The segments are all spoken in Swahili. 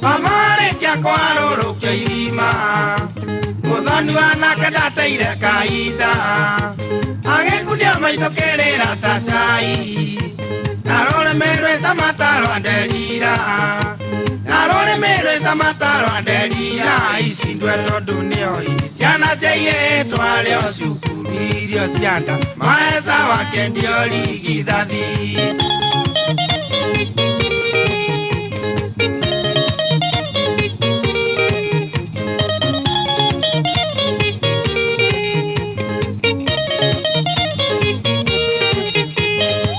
Mamare kya kwaro rokya irima Muthoni wanake ndateire kaida Agekunia maitho kerera ta cai Narore merwe samataro anderira Narore merwe samataro anderira Ici ndwe tondu nio ciana ciairĩtu arĩa cukuru irio cianda Maesa wake ndio rigithathi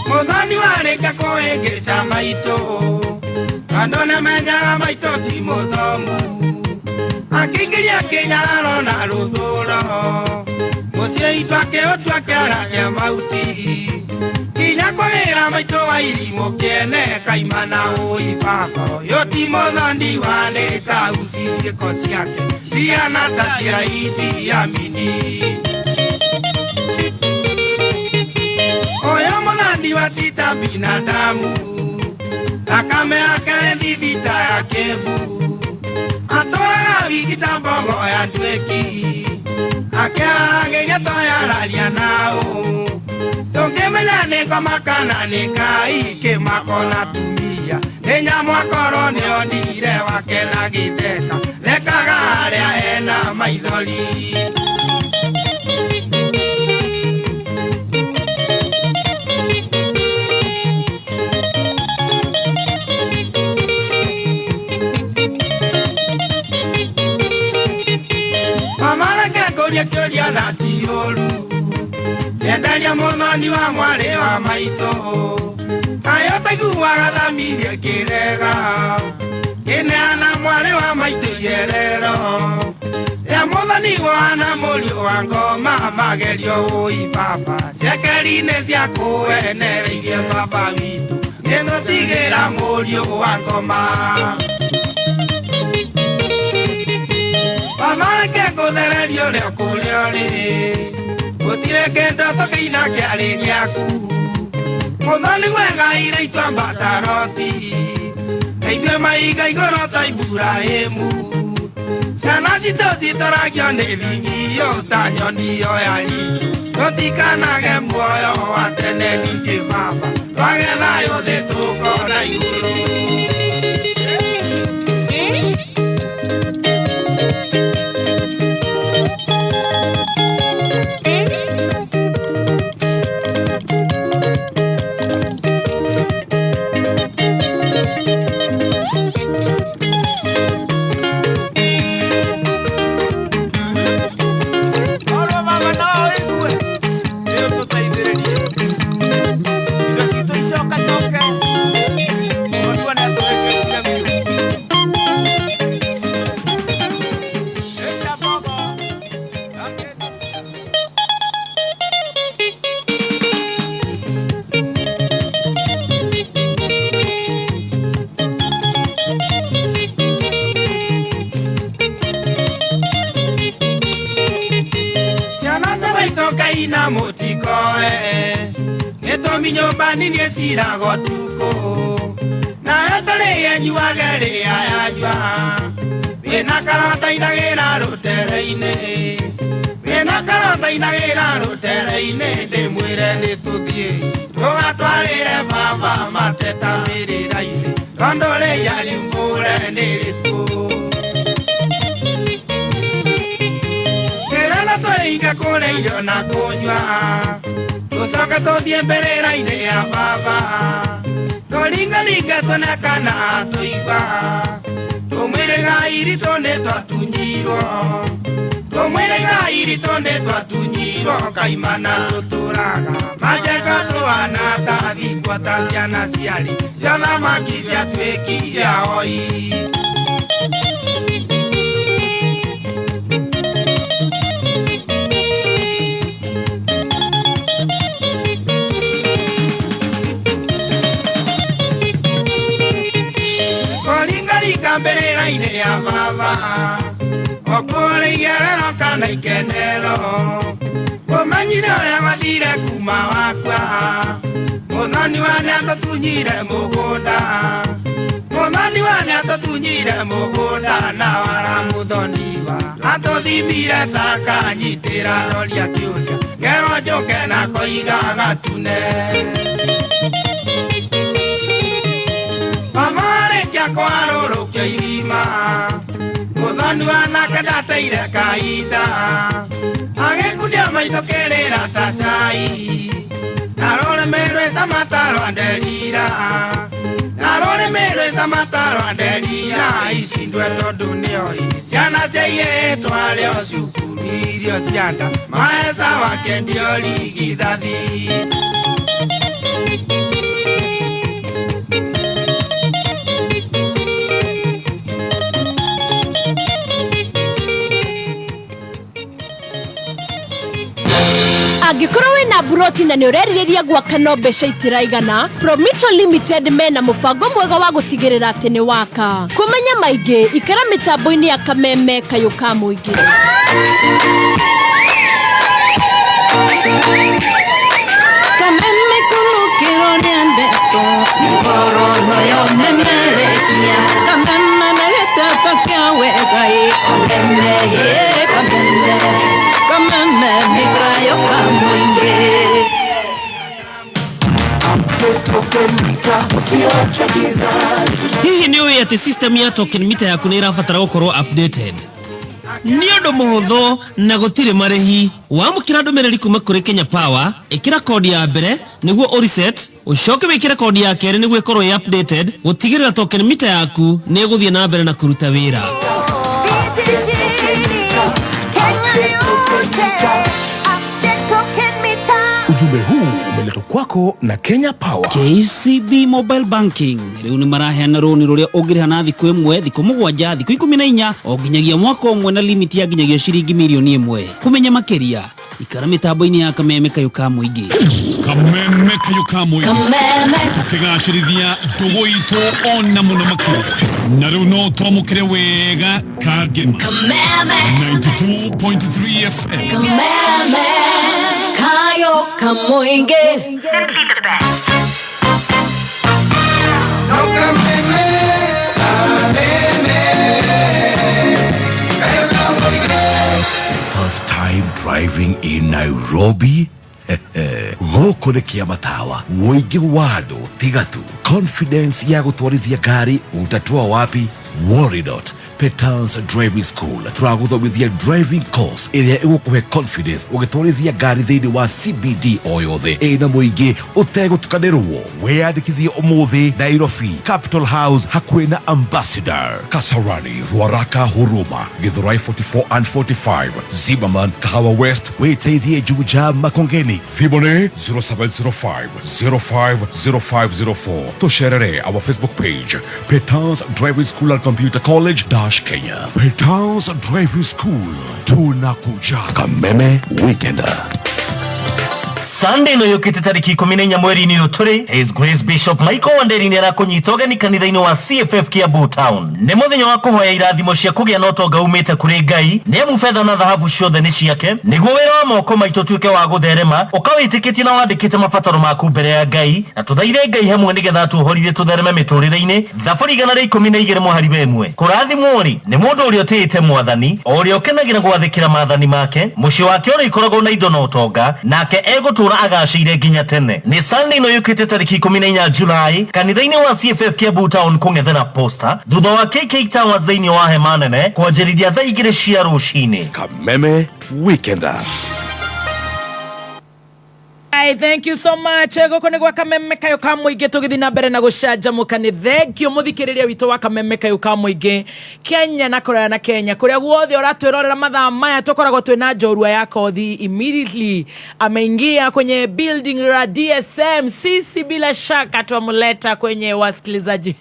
Muthoni warĩkia kũhĩngĩca maitũ Andũ nĩmenyaga maitũ ti mũthomu Akĩingĩria kĩnyararo na rũthũro Mũciĩ itũ akĩũtua kĩara kĩa mauti Kinya kwĩra maitũ wa irimũ kĩene kaimana ũi baba Ũyũ ti Muthoni wanĩka uci ciĩko ciake Ciana ta cia Idi Amini Ũyũ Muthoni watita binadamu Thakame yake nĩ thithita ya kĩmbu Atũraga wigita mbongo ya ndwĩki Akĩaragĩria toyararia naũ Tũngĩmenya nĩ ngoma kana nĩ Ngai kĩmako na tumia Nĩ nyamũ akorwo nĩonire wake na gĩtheka Thekaga harĩa ena maithori Kĩũria na ti ũru Nyenderia Muthoni wa mwarĩ wa maitũ Kaĩ ũtaiguaga thamirie kĩrega Kĩneana mwarĩ wa maitũ iyerero Rĩa Muthoni wana mũriũ wa ngoma Magerio ũi baba Ciekeri-inĩ cia kũwenereirie baba witũ Nĩtũtigĩra mũriũ wa ngoma Amareke kũthererio ũrĩa kũrĩa ũrĩ Gũtirĩ kĩndũ tũkĩina kĩarĩ gĩaku Muthoni wegaire itua mbataroti Ithuĩ maiga igũrũ ta Iburahĩmu Ciana citũ citũragio nĩ thingio ta nyoni yoyari Tũtikanage muoyo wa tene ningĩ baba Twage thayũ thĩ tũkona igũrũ Ina mutikoe Netomi nyumbani niecirago tuko Na yotore yenyuage ria yanyua Wĩna karota inagira rũtere-inĩ Wĩna karota inagira rũtere-inĩ Ndĩmwĩre nĩtũthiĩ Tũgatwarĩre baba mateta mĩrĩra-inĩ Tondũ rĩya riumũre nĩrĩtũ Inga kũrĩa irio na kũnyua Tũcoke tũthiĩ mbĩrĩra-inĩ ya baba Tũringaringe tuone kana tũigua Tũmwĩre Ngai iritũ nĩtwatunyirwo Tũmwĩre Ngai iritũ nĩtwatunyirwo Kaimana tũtũraga Manjeka tũhana ta thikwo ta ciana ciarĩ Cia thamaki ciatuĩkire ahoi Mbĩrĩra-inĩ ya baba Okũrĩ igerero kana ikenero Kũmenyire ũrĩa wathire kuma wakwa Muthoni wane atatunyire mugunda Muthoni wane atatunyire mugunda Na wara muthoniwa Atuthimire takanyitira Roria kiuria Ngero njoke na koiga gatune Mamarĩkia kwarũrũkia irima Muthoni wanake ndateire kahinda Agĩkundia maitho kĩrĩra ta cai Na rũrĩmĩ rwĩca matarwa nderira Na rũrĩmĩ rwĩca matarwa nderira Ici ndwe tondũ nĩoi Ciana cia irĩtwa rĩo cukuru irio cia nda Maheca wakendio rigithathi Angĩkorwo wĩna buroti na nĩũrerirĩria gwaka no mbeca itiraigana, Prometro Limited mena mũbango mwega wa gũtigĩrĩra atĩ nĩ waka. Kũmenya maingĩ, ikara mĩtambo-inĩ ya Kameme kayũ ka mũingĩ. Kameme kũnukĩrwo nĩ ndeto, ngoro yo memerekia. Kameme na gĩtata kĩa wegai, Kameme Kameme. Kameme mikayo ka mũingĩ. Hihi nĩ ũĩ atĩ system ya token meter yaku nĩ ĩrabatara gũkorwo updated? Nĩ ũndũ mũhũthũ na gũtirĩ marĩhi. Wamũkĩra ndũmĩrĩri kuma kũrĩ Kenya Power, ĩkĩra kodi ya mbere nĩguo ũreset, ũcoke wĩkĩre kodi ya kerĩ nĩguo ĩkorwo ĩ updated, gũtigĩrĩra token meter yaku nĩ ĩgũthiĩ na mbere na kũruta wĩra. Ujumbe huu umeletwa kwako na Kenya Power. KCB Mobile Banking rĩu nĩ maraheana rũni rũrĩa ũngĩrĩha na thikũ ĩmwe, thikũ mũgwanja, thikũ 14 o nginyagia mwaka ũmwe na limit ya nginyagia ciringi mirioni 1. Kũmenya makĩria ikara mĩtambo-inĩ ya Kameme kayũ ka mũingĩ. Kameme kayũ ka mũingĩ. Tũkĩgacĩrithia ndũgũ itũ ona mũno makĩria. Na rĩu no twamũkĩre wega kangema. 92.3 FM. Kameme kayũ ka mũingĩ. First time driving in Nairobi? Gũkũ nĩ Kĩamatawa, mũingĩ wa andũ tigatu. Confidence ya gũtwarithia ngari utatua wapi? Worry not. Petans Driving School tũragũthomithia driving course ĩrĩa ĩgũkũhe confidence ũgĩtwarithia ngari thĩinĩ wa CBD o yothe ĩna mũingĩ ũtegũtukanĩrwo. Wĩyandĩkithie ũmũthĩ Nairobi Capital House hakuhĩ na Ambassador, Kasarani, Ruaraka, Huruma, Githurai 44 and 45, Zimmerman, Kahawa West. Wĩteithie Juja, Makongeni. Thimũ nĩ 0705 050504. Tũcerere our Facebook page Petans Driving School and Computer College Kenya. Petans Driving School. Tunakuja. Kameme Weekender. Sunday no yukite tariki 14 mweri-inĩ ũyũ tũrĩ, His Grace Bishop Michael Wanderi nĩ arakũnyita ũgeni kanitha-inĩ wa CFF Kiambu Town. Nĩ mũthenya wa kũhoya irathimo cia kũgĩa na ũtonga umĩte kũrĩ Ngai, nĩamu betha na thahabu ciothe nĩ ciake, nĩguo wĩra wa moko maitũ tuĩke wa gũtherema, ũkawĩtĩkĩtie na wandĩkĩte mabataro maku mbere ya Ngai, na tũthaire Ngai hamwe nĩgetha tũhorithie tũthereme mĩtũrĩre-inĩ. Thaburi 112 mũhari wemwe. Kũrathimwo rĩ nĩ mũndũ ũrĩa ũtĩĩte Mwathani, o ũrĩa ũkenagĩra gwathĩkĩra maathani make, mũciĩ wake ũrĩa ikoragwo na indo na ũtonga, nake gũtũra agacĩire nginya tene. Nĩ Sunday no yũkĩte tariki 14 Julai, kanitha-inĩ wa CFF Kiambu Town kũng'ethera posta, thutha wa KK Towers thĩinĩ wa hema nene, kwanjĩrĩria thaa 2 cia rũcinĩ. Kameme Weekender. Thank you so much. Gũkũ nĩ gwa Kameme kayũ ka mũingĩ, tũgĩthiĩ na mbere na gũcanjamũka. Nĩ thengio mũthikĩrĩria witũ wa Kameme kayũ ka mũingĩ Kenya na kũraya na Kenya, kũrĩa guothe ũratwĩrorera mathaa maya. Tũkoragwo twĩna njorua ya kothi immediately ameingia kwenye building la DSM. Sisi bila shaka tuamleta kwenye wasikilizaji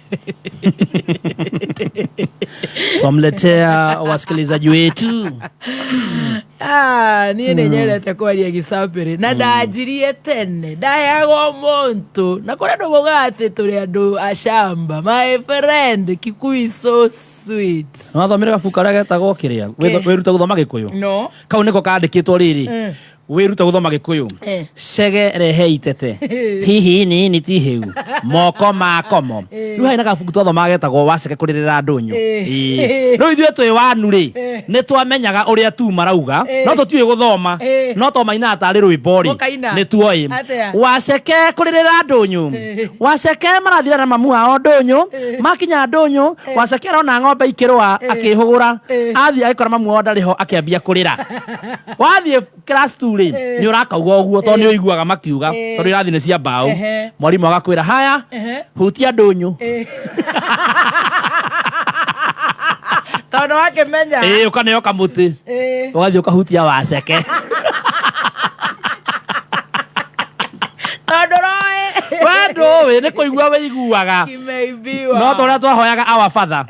Tumletea wasikilizaji wetu. niĩ nĩ nyendete kwaria gĩcambĩrĩ na ndanjirie tene ndaheagwo muntu na kũrĩa andũ moigaga atĩ tũrĩ andũ acamba. My friend, Kikuyu is so sweet. Wathomire gabuku karĩa getagwo kĩrĩa? Wĩruta gũthoma Gĩkũyũ? No. Kau nĩko kandĩkĩtwo rĩrĩ. wiruta guthoma Gikuyu cege rehe itete hihi ni tihiu moko makomo riu haina gabuku twathoma getagwo waceke kuririra ndunyu riu ithuĩ twĩ wanu ri nĩ twamenyaga ũrĩa tu marauga no tũtiũĩ guthoma no to maina atarĩ rwĩmbo ri nĩ tuoĩ waceke kuririra ndunyu waceke marathira na mamu hao ndunyu makinya ndunyu waceke rona ng'ombe ikĩrũa akĩhũgũra athiĩ agĩkora mamu wao ndarĩ ho akĩambia kũrĩra wathiĩ class 2 ri nĩ ũrakauga ũguo tondũ nĩ ũiguaga makiuga tondũ irathi nĩ cia mbaũ mwarimũ agakwĩra haya hutia ndunyu tondũ wakĩmenya ũkaneo kamũtĩ ũgathiĩ ũkahutia waceke tondũ roĩ wendũĩ nĩ kũigua wĩiguaga no tũrĩa twahoyaga our father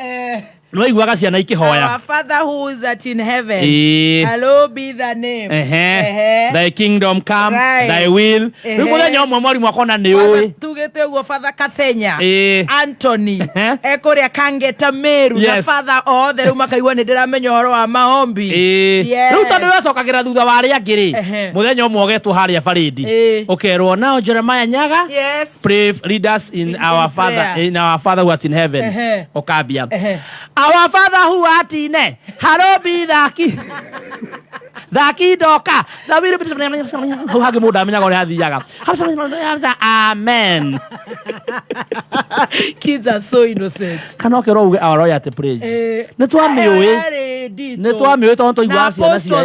no iguaga ciana ikihoya our Father who is at in heaven hallowed be thy name thy kingdom come thy will rĩu mũthenya ũmwe mwarimũ akona nĩ ũĩ tugĩte ũguo Father Kathenya Anthony ekũrĩa Kangeta Meru na Father othe rĩu makaigua nĩ ndĩramenya ũhoro wa maombi rĩu tondũ wecokagĩra thutha wa arĩa angĩ rĩ mũthenya ũmwe ũgetwo harĩa barĩndi ũkerwo now Jeremiah Nyaga pray lead us in our Father who art in heaven ũkambia our Father who art in heaven, hallowed be thy kingdom. Thaki doka. Na wili bitu hage muda amenyaga ũrĩa athiaga. Amen. Kids are so innocent. Kana ũkĩrwo uge our royalty praise. Nĩ twamĩũĩ. Nĩ twamĩũĩ tondũ tũiguaga ciana cia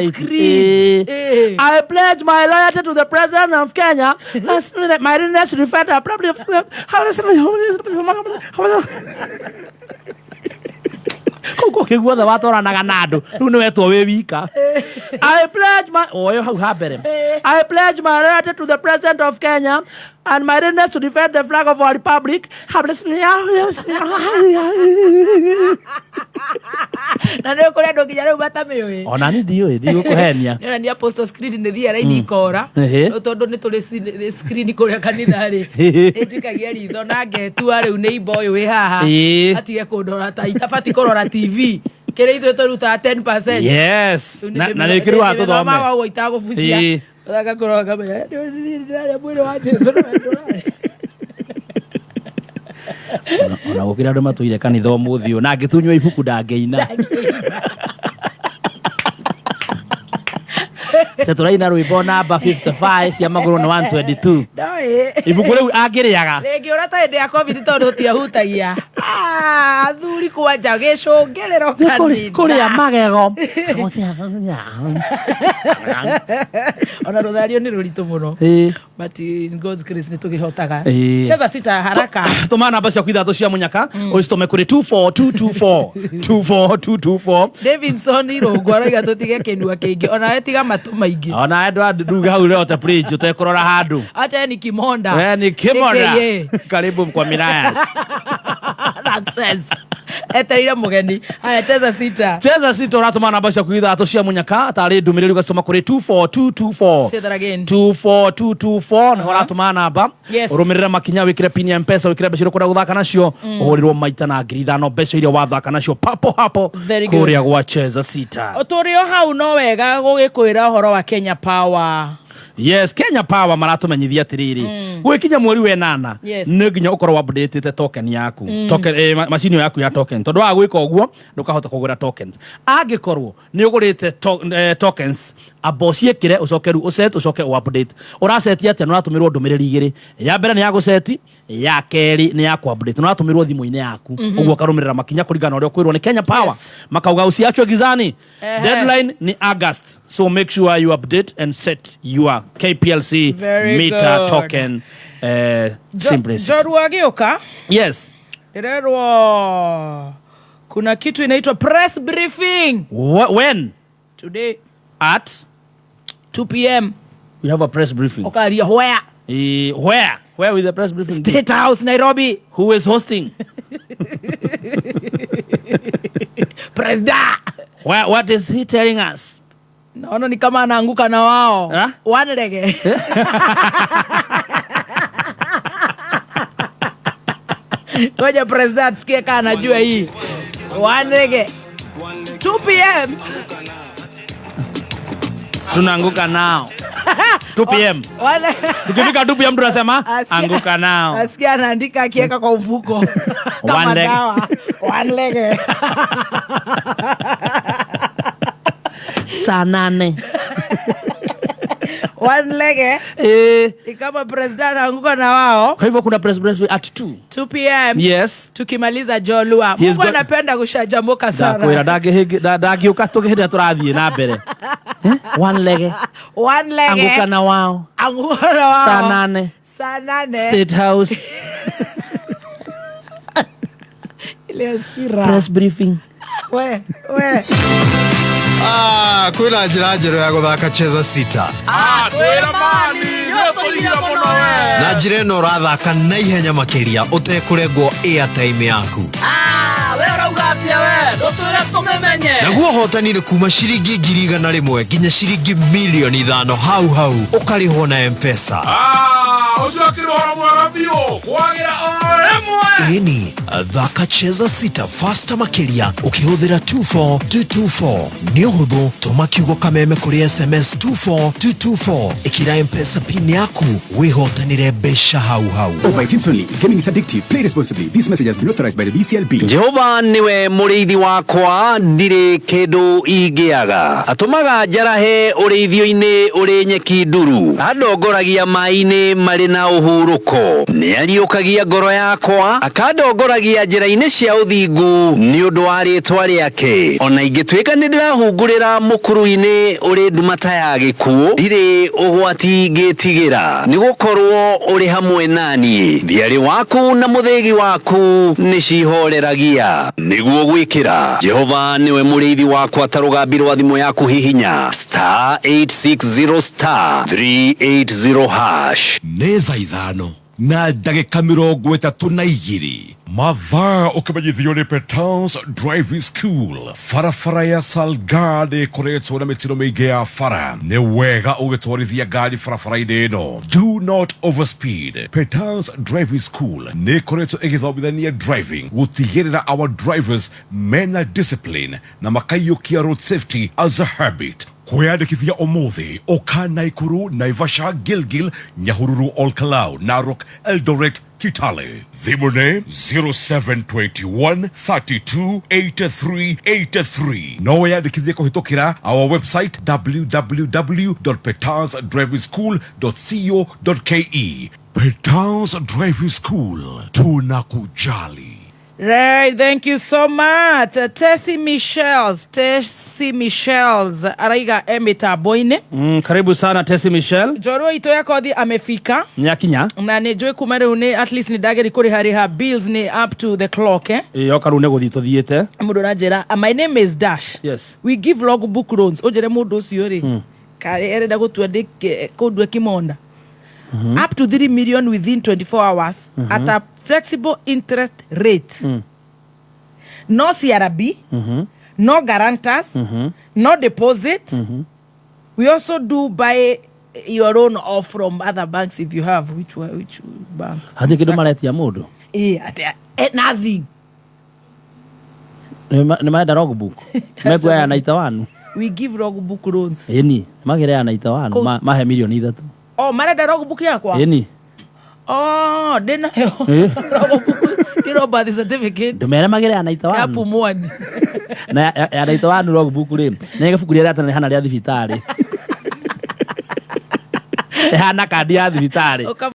I pledge my loyalty to the president of Kenya. My readiness to defend the public of Koko kiguothe watoranaga na andu riu ni wetwo wi wika I pledge my hau habere I pledge my loyalty to the president of Kenya and my readiness to defend the flag of our republic. Na ndio kule ndo kijana ubatamĩũĩ ona ni ndiũĩ ndigũkũhenia ni Apostle screen nĩ thia raini ikora tondu ni tuli screen kũrĩa kanitha rĩ ĩtikagia ritho na ngetua rĩu nĩ imbo ũyũ wĩ haha atige kũndora ta itabati kũrora TV kĩrĩa ithuĩ tũrutaga 10%. Yes na nĩ kĩrua tũthome mama wao itagũbucia thaka kũrora kamenya nĩ mwĩrĩ wa Jesũ ona gũkĩra andũ matũire kanitha ũmũthĩ na angĩtunywa ibuku ndangĩina tũraina rwĩmbo namba 55 cia magũrũ na 122 ibuku rĩu angĩrĩaga rĩngĩ ũrata hĩndĩ ya covid tondũ tũtiahutagia athuri kwanja gĩcũngĩrĩro kanitha kũrĩa magego ona rũthario nĩ rũritũ mũno but in God's grace nĩ tũkĩhotaga cheza sita haraka tũma namba ciaku ithatũ cia mũnyaka ũcitũme kũrĩ 24224 Davidson irũngũ araiga tũtige kĩnua kĩingĩ ona etiga matũ maingĩ ona andũ nduga hau leo ta bridge ũtekũrora handũ acha ni Kimonda ni Kimonda karibu kwa Mirayas that says etereire mũgeni haya cheza sita ũratũma namba ciaku ithatũ cia mũnyaka tarĩ ndũmĩrĩri ũgacitũma kũrĩ 24224 say that again 24224 nĩ ũratũma namba ũrũmĩrĩre makinya wĩkĩre pin ya M-Pesa wĩkĩre mbeca iria gũthaka nacio ũhũrĩrwo maita na 5,000 mbeca iria wathaka nacio papo hapo kũrĩa gwa cheza sita ũtũrĩo hau no wega gũgĩkwĩra ũhoro wa Kenya Power. Yes, Kenya Power maratumenyithia atiriri gwikinya mweri we 8 nĩ nginya ukorwo update token yaku token machine yaku ya token tondu wa gwika uguo ndukahota kugura tokens angikorwo nĩ ugurite tokens abociekire ucokeru uset ucoke update uraseti atia no ratumirwo ndumiriri igiri ya mbere ni ya guseti ya keri ni ya update no ratumirwo thimu-ini yaku uguo karumirira makinya kuringana uria kwirwo ni Kenya Power makauga usiachwe gizani deadline ni August so make sure you update and set your KPLC meter token simplicity. Jorua gioka? Yes. Ererwa kuna kitu inaitwa press briefing. When? Today at 2 p.m. we have a press briefing. Okaria where? Where with the press briefing? State House, Nairobi. Who is hosting? President. What is he telling us? Naona ni kama anaanguka na wao. One rege. Ngoja president sikia kana anajua hii. One rege. 2 p.m. Tunaanguka nao. 2 p.m. Tukifika 2 p.m. tunasema anguka nao. Asikia anaandika akiweka kwa mfuko. Kama dawa. One leg. Saa 8. One leg. Kama president anguka na wao. Kwa hivyo kuna president at 2 p.m. Yes. Tukimaliza Jolua. Mungu anapenda kushajamuka sana. Kwira dagi ukatugihira turathie na mbere. One leg. Anguka na wao. Saa 8. State House. Ile asira. Press briefing. We. Kwina njira njerũ ya gũthaka Cheza Sita. Kwĩna mani nĩũkũrigia mũno we. Na njĩra ĩno ũrathaka na ihenya makĩria ũtekũrengwo airtime yaku. We ũrauga atĩa we? Ndũtwĩre tũmemenye. Naguo hotani nĩ kuma ciringi 100,000 nginya ciringi 5,000,000 hau ũkarĩhwo na M-Pesa. Ũcio akĩrwara mwega biũ kwagĩra o rĩmwe. Ĩni thaka Cheza Sita fasta makĩria ũkĩhũthĩra 24224. Nĩ ũhũthũ, tũma kiugo kameme kũrĩ SMS 24224 ĩkĩra M-Pesa pin yaku wĩhotanĩre mbeca hau. My teams only. Gaming is addictive. Play responsibly. This message has been authorized by the BCLB. Jehova niwe mũrĩithi wakwa, ndirĩ kĩndũ ingĩaga. Atũmaga njarahe ũrĩithio-inĩ ũrĩ nyeki nduru, andongoragia maĩ-inĩ marĩ na ũhurũko, nĩ ariũkagia ngoro yakwa, akandongoragia njĩra-inĩ cia ũthingu nĩ ũndũ wa rĩĩtwa rĩake. Ona ingĩtuĩka nĩ ndĩrahungũrĩra mũkuru-inĩ ũrĩ ndumata ya gĩkuũ, ndirĩ ũgwati ngĩtigĩra, nĩ gũkorwo ũrĩ hamwe naniĩ. Thiarĩ waku na mũthĩgi waku nĩ cihoreragia nĩguo gwĩkĩra. Jehova nĩwe mũrĩithi wakwa, ta rũgambi rwa thimũ yaku hihinya *860 *380#. nĩ thaa 5 na ndagĩka 32 mathaa ũkĩmenyithio nĩ Petans Driving School. Barabara ya Salga nĩ ĩkoretwo na mĩtino mĩingĩ ya bara, nĩ wega ũgĩtwarithia ngari barabara-inĩ ĩno. Do not overspeed. Petans Driving School nĩ ĩkoretwo ĩgĩthomithania driving, gũtigĩrĩra our drivers mena discipline na makaiyũkia road safety as a habit. Kwĩyandĩkithia ũmũthĩ ũka Naikuru, Naivasha, Gilgil, Nyahururu, Olkalau, Narok, Eldoret, Kitale. Thimũ nĩ 0721 32 83 83. No wĩyandĩkithie kũhĩtũkĩra our website www.petansdrivingschool.co.ke. Petans Driving School, tunakujali. Right, thank you so much. Tessie Michels araiga mitambo-inĩ. Karibu sana Tessie Michelle. Njorua ito ya kothi amefika. Nyakinya. Na nĩ njũĩ kuma rĩu nĩ at least nĩ ndageri kũrĩha bills nĩ up to the clock Yoka rĩu nĩ gũthiĩ tũthiĩte. Mũndũ ranjĩra, my name is Dash. Yes. We give logbook loans. Ũnjĩre mũndũ ũcio rĩ. Kare erenda gũtwandĩke kũndua kĩmonda. Up to 3 million within 24 hours at a flexible interest rate. No CRB, no guarantors, no deposit. We also do buy your own off from other banks if you have. Which bank? Hadi kido maletia mũndũ. Nothing. Nĩ maenda logbook. Megũya na itawanu. We give logbook loans. Eni, magĩre na itawanu mahe milioni 3. Oh, marenda logbook yakwa? Eni. Oh, dena yo. Kiro birth certificate. Ndũmere magĩre na itawanu. Hapo mwani. Na ya itawanu logbook rĩ. Na igabuku rĩrĩa atana hana rĩa thibitarĩ. Hana kandi ya thibitarĩ.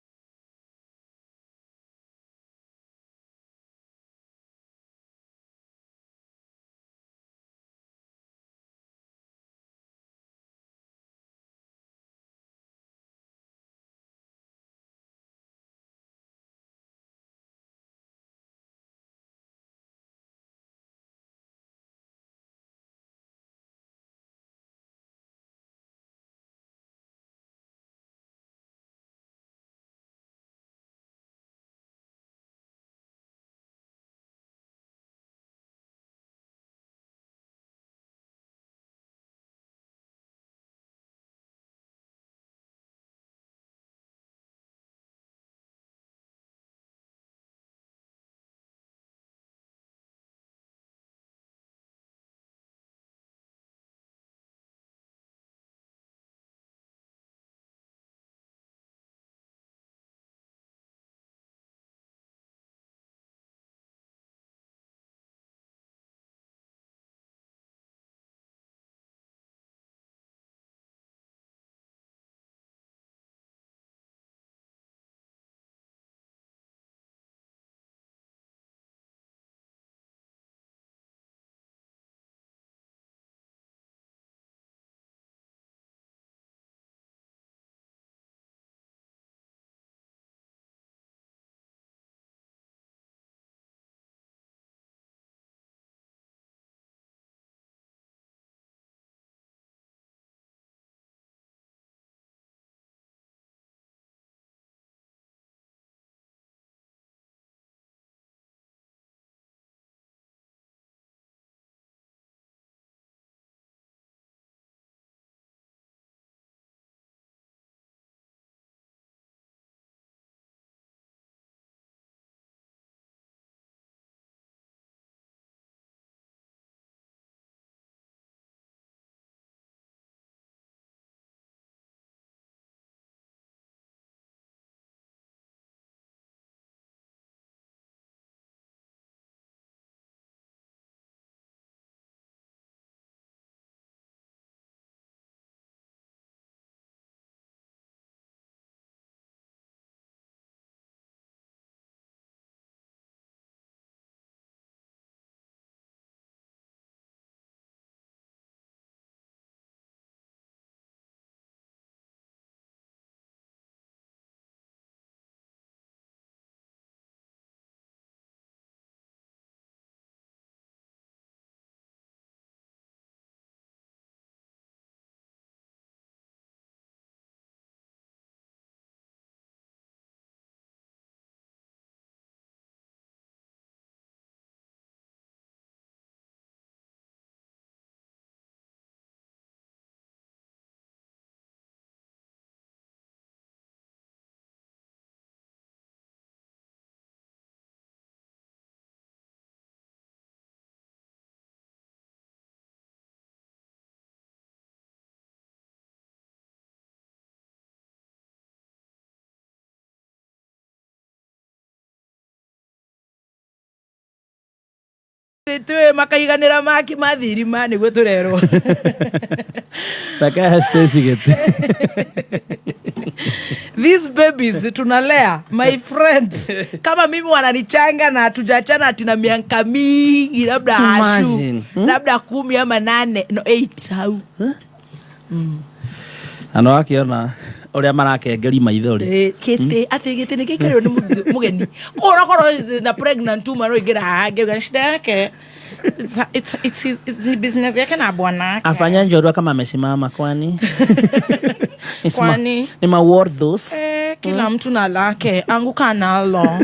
Tuwe makaiganira maki mathirima niguo turerwo. Taka Stacy gete. These babies tunalea, my friend. Kama mimi wananichanga na tujachana atina miaka mingi labda ashu. Labda 10 ama 8, no 8 hau. Ano akiona oria marakengeri maithori. Kete ategete nikekero ni mugeni. Kora na pregnant woman no igira hage ganshida yake. It's business yake na bwana. Afanya njorua kama amesimama kwani. Kwani ni ma worth those. Kila mtu na lake anguka nalo.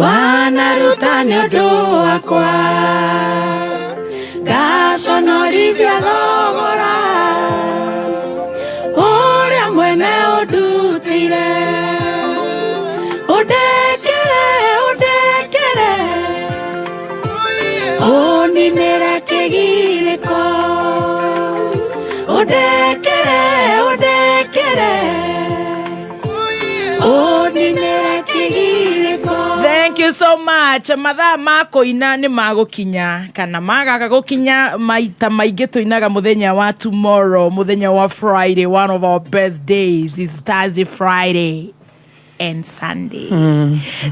Wanarutani odoa kwa Gaso norivia dhogora Uria mwene odutire Udekere, udekere Uninere kegireko Udekere, udekere Uninere kegireko. Thank you so much. Mathaa mako ina ni magukinya kana magaga gukinya maita maingi tuinaga muthenya wa tomorrow, muthenya wa Friday. One of our best days is Thursday, Friday and Sunday.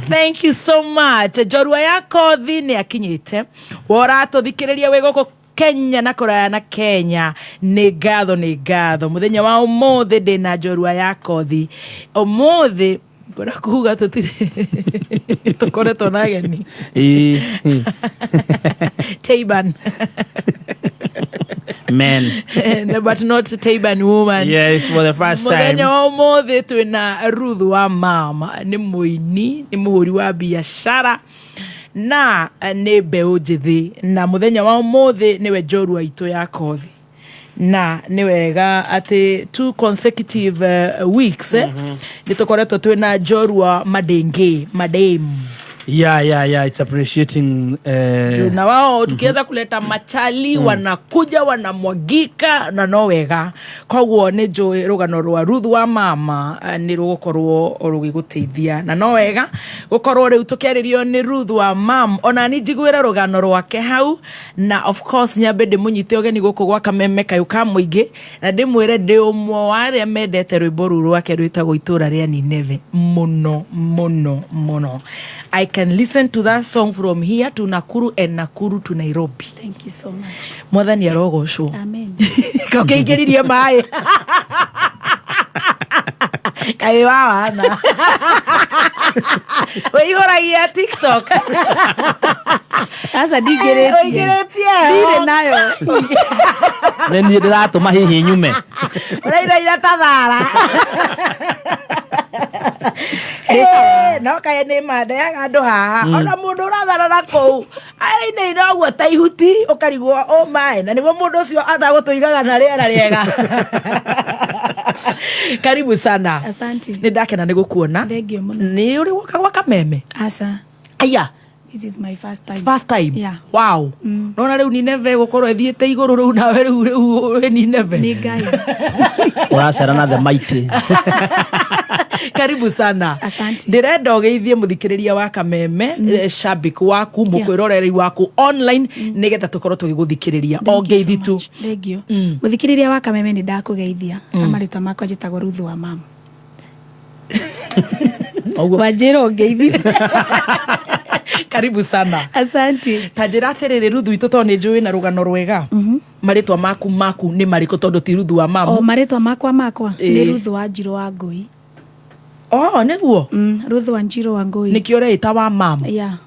Thank you so much. Jorua yako thini akinyite worato thikiriria wegoko Kenya na kuraya na Kenya ni gatho muthenya wa umuthi ndina jorua yako thi umuthi bora kuga tutire tukoretwo na ageni Taiban men but not Taiban woman. Yes, for the first time. Muthenya wa umuthi twina Ruth wa mama ni muini ni muhuri wa biashara na ni mbeu njithi na muthenya wa umuthi niwe jorua itu ya kothi na ni wega ati 2 consecutive weeks nitukoretwo twina jorua madenge madem. Yeah, it's appreciating na wao tukiweza kuleta machali wanakuja wanamwagika na no wega koguo ni joy rugano rwa Ruth wa mama ni rugukorwo rugiguteithia na no wega gukorwo riu tukiaririo ni Ruth wa mam ona ni njiguira rugano rwake hau na of course nyambe ndimunyite ogeni guku gwa Kameme Kayuka muingi na ndimwire ndi umwe wa aria mendete rwimbo ruru rwake rwitagwo itura ria Nineve muno. I can listen to that song from here to Nakuru and Nakuru to Nairobi. Thank you so much. Mwathani arogocwo. Amen. Kaukingiririe mai. Kai wana. Wewe ora ya TikTok. Sasa Asa ndigeretie. Ndire nayo. Neni ndiratuma hihi nyume. Uraira tathara. No kae nĩ mandeaga andũ haha ona mũndũ ũratharara kũu ainĩ inoguo ta ihuti ũkarigwo maĩ na nĩguo mũndũ ũcio atagũtũigaga na rĩera rĩega. Karibu sana. Asante. Nĩ ndakena nĩ gũkuona. Thengio mũno. Nĩ ũrĩ gũka gwa Kameme? Asa. Aya. This is my first time. First time? Yeah. Wow. Nona rĩu Nineve gũkorwo ĩthiĩte igũrũ rĩu nawe rĩu Nineve. Nĩ Ngai. Ũracerana the mighty. Karibu sana. Asante. Ndirenda ũgeithie mũthikĩrĩria wa Kameme, shabik waku, mũkwĩroreri waku online nĩgetha tũkorwo tũgĩgũthikĩrĩria. Ongeithi tu. Thengio. Mũthikĩrĩria wa Kameme nĩ ndakũgeithia. Amarĩtwa makwa njĩtagwo Ruthu wa Mama. Wanjĩra ongeithi. Karibu sana. Asante. Tanjĩra atĩrĩrĩ Ruthu itũ tondũ nĩ njũĩ na rũgano rwega. Marĩtwa maku nĩ marĩkũ tondũ ti Ruthu wa Mama? Marĩtwa makwa nĩ Ruthu wa Njiro wa Ngui. Nĩguo? Ruthu wa Njiro wa Ngui. Nĩkĩo ũreĩta wa Mama? Yeah.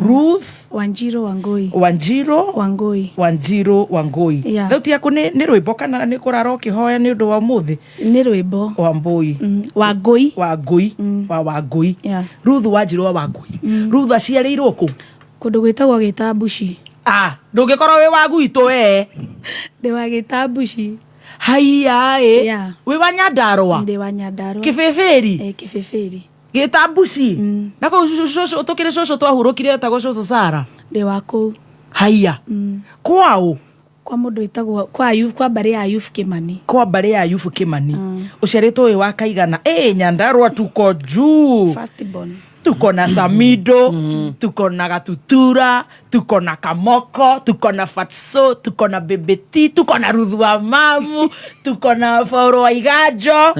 Ruth Wanjiro wa Ngui. Wanjiro wa Ngui. Wanjiro wa Ngui. Yeah. Thauti yaku nĩ rwĩmbo kana nĩ kũrara ũkĩhoya nĩ ũndũ wa mũthĩ? Nĩ rwĩmbo. Wa Mbui. Wa Ngui. Wa Ngui. Wa Ngui. Yeah. Ruth Wanjiro wa Ngui. Ruth aciarĩirwo kũ? Kũndũ gwĩtagwo Gĩtambuci. Ndũngĩkorwo wĩ wa gwitũ we. Ndĩ wa Gĩtambuci. Haiya ĩ. Yeah. Wĩ wa Nyandarũa? Ndĩ wa Nyandarũa. Kĩbĩbĩri? Kĩbĩbĩri. Gĩtambuci? Na kũu cũcũ tũkĩrĩ cũcũ twahurũkire etagwo cũcũ Sara? Ndĩ wa kũu. Haiya. Kwaũ? Kwa mũndũ wĩtagwo kwa mbarĩ ya Ayubu Kimani. Kwa mbarĩ ya Ayubu Kimani. Ũciarĩtwo wĩ wa kaigana? Nyandarũa tuko juu. First born. Tuko na Samido, tuko na Gatutura, tuko na Kamoko, tuko na Fatso, tuko na Bebeti, tuko na Ruthu wa Mamu, tuko na Fauro wa Igajo,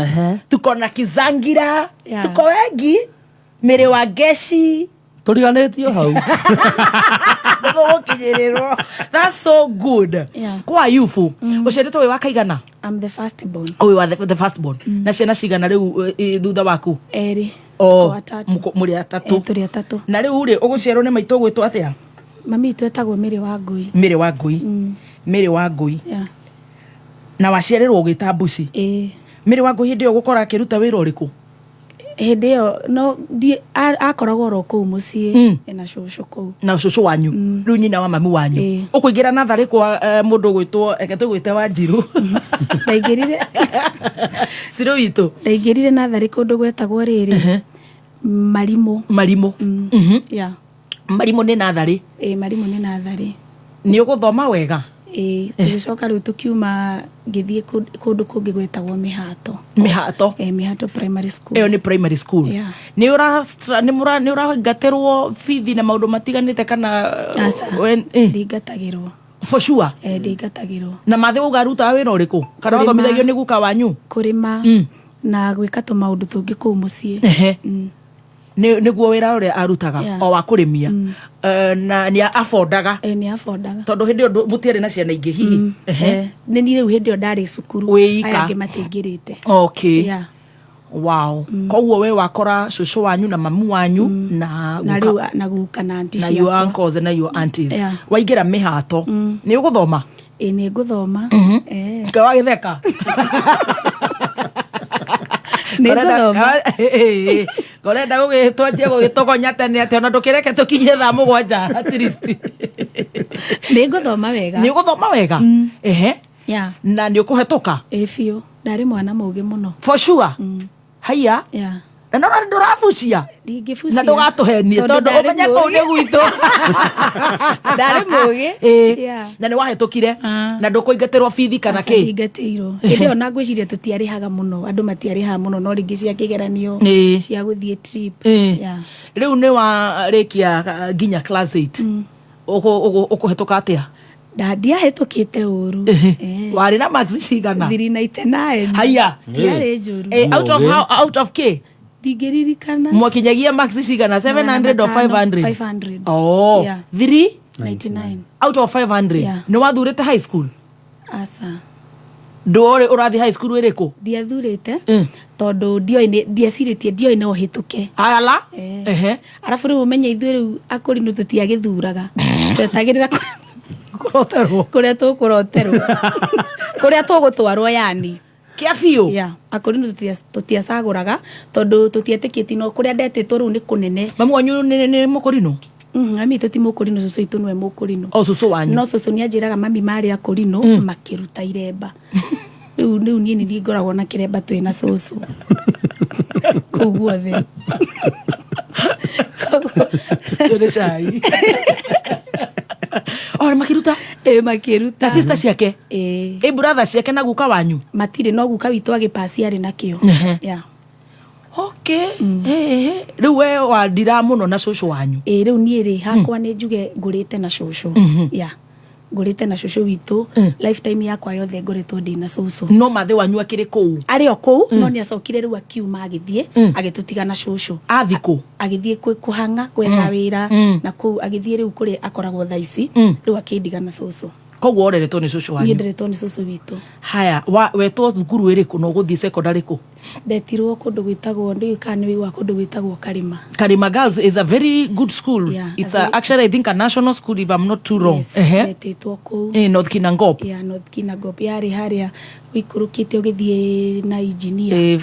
tuko na Kizangira, tuko wengi, Mere wa Geshi. Tũriganĩtio hau. That's so good. Yeah. Kwa Ayubu, ũciarĩtwo wĩ wa kaigana? I'm the first born. Wĩ the first born. Na ciana cigana rĩu thutha waku? Erĩ. Mũrĩ atatũ. Tũrĩ atatũ. Na rĩu rĩ ũgũciarwo nĩ maitũ ũgwĩtwo atĩa? Mami itũ etagwo Mĩrĩ wa Ngui. Mĩrĩ wa Ngui. Mĩrĩ wa Ngui. Yeah. Na waciarĩrwo Gĩtambuci? Mĩrĩ wa Ngui hĩndĩ ĩyo gũkora akĩruta wĩra ũrĩkũ? Hĩndĩ ĩyo no akoragwo ro kũu mũciĩ na cũcũ kũu. Na cũcũ wanyu rĩu nyina wa mami wanyu ũkũingĩra natharĩ kwa mũndũ gwĩtwo tũgwĩte Wanjirũ? Ndaingĩrire Sirũ witũ? Ndaingĩrire natharĩ kũndũ gwetagwo rĩrĩ Marimũ. Marimũ. Yeah. Marimũ nĩ natharĩ? Marimũ nĩ natharĩ. Nĩ ũgũthoma wega? Tũgĩcoka rĩu tũkiuma ngĩthiĩ kũndũ kũngĩ gwetagwo Mĩhato. Mĩhato? Mĩhato primary school. Ĩyo nĩ primary school. Nĩ ũragatĩrwo bithi na maũndũ matiganĩte kana? Ndingatagĩrwo. For sure? Ndingatagĩrwo. Na mathĩ ũgaruta wĩra ũrĩkũ? Kana wathomithagio nĩ guka wanyu? Kũrĩma na gwĩka tũmaũndũ tũngĩ kũu mũciĩ. Nĩguo wĩra ũrĩa arutaga o wa kũrĩmia na nĩ afondaga? Nĩ afondaga. Tondũ hĩndĩ ĩyo mũtiarĩ na ciana ingĩ hihi? Nĩ niĩ rĩu hĩndĩ ĩyo ndarĩ cukuru. Wĩ ika? Aya angĩ mataingĩrĩte. Okay. Wow. Koguo we wakora cũcũ wanyu na mamu wanyu na rĩu na guka na aunti ciakwa. Na your uncles na your aunties. Waingĩra Mĩhato nĩ ũgũthoma? Nĩ ngũthoma. Ke wagĩtheka? Nĩ ngũthoma. Ngorenda gũgĩtwanjie gũgĩtogonya tene atĩ ona ndũkĩreke tũkinyie thaa mũgwanja at least. Nĩ ngũthoma wega. Nĩ ũgũthoma wega? Na nĩ ũkũhetũka? Biũ. Ndarĩ mwana mũũgĩ mũno. For sure? Haiya? Na no ndũrabucia? Ndingĩbucia. Na ndũgatũhenie tondũ ũmenye kũu nĩ gwitũ. Ndarĩ mũũgĩ. Na nĩ wahetũkire? Na ndũkũingatĩrwo bithi kana kĩ? Ndingatĩirwo. Hĩndĩ ĩyo na ngwĩciria tũtiarĩhaga mũno, andũ matiarĩhaga mũno, no rĩngĩ cia kĩgeranio cia gũthiĩ trip. Rĩu nĩ warĩkia nginya class 8 ũkũhetũka atĩa? Ndiahetũkĩte ũru. Warĩ na marks cigana? 399. Haiya. Stiarĩ njũru. Out of K? Ndingĩririkana. Mwakinyagia marks cigana? 700 or 500? 500. 399 99. Out of 500? Nĩ wathurĩte high school? Asa. ndore urathi high school iriku ndiathurite tondu ndieciritie ndioi no hituke ala arafu riu menye ithuĩ riu akũrinũ tũtiagĩthuraga twetagĩrĩra kũrĩa tũkũroterwo kũrĩa tũgũtwarwo yani kia biũ akũrinũ tũtiacagũraga tondu tũtietĩkĩti no kũrĩa ndetĩtwo rĩu nĩ kũnene mamu wanyu nĩ mũkũrinũ mami tũti mũkũrinũ cũcũ itũ nĩwe mũkũrinũ cũcũ wanyu no cũcũ nĩanjĩraga mami marĩ akũrinũ makĩruta iremba rĩu niĩ nĩ ngoragwo na kĩremba twĩna cũcũ kũu guothe nĩ cai makiruta makiruta na sister ciake brother ciake na guka wanyu matirĩ no guka witũ agĩpaci arĩ nakĩo rĩu we wandira mũno na cũcũ wanyu rĩu niĩ rĩ hakwa nĩ njuge ngũrĩte na cũcũ ngũrĩte na cũcũ witũ lifetime yakwa yothe ngoretwo ndĩ na cũcũ no mathe wanyu akĩrĩ kũu arĩ o kũu no nĩacokire rĩu akiuma agĩthiĩ agĩtũtiga na cũcũ athi kũ agĩthiĩ kũhanga gwetha wĩra na kũu agĩthiĩ rĩu kũrĩa akoragwo thaa ici rĩu akĩndiga na cũcũ koguo oreretwo nĩ cũcũ wanyu nderetwo nĩ cũcũ witũ haya wetwo thukuru ĩrĩkũ no gũthiĩ secondary kũ ndetirwo kũndũ gwĩtagwo ndĩũka nĩ wĩigua kũndũ gwĩtagwo Karima Girls is a very good school. It's actually I think a national school if I'm not too wrong. Ndetĩtwo kũu North Kinangop. North Kinangop yarĩ harĩa wĩikũrũkĩte ũgĩthiĩ na engineer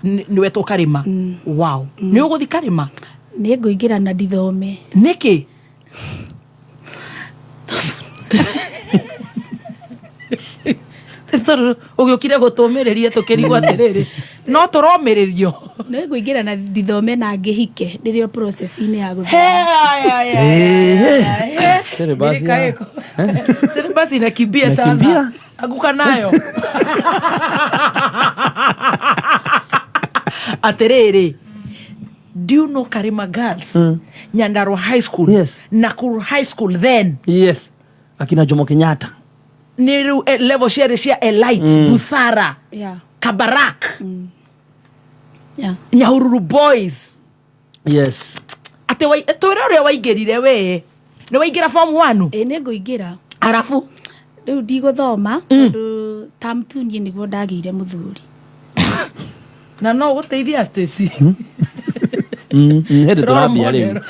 nĩ wetwo Karima. Wow. Nĩ ũgũthiĩ Karima? Nĩ ngũingĩra na ndithome. Nĩkĩ? Ũgĩũkire gũtũmĩrĩria tũkĩrigwo atĩrĩrĩ no tũromĩrĩrio nĩ ngũingĩra na ndithome na ngĩhike rĩrĩo process-inĩ ya gũthoma basi nakimbia sana aguka nayo atĩrĩrĩ. Do you know Karima Girls? Nyandarua High School. Yes. Nakuru High School then. Yes. Akina Jomo Kenyatta. Niru level share cia elite Busara. Kabarak. Nyahururu Boys. Yes. Ate wai tore waingirire we. Ni waingira form 1? Nĩ ngũingĩra. Arafu rĩu ndigũthoma tondũ term 2 niĩ nĩguo ndagĩire mũthuri. Na no gũteithia Stacy. Hĩndĩ tũrambia rĩu.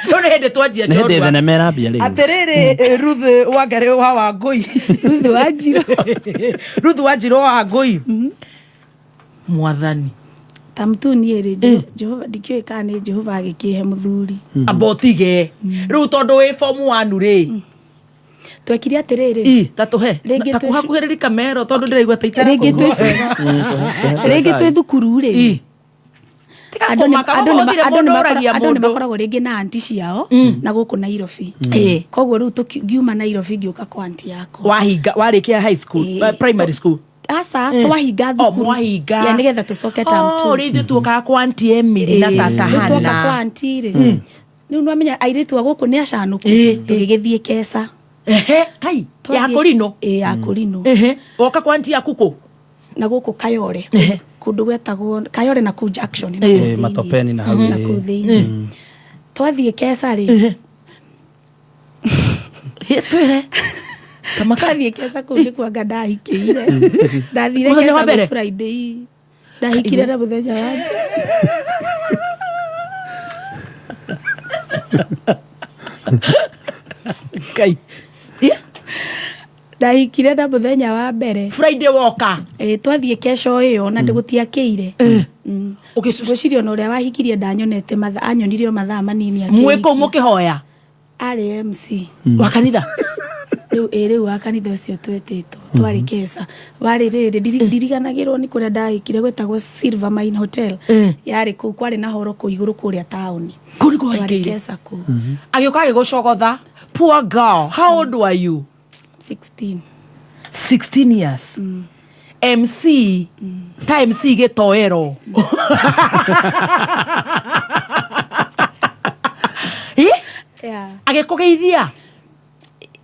Nĩ hĩndĩ twanjia njorua. Hĩndĩ thenema ĩrambia rĩu. Atĩrĩrĩ Ruth Wangari wa Wangui. Ruth Wanjiru. Ruth Wanjiru wa Wangui. Mwathani. Term 2 niĩ rĩ Jehova ndikĩũĩ kana nĩ Jehova agĩkĩhe mũthuri. Abotige. Rĩu tondũ wĩ form 1 rĩ. Twekire atĩrĩrĩ. Tatũhe. Takuhakuhĩrĩria kamero tondũ ndĩraigua ta itara. Rĩngĩ twĩ thukuru rĩ. Andũ nĩ makoragwo rĩngĩ na anti ciao na gũkũ Nairobi. Koguo rĩu tũkiuma Nairobi ngĩũka kwa anti yakwa. Wahinga warĩkia high school, primary school. Asa twahinga thukuru. Ya nĩgetha tũcoke term 2. Rĩngĩ tuokaga kwa anti Emily na tata Hana. Tuoka kwa anti rĩ. Rĩu nĩ wamenya airĩtu a gũkũ nĩ acanũku. Tũgĩgĩthiĩ Kesa. Kai ya Kũrinũ. Ya Kũrinũ. Woka kwa anti yaku kũ? Na gũkũ Kayore. Kũndũ gwetagwo Kayore na kũu Jackson matopeni na hau thĩinĩ. Twathiĩ Kesa rĩ. Twĩre. Twathiĩ Kesa kũu nĩ kwanga ndahikĩire. Ndathire Kesa Friday. Ndahikire na mũthenya wa Kai. Ndahikire na mũthenya wa mbere. Friday woka. Twathiĩ kesho ĩyo na ndĩgũtiakĩire. Ngwĩciria ona ũrĩa wahikirie ndanyonete anyonirio mathaa manini akĩhiki. Mwĩkũ mũkĩhoya? Arĩ MC. Wa kanitha? Rĩu wa kanitha ũcio twetĩtwo. Twarĩ Kesa. Warĩ rĩrĩ ndiriganagĩrwo nĩ kũrĩa ndahikire gwĩtagwo Silver Mine Hotel. Yarĩ kũu kwarĩ na horo kũu igũrũ kũrĩa taũni. Twarĩ Kesa kũu. Agĩũka agĩgũcogotha. Poor girl. How old were you? 16. 16 years. MC ta MC gĩtoero. Agĩkũgeithia?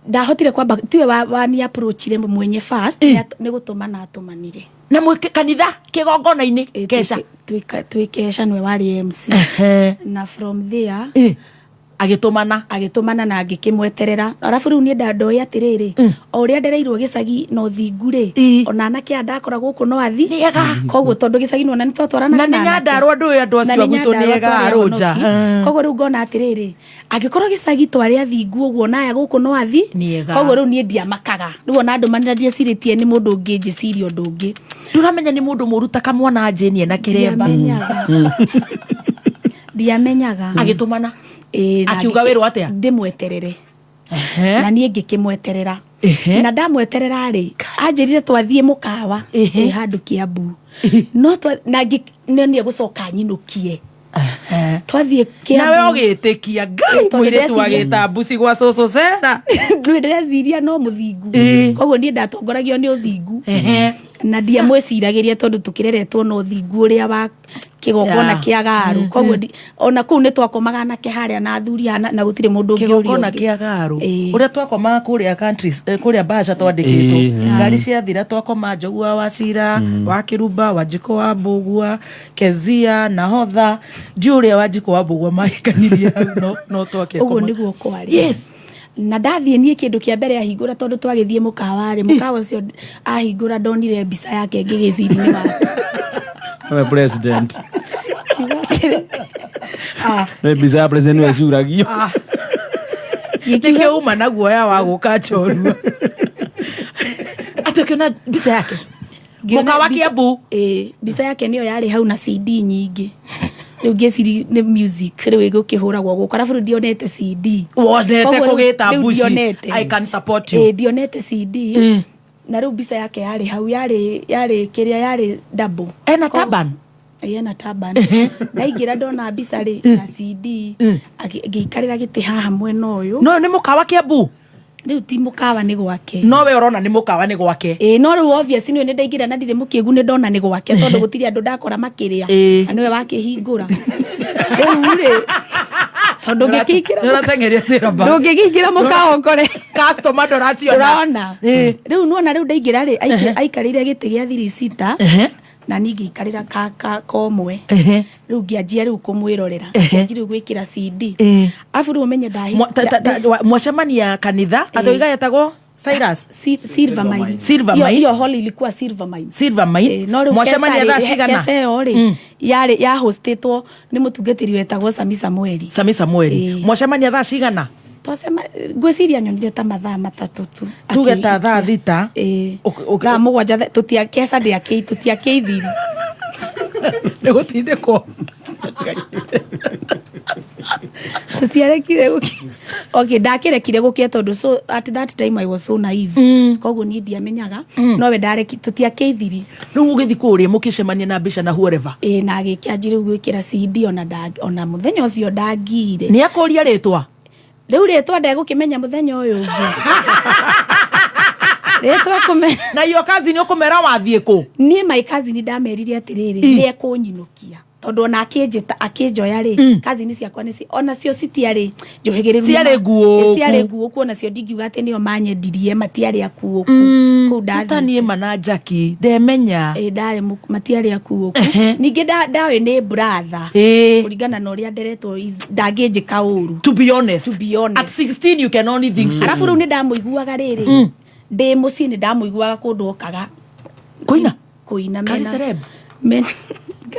Ndahotire kwamba tiwe wani approachire mwenye first nĩ gũtũma na atũmanire. Na mwĩke kanitha kĩgongona-inĩ Kesa? Twĩ Kesa nĩwe warĩ MC. Na from there agitumana na ngikimweterera arafu riu ni ndandoi atiriri o uria ndereirwo gicagi no thingu ri ona anake andakora guku no athi koguo tondu gicagi no nani twatwarana na nyandarwo andu andu acio agutu ni ega arunja koguo riu ngona atiriri angikorwo gicagi twari athingu uguo naya guku no athi koguo riu ni ndiamakaga riu ona andu manira ndieciritie ni mundu ungi njiciria undu ungi nduramenya ni mundu muruta kamwana njini na kiremba ndiamenyaga agitumana akiuga wirwo atia ndimweterere na nie ngikimweterera na ndamweterera ri anjirire twathie mukawa handu Kiambu no na nie gucoka nyinukie twathie Kiambu nawe ogitikia ngai mwire twagita mbuci gwa cucu cera ndĩreciria no mũthingu koguo niĩ ndatongoragio nĩ ũthingu na ndiamwĩciragiria tondu tukireretwo no thingu uria wa kigongona kia garu koguo ona kuu ni twakomaga na kiharia na athuri na gutire mundu ungi kigongona kia garu uria twakomaga kuria countries kuria Basha twandikitwo ngari cia thira twakoma Njogua wa Cira wa Kirumba wa Njiko wa Mbugua Kezia na Hotha ndiuria wa Njiko wa Mbugua mahikanirie no twake uguo niguo kwari na ndathie nie kindu kia mbere ahingura tondu twagithie mukawa ucio ahingura ndonire mbica yake ngigiciri-ini we president no mbica ya president we ciuragio nikio uma na guoya wa guka chorua atokiona mbica yake mukawa Kiambu mbica yake niyo yari hau na CD nyingi riu ngeciri ni music riu igukihuragwo guku arafu ndionete CD wonete kugita mbuci I can support you ndionete CD na riu mbica yake yari hau yari kiria yari double ena taban ena taban ndaingira ndona mbica ri na CD agiikarira giti haha mwena uyu no ni mukawa Kiambu riu ti mukawa ni gwake no we urona ni mukawa ni gwake no riu obvious ni ndaingira na ndire mukiegu ni ndona ni gwake tondu gutiri andu ndakora makiria na niwe wakihingura riu ri tondu ngikikira nuratengeria siraba ndungikikira mukawa ukore customer ndoraciona urona riu nuona riu ndaingira ri aikarire giti gia thirisita na ningi ikarira kaka komwe riu ngianjia riu kumwirorera ngianjia riu gwikira CD afu riu umenye mwacemania kanitha athoiga yetagwo Cyrus Silvermine hiyo hall ilikuwa Silvermine mwacemania thaa cigana keseo ri ya hostetwo ni mutungatiri wetagwo Sami Samueli mwacemania thaa cigana twasema ngwiciria nyonire ta mathaa matatu tu tuge ta thaa thita thaa mugwanja tutiakesa tutiakeithiri ni gutindikwo tutiarekire okay ndakirekire gukia tondu so at that time I was so naive koguo ni ndiamenyaga no we ndareki tutiakeithiri riu ugithi kuria mukicemania na Bisha na whoever na agikianjire gwikira CD ona muthenya ucio ndangire ni akuria ritwa riu ritwa ndegukimenya muthenya uyu ungi ritwa kumenya na iyo kazi ni ukumera wathie ku nie my cousin ndamerire atiriri ni ekunyinukia tondu ona akinjoya ri kazi ni ciakwa ni ona cio citiari njohegeriru ciari nguo kuona cio ndingiuga ati nio manyendirie matiari akuo ku ndathanie manajaki ndemenya ndari matiari akuo ku ningi ndawe ni brother kuringana na uria nderetwo ndanginjika uru to be honest at 16 you can only think so arafu riu ni ndamuiguaga riri ndi mucii ni ndamuiguaga kundu okaga kuina mena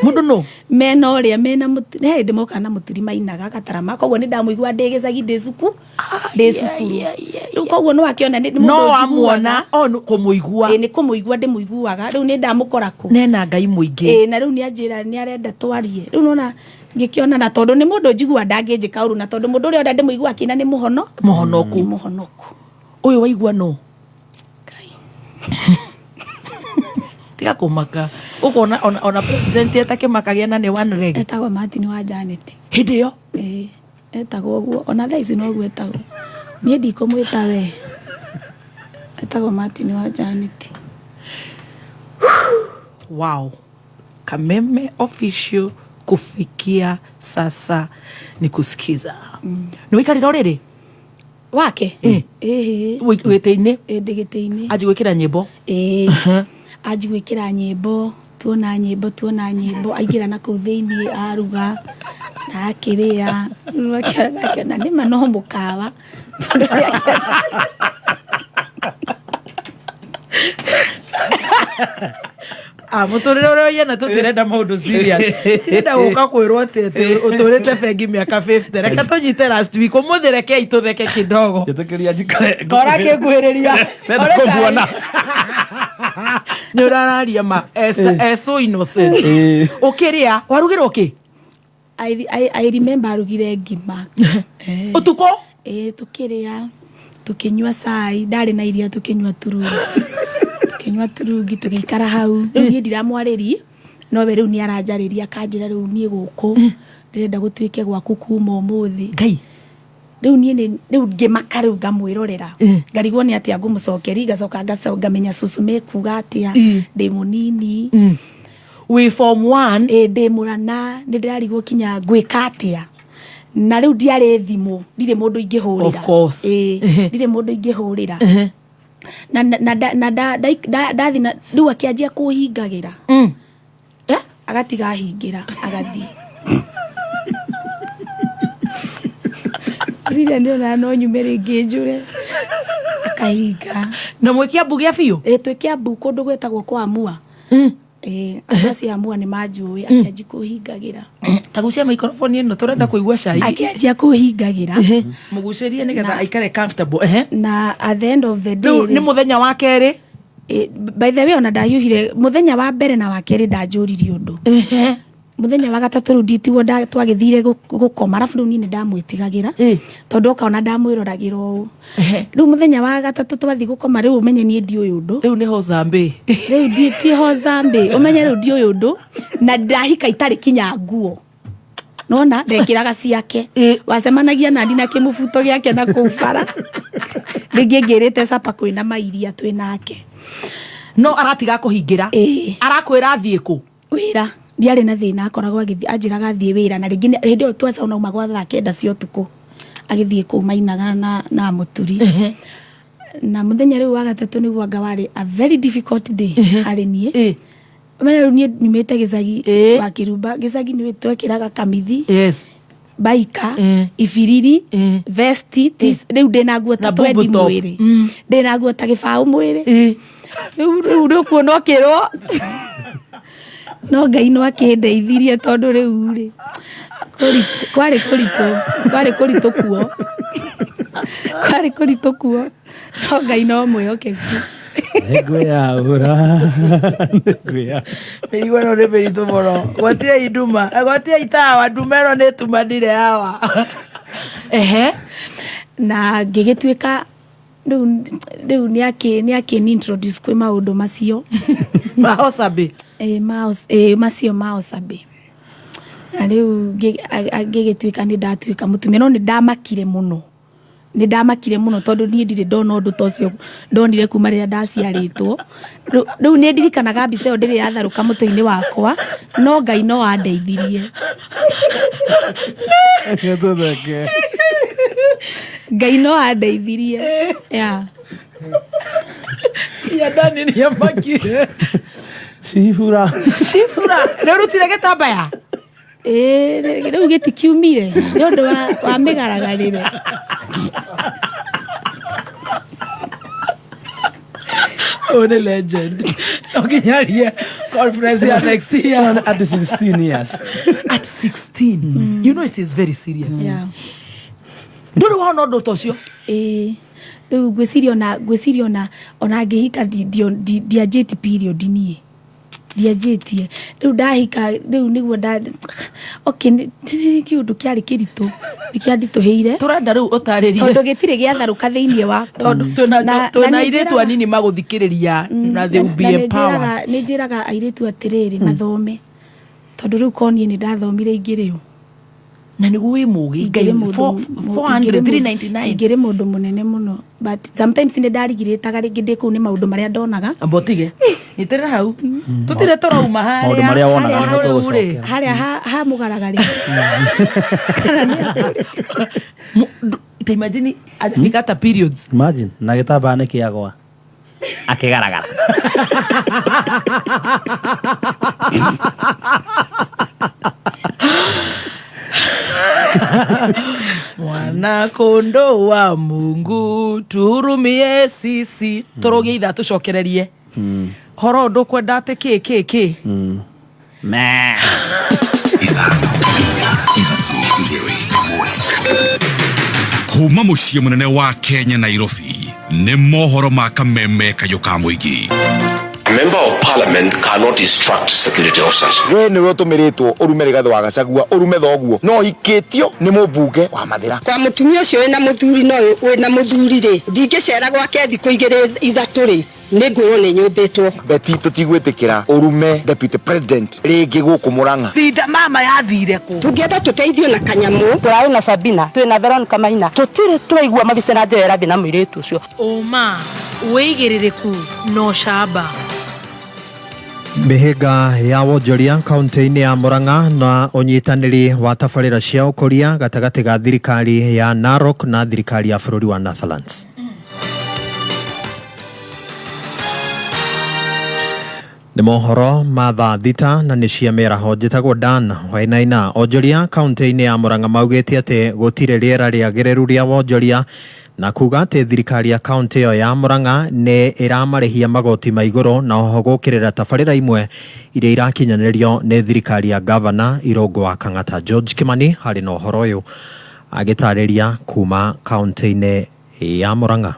mundu no mena uria mena he ndimoka na muturi mainaga gatarama koguo ni ndamuigua ndegecagi ndecuku riu koguo no akiona ni mundu no amuona onu kumuigua ni kumuigua ndimuiguaga riu ni ndamukora ku nena ngai muingi na riu ni anjira ni arenda twarie riu nona ngikiona na tondu ni mundu njigua ndanginjika uru na tondu mundu uria enda ndimuigua kina ni muhonoku uyu waigua no tiga kumaka ukona ona president etakimakagia na ni one leg etagwo Martin wa Janet hindi yo etagwo guo ona thaa ici no guo etagwo nie ndikumwita we etagwo Martin wa Janet wow Kameme official kufikia sasa ni kusikiza ni wikarira riri wake wite-ini ndigite-ini ajigwikira nyimbo ajigwikira nyimbo tuona nyimbo aingira na kuu thiini aruga na akiria na nĩ ma no mũkawa mũtũrĩre ũrĩa yena tũtirenda maũndũ serious tirenda gũka kwĩrwo atĩ ũtũrĩte bengi mĩaka 50 reke tũnyite last week ũmũthĩ rekei tũtheke kĩdogo Njĩtĩkĩria njikare kora kĩngwĩrĩria nenda kũguona nĩ ũrararia ma so innocent ũkĩrĩa warugĩrwo kĩ I remember arugire ngima ũtukũ tukĩrĩa tukĩnyua cai ndarĩ na iria tukĩnyua turungi tũgĩikara hau rĩu niĩ ndiramwarĩri no we rĩu nĩ aranjarĩria akanjĩra rĩu niĩ gũkũ ndĩrenda gũtuĩke gwaku kuma ũmũthĩ ngai rĩu niĩ rĩu ngĩmaka rĩu ngamwĩrorera ngarigwo nĩ atĩa ngũmũcokeri ngacoka ngamenya cucu mekuga atĩa ndĩ mũnini we form 1 ndĩ mũrana nĩ ndĩrarigwo kinya ngwĩka atĩa na rĩu ndiarĩ thimũ ndirĩ mũndũ ingĩhũrĩra ndirĩ mũndũ ingĩhũrĩra na ndathi rĩu akĩanjia kũhingagĩra agatiga hingĩra agathiĩ rĩrĩa ndĩrona no nyume rĩngĩ njũre akahinga na mwĩ Kĩambu gĩa biũ twĩ Kĩambu kũndũ gwĩtagwo kwa Mua andũ acio a Mua nĩ manjũĩ akĩanjia kũhingagĩra tagucia microphone ĩno tũrenda kũigua cai akĩanjia kũhingagĩra mũgucĩrie nĩgetha aikare comfortable na at the end of the day nĩ mũthenya wa kerĩ by the way ona ndahiũhire mũthenya wa mbere na wa kerĩ ndanjũririe ũndũ mũthenya wa gatatũ rĩu nditigwo twagĩthire gũkoma arabu rĩu niĩ nĩ ndamwĩtigagĩra tondũ okaona ndamwĩroragĩra ũũ rĩu mũthenya wa gatatũ twathiĩ gũkoma rĩu ũmenye niĩ ndiũĩ ũndũ rĩu nĩho Zambĩ rĩu tiho Zambĩ ũmenye rĩu ndiũĩ ũndũ na ndahika itarĩ kinya nguo nona ndekĩraga ciake wacemanagia nandi na kĩmũbuto gĩake na kũu bara rĩngĩ ngĩrĩte capa kwĩna mairia twĩ nake no aratiga kũhingĩra arakwĩra athiĩ kũ wĩra ndiarĩ na thĩna akoragwo anjĩraga athiĩ wĩra na rĩngĩ hĩndĩ ĩyo twaca unauma gwa thaa 9 cia ũtukũ agĩthiĩ kũu mainaga na mũturi na mũthenya rĩu wa gatatũ nĩguo anga warĩ a very difficult day harĩ niĩ ũmenya rĩu niĩ nyumĩte gĩcagi wa Kĩrumba gĩcagi nĩ twekĩraga kamithi baika ibiriri vesti rĩu ndĩna nguo ta twendi mwĩrĩ ndĩna nguo ta gĩbaũ mwĩrĩ rĩu kuona ũkĩrwo no Ngai no akĩndeithirie tondũ rĩu rĩ kwarĩ kũritũ kuo no Ngai no mwĩhokeku ngwĩyaũra mĩrigo ĩno nĩ mĩritũ mũno gwatia induma gwatia itawa nduma ĩno nĩ tumanire hawa na ngĩgĩtuĩka rĩu nĩ akĩni introduce kwĩ maũndũ macio mao Zambĩ macio mao Zambĩ na rĩu ngĩgĩtuĩka nĩ ndatuĩka mũtumia no nĩ ndamakire mũno tondũ niĩ ndirĩ ndona ũndũ ta ũcio ndonire kuma rĩrĩa ndaciarĩtwo rĩu nĩ ndirikanaga mbica ĩyo ndĩrĩ yatharũka mũtwe-inĩ wakwa no Ngai no andeithirie Ngai no andeithirie ndani nĩ amakire Cibura rĩu rutire gĩtambaya rĩu gĩtikiumire nĩ ũndũ wa mĩgaragarĩre Only legend. Okay, conference here next year. At 16 years. At 16. You know it is very serious. Yeah. Do you want to know Toshio? Rĩu gwĩciria ona ngĩhika ndianjĩti period niĩ ndianjĩtie rĩu ndahika rĩu nĩguo okay kĩũndũ kĩarĩ kĩritũ nĩkĩanditũhĩire tũrenda rĩu ũtarĩrie tondũ gĩtirĩ gĩatharũka thĩinĩ wa tũna airĩtu anini magũthikĩrĩria na they will be empowered. Nĩ njĩraga airĩtu atĩrĩrĩ mathome tondũ rĩu ko niĩ nĩ ndathomire ingĩrĩ na nĩguo wĩ mũgĩ ngai 499 ingĩrĩ mũndũ mũnene mũno but sometimes nĩ ndarigirĩtaga rĩngĩ ndĩ kũu nĩ maũndũ marĩa ndonaga ambotige nĩtĩrĩ hau tũtirĩ tũrauma maũndũ marĩa wonaga nĩ tũgũcokera harĩa ha mũgaragari imagine akikata periods imagine na gĩtambaya nĩ kĩagwa akĩgaragara Mwana kondo wa Mungu turumie sisi turoge itha tucokererie horo ndukwenda ate ki me kuma muciĩ munene wa Kenya Nairobi nĩ mohoro ma kameme kayũ ka mũingĩ. A member of parliament cannot instruct security officers. We nĩ ũtũmĩrĩtwo ũrume Rigathĩ wa Gachagua ũrume thoguo no ikĩtio nĩ mũmbunge wa Mathira. Kwa mũtumia ũcio wĩna mũthuri no wĩna mũthuri rĩ ndingĩcera gwake thikũ igĩrĩ ithatũ rĩ nĩngwĩrwo nĩ nyũmbĩtwo. Beti tũtigwĩtĩkĩra ũrume deputy president rĩngĩ gũkũ Murang'a. Linda mama yathire kũ? Tũngĩenda tũteithio na Kanyamũ. Tũrarĩ na Sabina twĩna Veronica Maina tũtirĩ twaigua mabĩte na Njera Rabi na mũirĩtu ũcio. Oma wĩigĩrĩrĩku no camba. Mĩhĩnga ya wonjoria kaunti-inĩ ya Murang'a na ũnyitanĩri wa tabarĩra cia ũkũria gatagatĩ ga thirikari ya Narok na thirikari ya bũrũri wa Netherlands. Nĩ mohoro ma thaa thita na nĩ cia mĩaraho njĩtagwo Dan Wainaina. Onjoria kaunti-inĩ ya Murang'a maugĩte atĩ gũtirĩ rĩera rĩagĩrĩru rĩa wonjoria na kuga atĩ thirikari ya kaunti ĩyo ya Murang'a nĩ ĩramarĩhia magoti ma igũrũ na oho gũkĩrĩra tabarĩra imwe iria irakinyanĩrio nĩ thirikari ya gavana Irũngũ wa Kang'ata. George Kimani harĩ na ũhoro ũyũ agĩtarĩria kuma kaunti-inĩ ya Murang'a.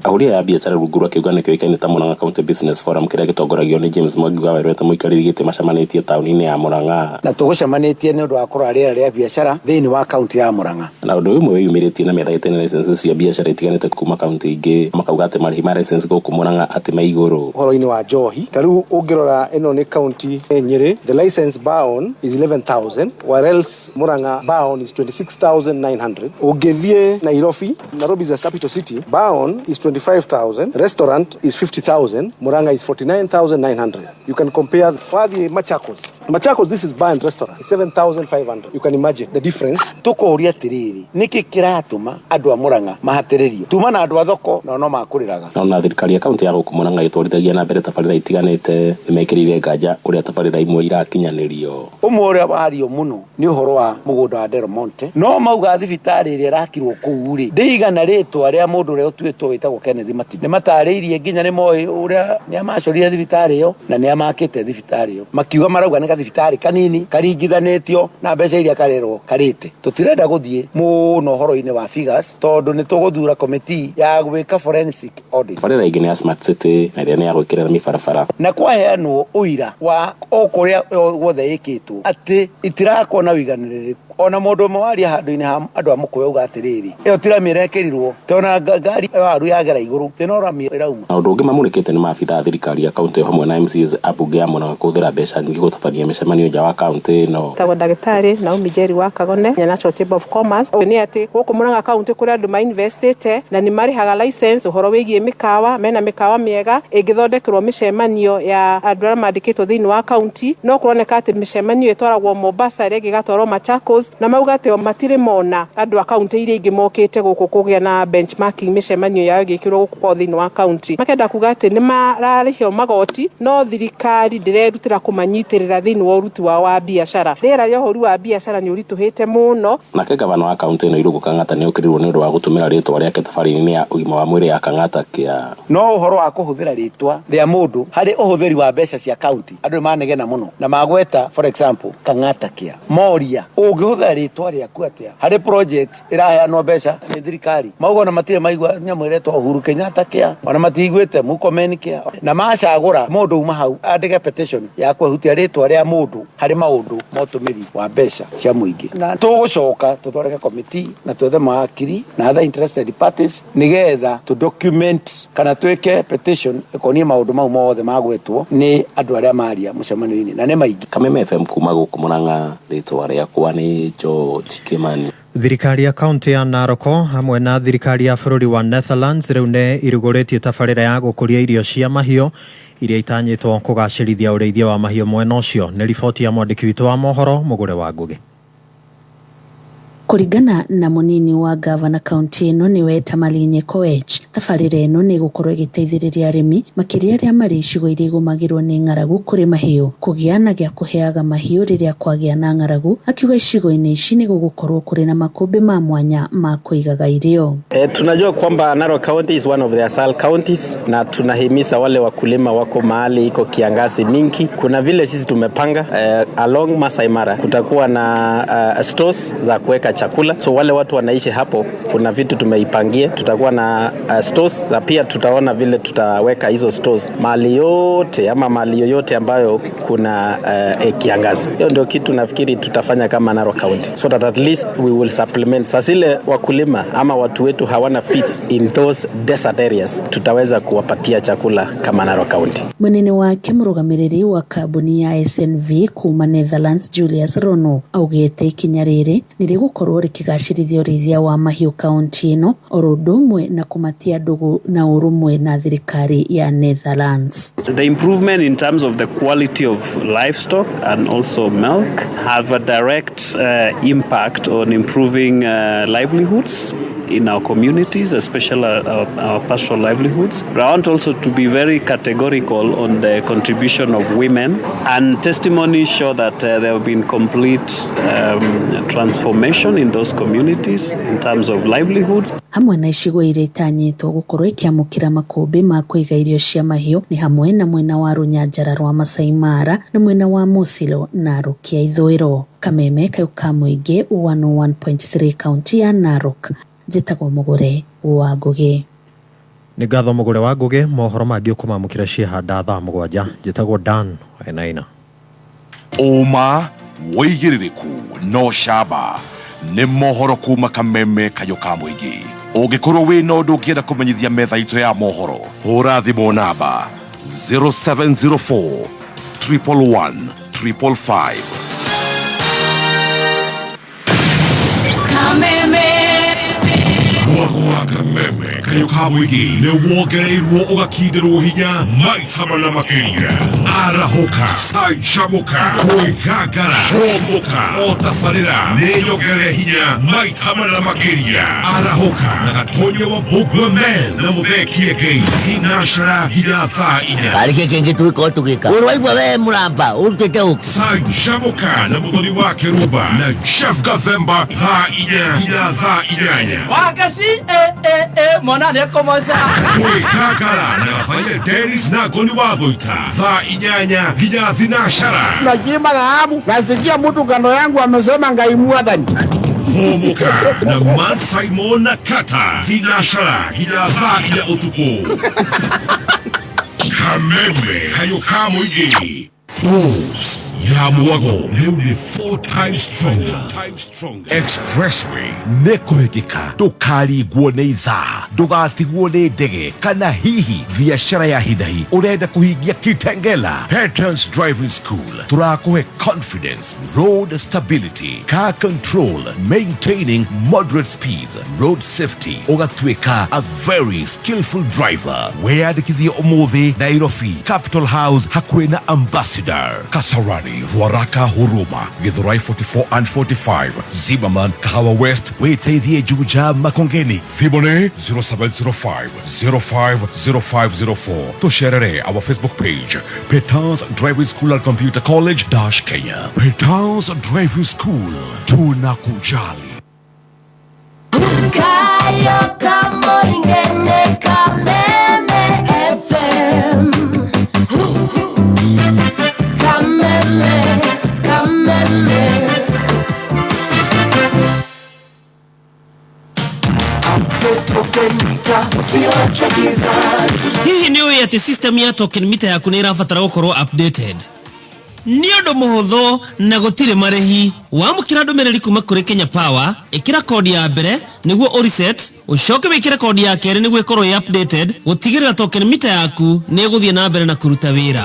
Auria ya biashara ruguru akiuga kioikaine ta Murang'a County Business Forum kiria gitongoragio ni James Mwangi wa werete muikariri gite macamanĩtie tauni-inĩ ya Murang'a na tugucamanĩtie nĩ ũndũ wa kũrora rĩera rĩa biashara thĩinĩ wa kaunti ya Murang'a na ũndũ ũmwe wĩyumĩrĩtie na mĩetha ĩtene licenses cia biashara itiganĩte kuma kaunti ingĩ makauga atĩ marĩhi ma license gũkũ Murang'a atĩ me igũrũ ũhoro-inĩ wa njohi ta rĩu ũngĩrora ĩno nĩ kaunti Nyeri the license bound is 11,000 whereas Murang'a bound is 26,900 ũngĩthiĩ Nairobi is a capital city bound is 25,000, restaurant is 50,000, Murang'a is 49,900. You can compare Fadi Machakos, this is bar and restaurant, 7,500. You can imagine the difference. Tukoria tiriri, niki kiratuma andũ a Murang'a mahatĩrĩrio. Tuma na andũ a thoko no makũrĩraga. Na thirikari ya kaunti ya gũkũ Murang'a ĩtwarithagia na mbere tabarĩra itiganĩte nĩmekĩrĩire nganja ũrĩa tabarĩra imwe irakinyanĩrio. Ũmwe ũrĩa wario mũno nĩ ũhoro wa mũgũnda wa Del Monte. No mauga thibitarĩ ĩrĩa ĩrakirwo kũu rĩ, ndĩigana rĩtwa rĩa mũndũ ũrĩa ũtuĩtwo wĩtagwo Kennedy Matiba. Nĩmatarĩirie nginya nĩ moĩ ũrĩa nĩamacorire thibitarĩ ĩyo na nĩamakĩte thibitarĩ ĩyo. Makiuga marauga nĩ thibitarĩ kanini karingithanĩtio na mbeca iria karerwo karĩte. Tũtirenda gũthiĩ mũno ũhoro-inĩ wa figures tondũ nĩ tũgũthura committee ya gwĩka forensic audit. Tabarĩra ingĩ nĩ ya Smart City na ĩrĩa nĩ ya gwĩkĩrĩra mĩbarabara. Na kwaheanwo ũira wa o kũrĩa guothe ĩkĩtwo atĩ itirakorwo na ũiganĩrĩrĩku. Ona mũndũ ũmwe waria handũ-inĩ ha andũ a Mũkũyũ uga atĩrĩrĩ ĩyo tiramĩra ĩkĩrirwo tona ngari waru yagera igũrũ tĩnoramia ĩrauma. Na ũndũ ũngĩ mamũrĩkĩte nĩ maabitha thirikari ya kaunti hamwe na MCs abunge ya Murang'a kũhũthĩra mbeca nyingĩ gũtabania mĩcemanio nja wa kaunti ĩno. Tagwo ndagĩtarĩ Naomi Njeri wa Kagone na National Chamber of Commerce nĩ atĩ gũkũ Murang'a kaunti kũrĩa andũ mainvestĩte na nĩ marĩhaga license ũhoro wĩgiĩ mĩkawa mena mĩkawa mĩega ĩngĩthondekerwo mĩcemanio ya andũ arĩa mandĩkĩtwo thĩinĩ wa kaunti no kũroneka atĩ mĩcemanio ĩtwaragwo Mombasa ĩrĩa ĩgatwarwo Machakos na mauga atĩ matirĩ mona andũ a kaunti iria ingĩ mokĩte gũkũ kũgĩa na benchmarking mĩcemanio yao ĩgĩkĩrwo gũkũ thĩinĩ wa kaunti makenda kuga atĩ nĩ mararĩhio magoti no thirikari ndĩrerutĩra kũmanyitĩrĩra thĩinĩ wa ũruti wao wa biacara. Rĩera rĩa ũhũri wa biacara nĩ ũritũhĩte mũno. Nake gavana wa kaunti ĩno Irũngũ Kang'ata nĩ okĩrirwo nĩ ũndũ wa gũtũmĩra rĩtwa rĩake tabarĩra-inĩ ya ũgima wa mwĩrĩ ya Kang'ata kĩa. No ũhoro wa kũhũthĩra rĩtwa rĩa mũndũ harĩ ũhũthĩri wa mbeca cia kaunti andũ nĩ manegena mũno na magweta for example Kang'ata kĩa moria ũngĩhũthĩra rĩtwa rĩaku atĩa harĩ project ĩraheanwo mbeca nĩ thirikari mauga na matirĩ maigua nyamũ ĩretwo Uhuru Kenyatta kĩa ona matiguĩte Murkomen kĩa na macagũra mũndũ uma hau andĩke petition ya kwehutia rĩtwa rĩa mũndũ harĩ maũndũ ma ũtũmĩri wa mbeca cia mũingĩ na tũgũcoka tũthondeke committee na twethe mawakiri na other interested parties nĩgetha tu document kana twĩke petition ĩkonie maũndũ mau mothe magwetwo nĩ andũ arĩa maria mũcemanio-inĩ na nĩ maingĩ. Kameme FM kuma gũkũ Murang'a rĩtwa rĩakwa nĩ George Kimani. Thirikari ya kaunti ya Narok hamwe na thirikari ya bũrũri wa Netherlands rĩu nĩ irugũrĩtie tabarĩra ya gũkũria irio cia mahiũ iria itanyĩtwo kũgacĩrithia ũrĩithia wa mahiũ mwena ũcio. Nĩ riboti ya mwandĩki witũ wa mohoro Mũgũre wa Ngũgĩ. Kuringana na munini wa gavana kaunti ino niwe Tamalinye Koech, thabarĩra ĩno nĩ gũkorwo ĩgĩteithĩrĩria arĩmi makĩria arĩa marĩ icigo iria igũmagĩrwo nĩ ng'aragu kũrĩ mahiũ kũgĩa na gĩa kũheaga mahiũ rĩrĩa kwagĩa na ng'aragu, akiuga icigo-inĩ ici nĩ gũgũkorwo kũrĩ na makũmbĩ ma mwanya ma kũigaga irio. Tunajua kwamba Narok County is one of the ASAL counties na tunahimiza wale wakulima wako mahali iko kiangazi mingi. Kuna vile sisi tumepanga along Masai Mara kutakuwa na stores za kuweka chakula. So wale watu wanaishi hapo, kuna vitu tumeipangia. Tutakuwa na stores na pia tutaona vile tutaweka hizo stores mahali yote ama mahali yoyote ambayo kuna kiangazi. Hiyo ndio kitu nafikiri tutafanya kama Narok County, so that at least we will supplement. Sasa ile wakulima ama watu wetu hawana feeds in those desert areas, tutaweza kuwapatia chakula kama Narok County. Munene wake mũrũgamĩrĩri wa kambuni ya SNV kuma Netherlands Julius Rono augĩte ikinya rĩrĩ nĩ rĩgũkorwo rĩkĩgacĩrithia ũrĩithia wa mahiũ kaunti ĩno oro ũndũ ũmwe na kũmatia ndũgũ na ũrũmwe na thirikari ya Netherlands. The improvement in terms of the quality of livestock and also milk have a direct impact on improving livelihoods in our communities, especially our pastoral livelihoods. But I want also to be very categorical on the contribution of women, and testimonies show that there have been complete transformation in those communities in terms of livelihoods. Hamwe na icigo iria itanyĩtwo gũkorwo ikiamũkĩra makũmbĩ ma kũiga irio cia mahiũ nĩ hamwe na mwena wa Rũnyanjara rwa Masai Mara na mwena wa Musilo na Narok ya ithũĩro. Kameme Kayuka Mũingĩ 101.3 kaunti ya Narok. Njĩtagwo Mũgũre wa Ngũgĩ. Nĩ ngatho Mũgũre wa Ngũgĩ. Mohoro mangĩ ũkũmamũkĩra ciĩhanda thaa mũgwanja. Njĩtagwo Dan Wainaina. Ũma wĩigĩrĩrĩku no camba nĩ mohoro kuma Kameme Kayuka Mũingĩ. Ũngĩkorwo wĩna ũndũ ũngĩenda kũmenyithia metha itũ ya mohoro, hũra thimũ namba 0704 111 555. Mwako wa Kameme Kayuka Mũingĩ nĩ wongereirwo ũgakindĩrwo hinya maita mana makĩria. Arahoka, canjamũka, kwĩgangara, homoka, o tabarĩra nĩ nyongere hinya maita mana makĩria. Arahoka na Gatonye wa Bugwa Men na Mũthee Ngei thinacara nginya thaa 4. Karĩkĩ kĩngĩ twĩko tũgĩka. Ũrwaigua we mũramba ũrutĩte ũkũ. Canjamũka na Mũthoni wa Kĩrumba na Chef Gathemba thaa 4 nginya thaa 8. Wakashi mwana nekomoza. Kwĩgangara na Gathaiya Dennis na Ngoni wa Thũita thaa 8 nginya thinacara. Najima na hamu nasikia mtu kando yangu amesema Ngai Mwathani. Homoka na Man Simon na Kata thinacara nginya thaa 4 ũtukũ. Kameme Kayuka Mũingĩ. Boost ya mwago leo ni 4 times stronger. Expressway nekuhikika tukarigwo nĩ ithaa, ndugatigwo nĩ ndege kana hihi biashara ya hidhahi urenda kuhingia Kitengela. Patterns Driving School turakuhe confidence, road stability, car control, maintaining moderate speeds, road safety, ugatuĩka a very skillful driver. Weyandĩkithie ũmũthĩ Nairobi Capital House hakuhĩ na Ambassador. Kasarani, Ruaraka, Huruma, Githurai 44 and 45, Zimmerman, Kahawa West, Weteithie Juja, Makongeni, Thibone 0705 050504. Tosherere, our Facebook page, Petans Driving School and Computer College, Kenya. Petans Driving School, tunakujali. Kayuka Mũingĩ Kameme FM. Hihi nĩ ũĩ atĩ system ya token meter yaku nĩ ĩrabatara gũkorwo updated? Nĩ ũndũ mũhũthũ na gũtirĩ marĩhi. Wamũkĩra ndũmĩrĩri kuma kũrĩ Kenya Power, ĩkĩra kodi ya mbere nĩguo ũreset, ũcoke wĩkĩre kodi ya kerĩ nĩguo ĩkorwo ĩ updated, gũtigĩrĩra token meter yaku nĩ ĩgũthiĩ na mbere na kũruta wĩra.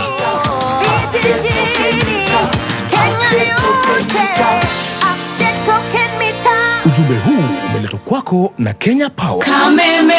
Ujumbe huu umeletwa kwako na Kenya Power. Kameme.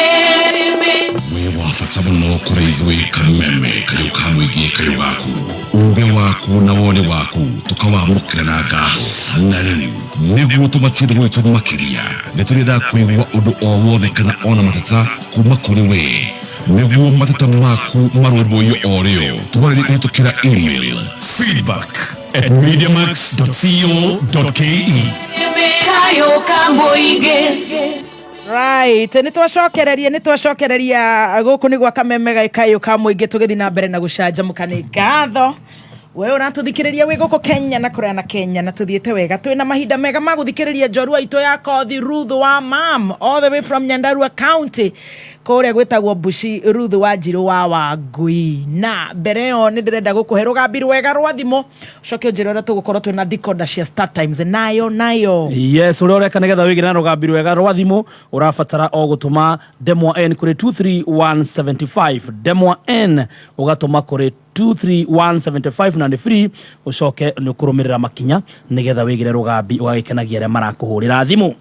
Wewe wafata muno kuri ithuĩ Kameme Kayũ ka Mũingĩ Kayũ gaku uge waku na wone waku tukawamũkĩra na ngatho na rĩu nĩguo tũmatire gwitũ makĩria nĩtũrenda kwĩgua ũndũ o wothe kana ona mateta kuma kũrĩ we nĩguo mateta maku marũmbũiyo o rĩo tũgarĩrie kũhĩtũkĩra email feedback@mediamax.co.ke. Kayũ ka Mũingĩ. Right, nitwacokereria guku ni gwa Kameme Kayũ ka Mũingĩ tugithi na mbere na gucanjamũka ni ngatho we uratuthikiriria wi guku Kenya na kuria na Kenya na tuthiete wega twina mahinda mega ma guthikiriria njorua itu ya kothi Ruth wa Mam all the way from Nyandarua County kuria gwitagwo Bushi Ruth wa Njirũ wa Wangui na mbere yo ni ndirenda gukuhe rugambi rwega rwa thimu ucoke njira ria tugukorwo twina decoder cia Star Times nayo yes uria ureka nigetha wigire na rugambi rwega rwa thimu urafatara o gutuma Demwa N kuri 23175 Demwa N ugatuma kuri 23175 na ni free ucoke ni kurumirira makinya nigetha wigire rugambi ugagikenagia ria marakuhurira thimu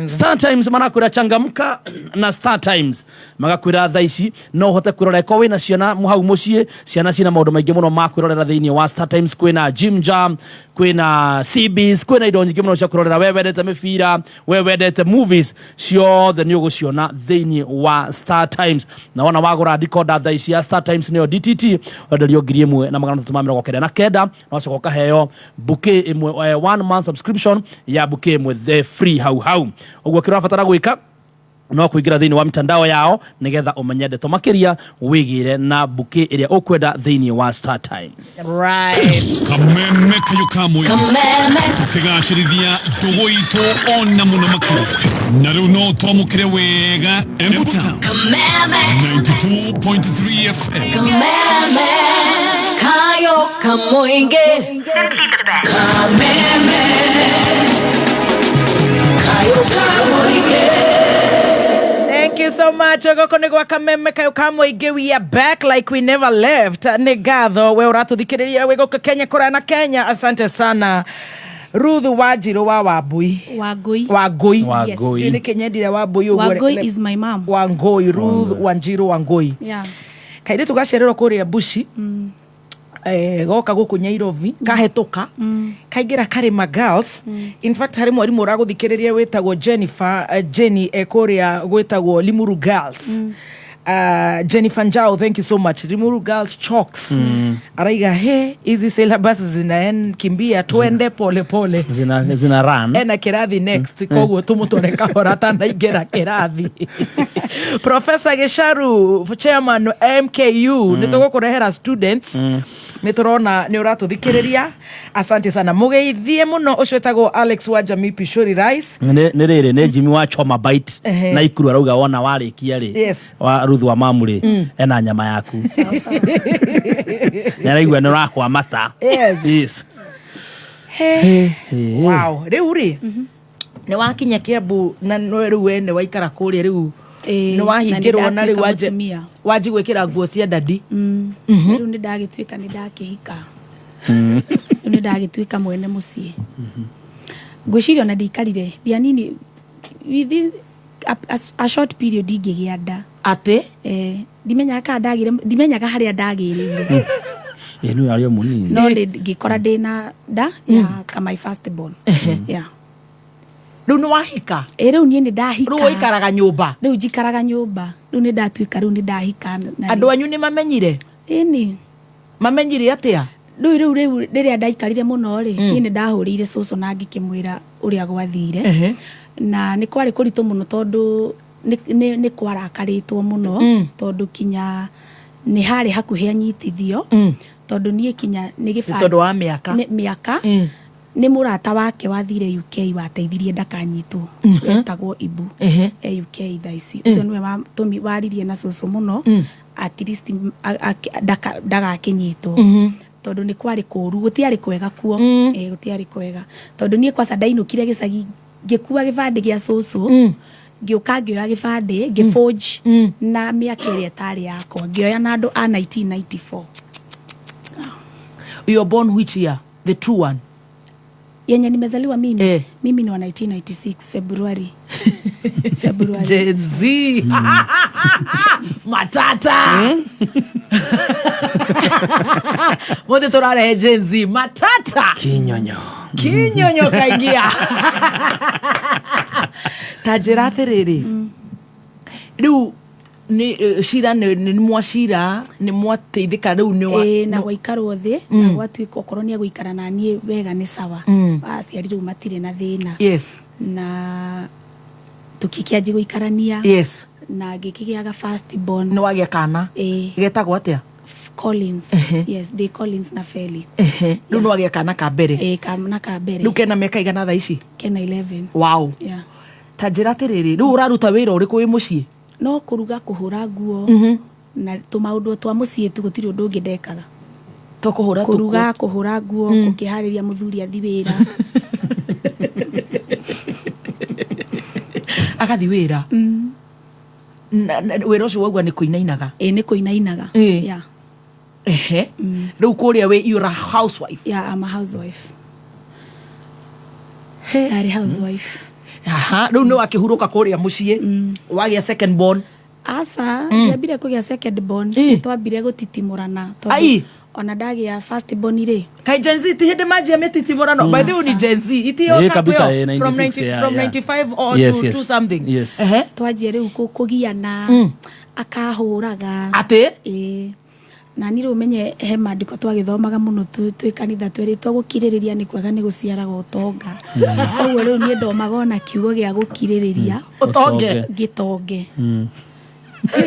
Star Times marakwira changamka na Star Times magakwira thaici no hote kwirora ko wina ciana muhau mucie ciana cina maundu maingi muno makwirorera thiini wa Star Times kwina Gym Jam kwina CBs kwina indo nyingi muno cia kwirorera wewendete mibira wewendete movies ciothe ni uguciona thiini wa Star Times na wana wagura decoder thaici ya Star Times nio DTT wenderio ngiri imwe na magana 399 na wacoka heo bouquet imwe 1 month subscription ya bouquet imwe the free hau uguo kirabatara gwika no kuingira thiini wa mitandao yao nigetha umenye ndeto makiria wigire na bouquet iria ukwenda thiini wa Star Times. Right. Kameme Kayũ ka Mũingĩ tukigacirithia ndugu itu ona muno makiria na riu no twamukire wega Embuta Kameme 92.3 FM Kameme Kayũ ka Mũingĩ Kameme Kayũ ka Mũingĩ. Thank you so much. Ogoko ni gwa Kameme Kayũ ka Mũingĩ. We are back like we never left. Ni ngatho we uratuthikiriria we guku Kenya kuria na Kenya. Asante sana. Ruth wa Njirũ wa Wangui. Yes. Ni Kenyendire Wangui. Wangui is my mom. Wangui. Ruth wa Njirũ Wangui. Yeah. Kaire tugacererwo kuria Bushi. Goka guku Nyairobi kahetuka kaingira Karima Girls. In fact hari mwarimu uraguthikiriria wetagwo Jennifer Jenny kuria gwetagwo Limuru Girls. Jennifer Njau, thank you so much. Limuru Girls Chalks. Araiga hizi syllabus kimbia twende pole pole. Zina run. Ena kirathi next koguo tumutore kahora tana ingera kirathi. Professor Gesharu, chairman MKU, nitugukurehera students. Niturona ni uratuthikiriria. Asante sana. Mugeithie muno ucwetagwo Alex wa Jamii Pishori Rice. Ni riri ni Jimmy wa Choma Bite na Ikuru arauga wona warikia ri. Yes. Wa Ruth wa Mamuri ena nyama yaku. Naraigua ni rakwa mata. Yes. Wow, riu ri. Ni wakinya Kiambu na no riu ene waikara kuria riu. Ni wahingirwo na riu waji gwikira nguo cia dadi. Riu ni ndagituika ni ndakihika. Ni ndagituika mwene mucie. Ngwiciria na ndikarire ndianini within a short period ingigia nda. Ate ndimenyaga haria ndagirire. Ni ario munini. No ngikora ndina nda ya kama my first born. Yeah. Riu ni wahika? Riu ni ndahika. Riu ikaraga nyumba? Riu njikaraga nyumba. Riu ni ndatuika riu ni ndahika. Andu anyu ni mamenyire? Ini. Mamenyire atia? Riu riria ndaikarire muno ri ni ndahurire cucu na ngikimwira uria gwathire. Na ni kwari kuritu muno tondu ni kwarakaritwo muno tondu kinya ni hari hakuhe anyitithio tondu nie kinya ni gibanda tondu wa miaka ni murata wake wathire UK wateithirie ndakanyitwo wetagwo Ibu UK thaici ucio niwe tumi waririe na cucu muno at least ndagakinyitwo tondu ni kwari kuru gutiari kwega kuo gutiari kwega tondu nie kwa ndainukire gicagi ngikua gibande gia cucu ngioka ngioya gibande ngiforge na miaka iria tari yakwa ngioya na andu a 1994. You were born which year? The true one? Yenye nimezaliwa mimi mimi ni wa 1996 February. February. Gen Z. Matata. Mode turare Gen Z. Matata. Kinyonyo kaingia. Tajira atiriri. Riu ni shira ni mwashira ni mwateithika riu ni wa na gwikarwo thi na gwatuika okorwo ni guikara na nie wega ni sawa aciari riu matire na thina yes na tukikianji guikarania yes na gikigiaga first born ni wagia kana getagwo atia Collins yes they Collins na Felix riu ni wagia kana ka mbere kana ka mbere riu kena meka igana tha ici kena 11 wow yeah tajira atiriri riu uraruta wira uriku wi mucii no kuruga kuhura nguo na tumaundu twa mucii tu gutiri undu ungi ndekaga to kuhura kuruga kuhura nguo kukihariria muthuri athi wira akathi wira wira ucio wagwa ni kuinainaga ni kuinainaga yeah riu kuria we you're a housewife yeah I'm a housewife hey housewife riu ni wakihuruka kuria mucii wagia second born asa ndiambire kugia second born twambire gutitimurana tondu ona ndagia first born ri kai Gen Z ti hindi maji ametitimurana by the way ni Gen Z itio kabisa from 95 or to something yes twanjie riu kugiana akahuraga ati na ni rumenye he mandiko twagithomaga muno twi kanitha tweritwo gukiririria ni kwega ni guciaraga utonga koguo riu ni ndomaga ona kiugo gia gukiririria utonge gitonge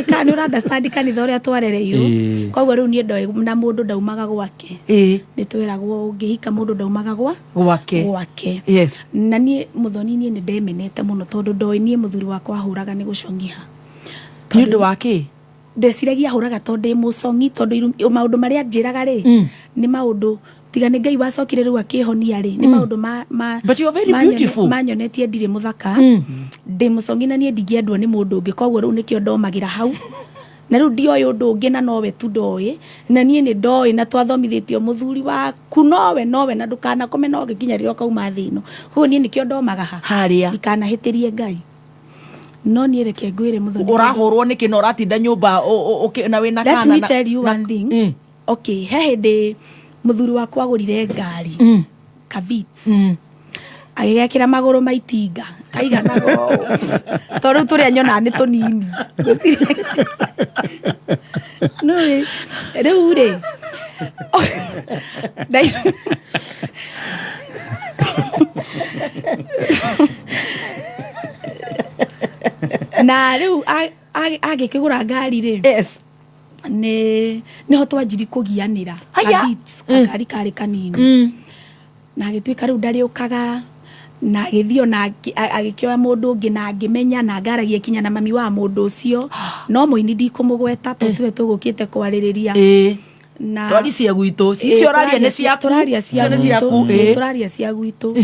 Kani ura understand kanitha uria twarereirwo koguo riu ni ndo na mundu ndaumaga gwake ni twiragwo ungihika mundu ndaumaga gwake yes na ni muthoni ni ndemenete muno tondu ndoi ni muthuri wakwa ahuraga ni gucongiha ni ndu wake ndeciragia ahuraga tondu mucongi tondu maundu maria njiraga ri ni maundu tiga ni Ngai wacokire riu akihonia ri ni maundu but you are very beautiful manyonetie ndire muthaka ndi mucongi na nie ndingiendwo ni mundu ungi koguo riu nikio ndomagira hau na riu ndioy undu ungi na nowe tu ndoi na nie ni ndoi na twathomithitio muthuri waku nowe na ndukana kome no gikinya riro kauma thino koguo nie nikio ndomaga haria ndikana hitirie Ngai no ni reke ngwire muthoni urahurwo niki no ratinda nyumba na wina kana let me tell you one thing okay he hindi muthuri wakwa agurire ngari Kavits agigekira maguru maitinga kaiganago toru turia nyona ni tunini no riu ri na riu agikigura ngari ri yes niho twanjiri kugianira Kavits ngari kari kanini na agituika riu ndariukaga na githio na agikioya mundu ungi na ngimenya na ngaragia kinya na mami wa mundu ucio no muini ndikumugweta totwe tugukite kwaririria na twari cia gwitu cicio raria ni cia turaria cia gwitu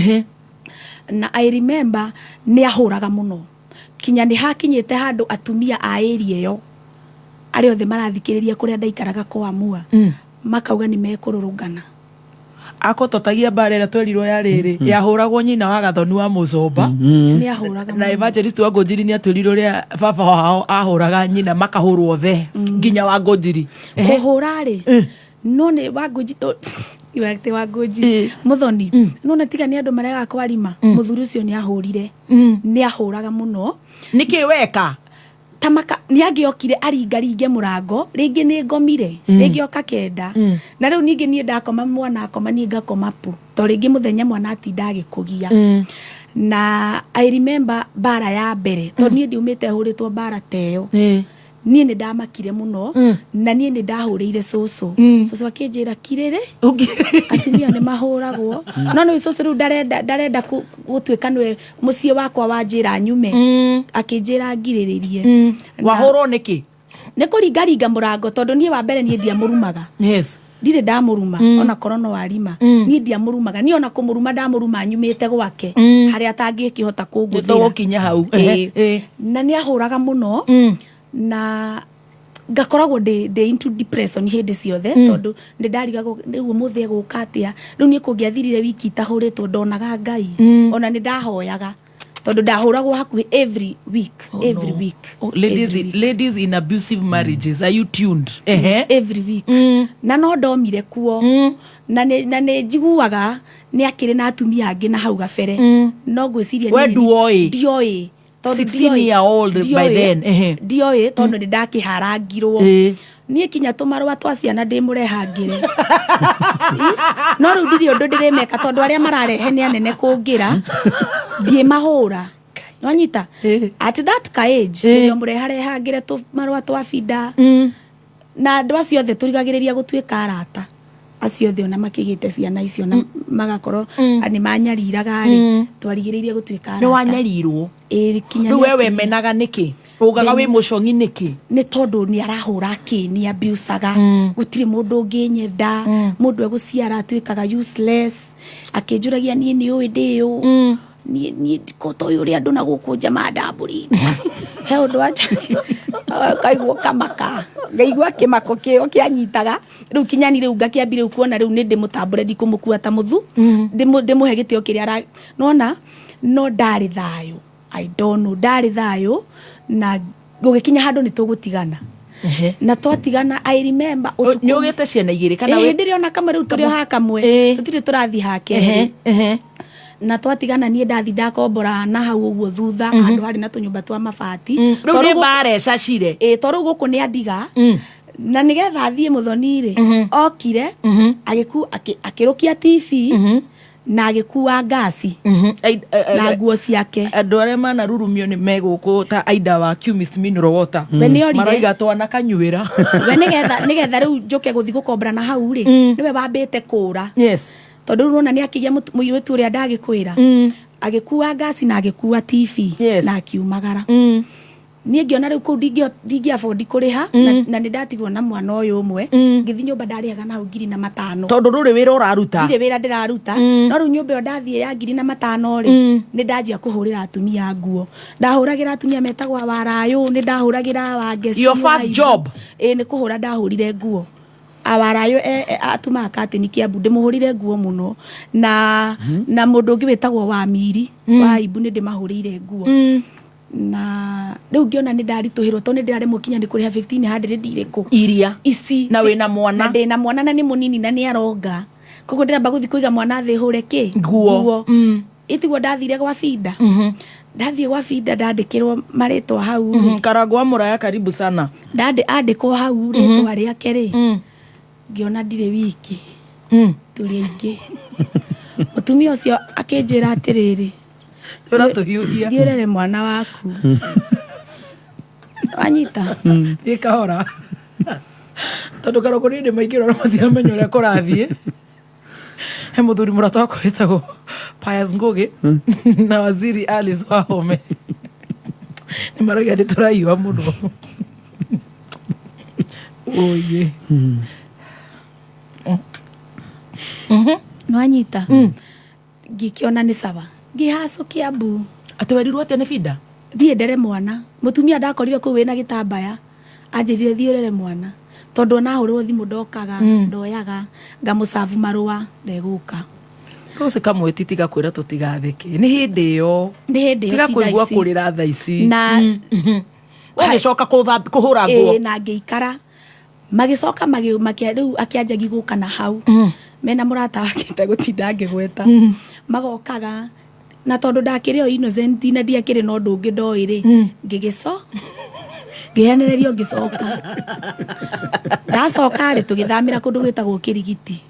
na I remember ni ahuraga muno kinya ni hakinyite handu atumia a area yo ari othe marathikiriria kuria ndaikaraga kwa amua makauga ni mekururungana akototagia barera twerirwo ya riri yahuragwo nyina wa gathoni wa mucomba ni ahuraga na evangelist wa Ngonjiri ni atwirirwo ria baba wao ahuraga nyina makahurwo the nginya wa Ngonjiri kuhura ri no ni wa Ngonjiri iwakte wa Ngonjiri muthoni no na tiga ni andu marega kwarima muthuri ucio ni ahurire ni ahuraga muno niki weka tamaka ni agiokire aringaringe murango ringi ni ngomire ringi oka kenda na riu ningi ni ndakoma mwana akoma ni ngakoma pu to ringi muthenya mwana atinda agikugia na I remember bara ya mbere to ni ndiumite huritwo bara teyo nie ni ndamakire muno na nie ni ndahurire cucu akinjira kirire atumia ni mahuragwo no no cucu riu ndarenda gutwika niwe mucie wakwa wanjira nyume akinjira ngiriririe wahurwo niki ni kuringaringa murango tondu nie wa mbere nie ndia murumaga yes ndire ndamuruma ona korono warima nie ndia murumaga nie ona kumuruma ndamuruma nyumite gwake haria atangikihota kunguthira to kinya hau na ni ahuraga muno na ngakoragwo de into depression hindi ciothe tondu ndarigago riu muthie gukatia riu ni kungiathirire wiki tahuritwo ndonaga Ngai ona ni ndahoyaga tondu ndahuragwo hakuhi every week. Ladies in abusive marriages, are you tuned? Every week. Na no ndomire kuo na ne njiguaga ni akiri na atumia angi na hau gabere. No gwiciria ni ndioi 16-year-old by then. Ndioi tondu ndakiharangirwo. Nie kinya tumarwa twa ciana ndimurehangire. No ru ndiri undu ndirimeka tondu aria mararehe ni anene kungira ndie mahura. Wanyita at that age ndio murehangire tumarwa twa bida. Na andu acio othe turigagiriria gutuika arata. Acio othe ona makigite ciana icio na magakorwo ani manyariraga ri twarigiriria gutuika arata. No wanyarirwo kinya riu wewe menaga niki ugaga wi mucongi niki ni tondu ni arahura ni abusaga gutiri mundu unginyenda mundu eguciara atuikaga useless akinjuragia ni uyu ndiu ni kotoyo ri andu na gukunja madamburi he undu acha kaigwo kamaka ngaigwa kimako kio kianyitaga riu kinyani riu ngakiambire kuona riu ni ndimutambure ndikumukua ta muthu ndimuhe gitio kiria nona no ndari thayo I don't know ndari thayo na gugikinya handu ni tugutigana na twatigana I remember ni ugite ciana igiri kana we ndiri ona kama riu turi ha kamwe tutire turathi hake na twatigana nie ndathi ndakombora na hau uguo thutha andu hari na tunyumba twa mabati toru bare cacire toru guku ni andiga na nigetha athie muthoni ri okire akirukia TV na agikuwa ngasi na nguo ciake andu aria mana rurumio ni meguku ta Aida wa Cummins Mineral Water maraiga twana kanyuira we nigetha riu njuke guthi gukombora na hau ri niwe wambite kura tondu urona ni akigia muiretu uria ndagikwira agikuwa ngasi na agikuwa TV na akiumagara nie ngiona riu ku dingi afford kuriha na ni ndatigwo na mwana uyu umwe ngithi nyumba ndariaga na 2,500 tondu ruri wira uraruta ndire wira ndiraruta no riu nyumba yo ndathie ya 2,500 ri ni ndanjia kuhurira atumia nguo ndahuragira atumia metagwa warayo ni ndahuragira wangeci your first job ni kuhura ndahurire nguo awarayo atuma katini Kiambu ndimuhurire nguo muno na mundu ungi witagwo wa miri wa ibu ni ndimahurire nguo na riu ngiona ni ndarituhirwo to ni ndirare mukinya ni kuriha 1500 ndiriko iria ici na wina mwana na ndina mwana na ni munini na ni aronga koguo ndiramba guthi kuiga mwana thi hure ki nguo itigwo ndathire gwa bida ndathie gwa bida ndandikirwo maritwa hau Karagwa Muraya karibu sana andikwo hau ritwa riake ri ngiona ndire wiki turi aingi mutumia ucio akinjira atiriri thiurere mwana waku wanyita ikahora tondu Karagwa ni maingi rora mathira menyo ria kurathie he muthuri murata wako witagwo Pius Ngugi na waziri Alice Wahome ni marauga ni turaiwa muno oye nwanyita ngikiona ni sawa ngihaco Kiambu atwerirwo atia ni bida thie ndere mwana mutumia ndakorire ku wina gitambaya anjirire thiurere mwana tondu nahurirwo thimu ndokaga ndoyaga ngamusavu marua ndeguka rose kamwe titiga kwira tutigatheke ni hindi yo tiga kuigua kurira tha ici na wagicoka kuhura nguo na ngiikara magicoka riu akianjagi guka na hau mena murata wake gutinda ngigweta magokaga na tondu ndakiri o innocent na ndiakiri no ndungi ndoiri ngigico ngihenererio ngicoka ndacoka ri tugithamira kundu gwitagwo Kirigiti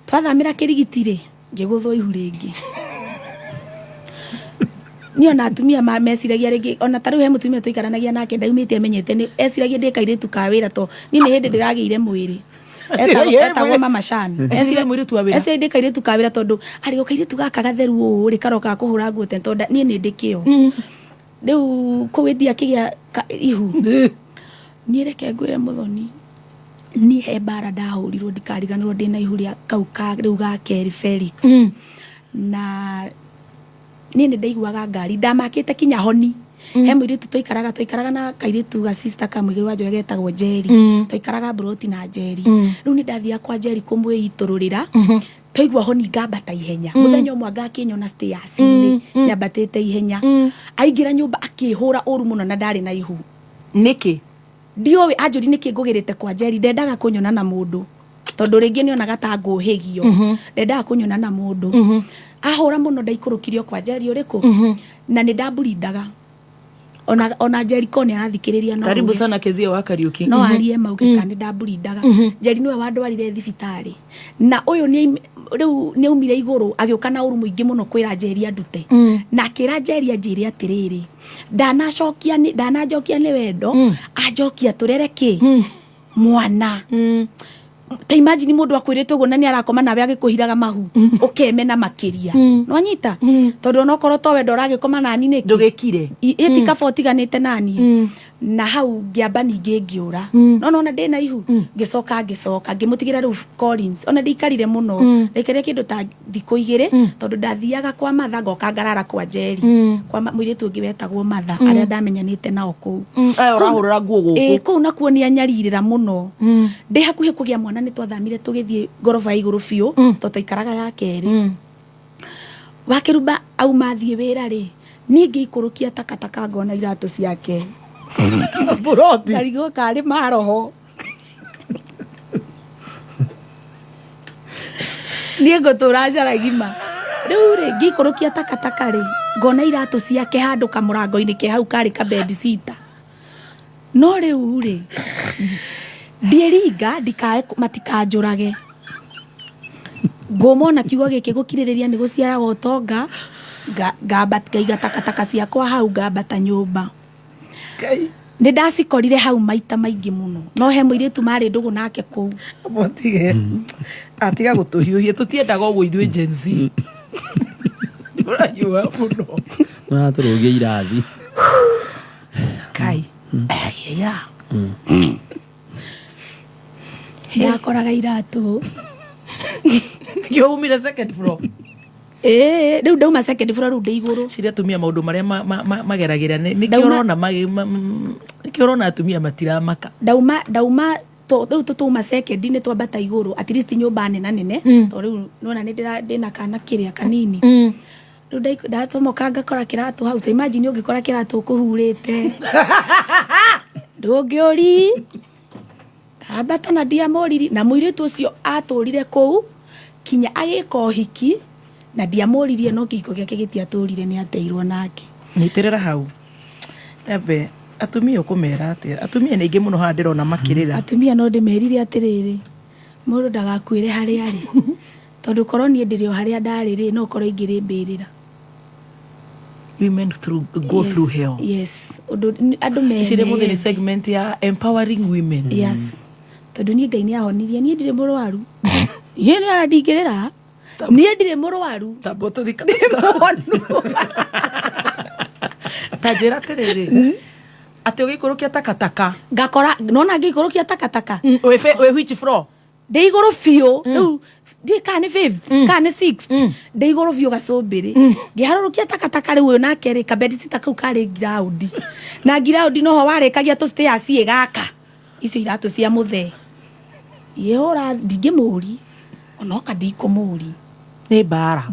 twathamira Kirigiti ri ngiguthwo ihu ringi niyo na atumia meciragia ringi ona taru he mutumia tuikaranagia nake ndaumite amenyete ni eciragia ndikairitu ka wira to ni hindi ndiragiire mwiri etagwo Mama Shan esire ndikairitu ka wira tondu ari ukairitu gaka gatheru uri karoka kuhura nguo te tondu ni ndikio riu kuwithia kigia ihu nireke ngwire muthoni ni he bara ndahurirwo ndikariganirwo ndina ihu ria kau ka riu ga Kerry Felix na ni ndaiguaga ngari ndamakite kinya honi he mwiritu twaikaraga na kairitu ga sister kamwe wa njore getagwo Jerry twaikaraga Broti na Jerry riu ni ndathia kwa Jerry kumwe itururira twaigua honi ngambata ihenya muthenya umwe ngakinyona stairs ni nyambatite ihenya aingira nyumba akihura uru muno na ndari na ihu niki ndiowe anjuri niki ngugirite kwa Njeri ndendaga kunyona na mundu tondu ringi ni onaga ta nguhigio ndendaga kunyona na mundu ahura muno ndaikurukirio kwa Njeri uriku na ni ndamburindaga ona Njeri kone arathikiriria no karibu sana Kezia wa Kariuki no arie mauge kandi ndamburindaga Njeri niwe wandwarire thibitari na uyu ni riu ni umire iguru agioka na uru muingi muno kwira Njeri andute na kira Njeri anjire atiriri ndanacokia ni wendo ajokia turere ki mwana ta imagine mundu akwirite uguo na ni arakoma nawe agikuhiraga mahu ukemena makiria no anyita tondu no korwo to wendo uragikoma nani niki ndugikire iti kabotiganite nani na hau ngiamba ningi ngiura no no na ndina ihu ngicoka ngimutigira ru Collins ona ndikarire muno rekere kindu ta thiko igire tondu ndathiaga kwa matha ngoka ngarara kwa Njeri kwa muiritu ungi wetagwo matha aria ndamenyanite nao kuu urahurura nguo guku kuu nakuo ni anyaririra muno ndi hakuhi kugia mwana ni twathamire tugithie gorofa iguru biu tutaikaraga ya keri wakiruba au mathie wira ri ningi ikurukia takataka ngona iratu ciake buroti karigo kari maroho niego turaja gima riu ri ngikurukia takataka ri ngona iratu ciake handu kamurango-ini ke hau kari ka bed sitter no riu ri ndieringa ndikae matikanjurage ngomona kiugo giki gukiririria ni guciara gotonga ngaiga takataka ciakwa hau ngambata nyumba ndi ndacikorire hau maita maingi muno no he muiritu mari ndugu nake kuu botige atiga gutuhiuhie tutiendaga uguo ithui Gen Z urayua muno na turugie irathi kai ya ndakoraga iratu yo umire second floor riu ndauma second floor riu ndi iguru ciria tumia maundu maria mageragira nikio urona nikio urona atumia matiramaka ndauma riu tutuma second ni twambata iguru at least nyumba nene to riu nona ni ndina kana kiria kanini riu ndatomoka ngakora kiratu hau ta imagine ungikora kiratu kuhurite ndungiuri ambata na ndiamoriri na muiritu ucio aturire kuu kinya agiko hiki na ndiamoririe no kiko giake gitiaturire ni ateirwo nake nyitirira hau ebe atumia ukumera atia atumia ni ingi muno handirona makirira atumia no ndimerire atiriri mundu ndagakwire hari ari tondu korwo ni ndirio haria ndariri no korwo ingiri mbirira women go through hell yes andu me shire mo the segment ya empowering women yes tondu ni Ngai ni ahonirie ni ndire murwaru ye ni aradingirira ni ndire murwaru tambo tuthika tajira terere ati ugikurukia takataka ngakora nona ngikurukia takataka we which floor de igoro fio riu ndi kana 5 kana 6 de igoro fio gacumbiri ngiharurukia takataka riu na keri kabedi sitakau kari ground na ground no ho warekagia tu stairs igaka icio iratu cia muthe yehora ndingimuri onoka ndikumuri ni bara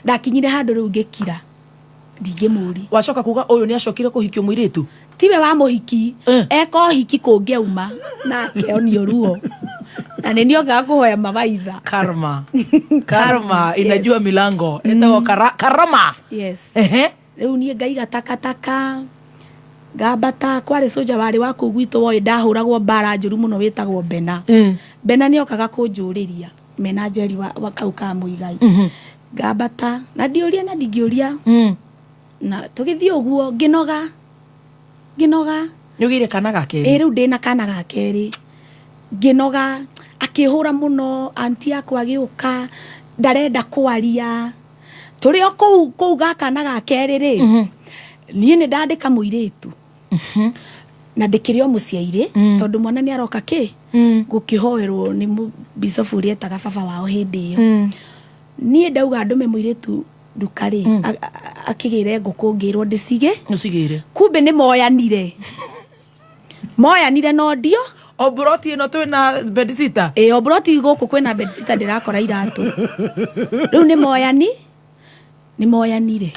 ndakinyire handu riu ngikira ndingimuri wacoka kuga uyu ni acokire kuhikio muiritu tiwe wa muhiki eko hiki kungeuma nake onio ruo na ndio ngakuhoya mawaidha karma inajua milango etago karama yes riu nie ngaiga takataka ngambata kwari soja wari wa kugwito woi ndahuragwo bara njuru muno witagwo Bena Bena ni okaga kunjuriria menajeri wa kauka muigai ngambata na ndiuria na ndingiuria na tugithie uguo nginoga nyugire kana gakeri riu ndina kana gakeri nginoga akihura muno anti yakwa giuka ndarenda kwaria turi o kuu gakana gakeri ri nie ni ndandika muiritu na ndikirio muciaire tondu mwana ni aroka ki gukihoerwo ni bishop uria etaga baba wao hindi iyo nie ndauga ndume muiritu ndukari akigire nguku ngirwo ndicige ucigire kumbe ni moyanire no ndio Obroti ino twina bedsitter. Obroti guku kwina bedsitter ndirakora iratu. Riu ni moyanire.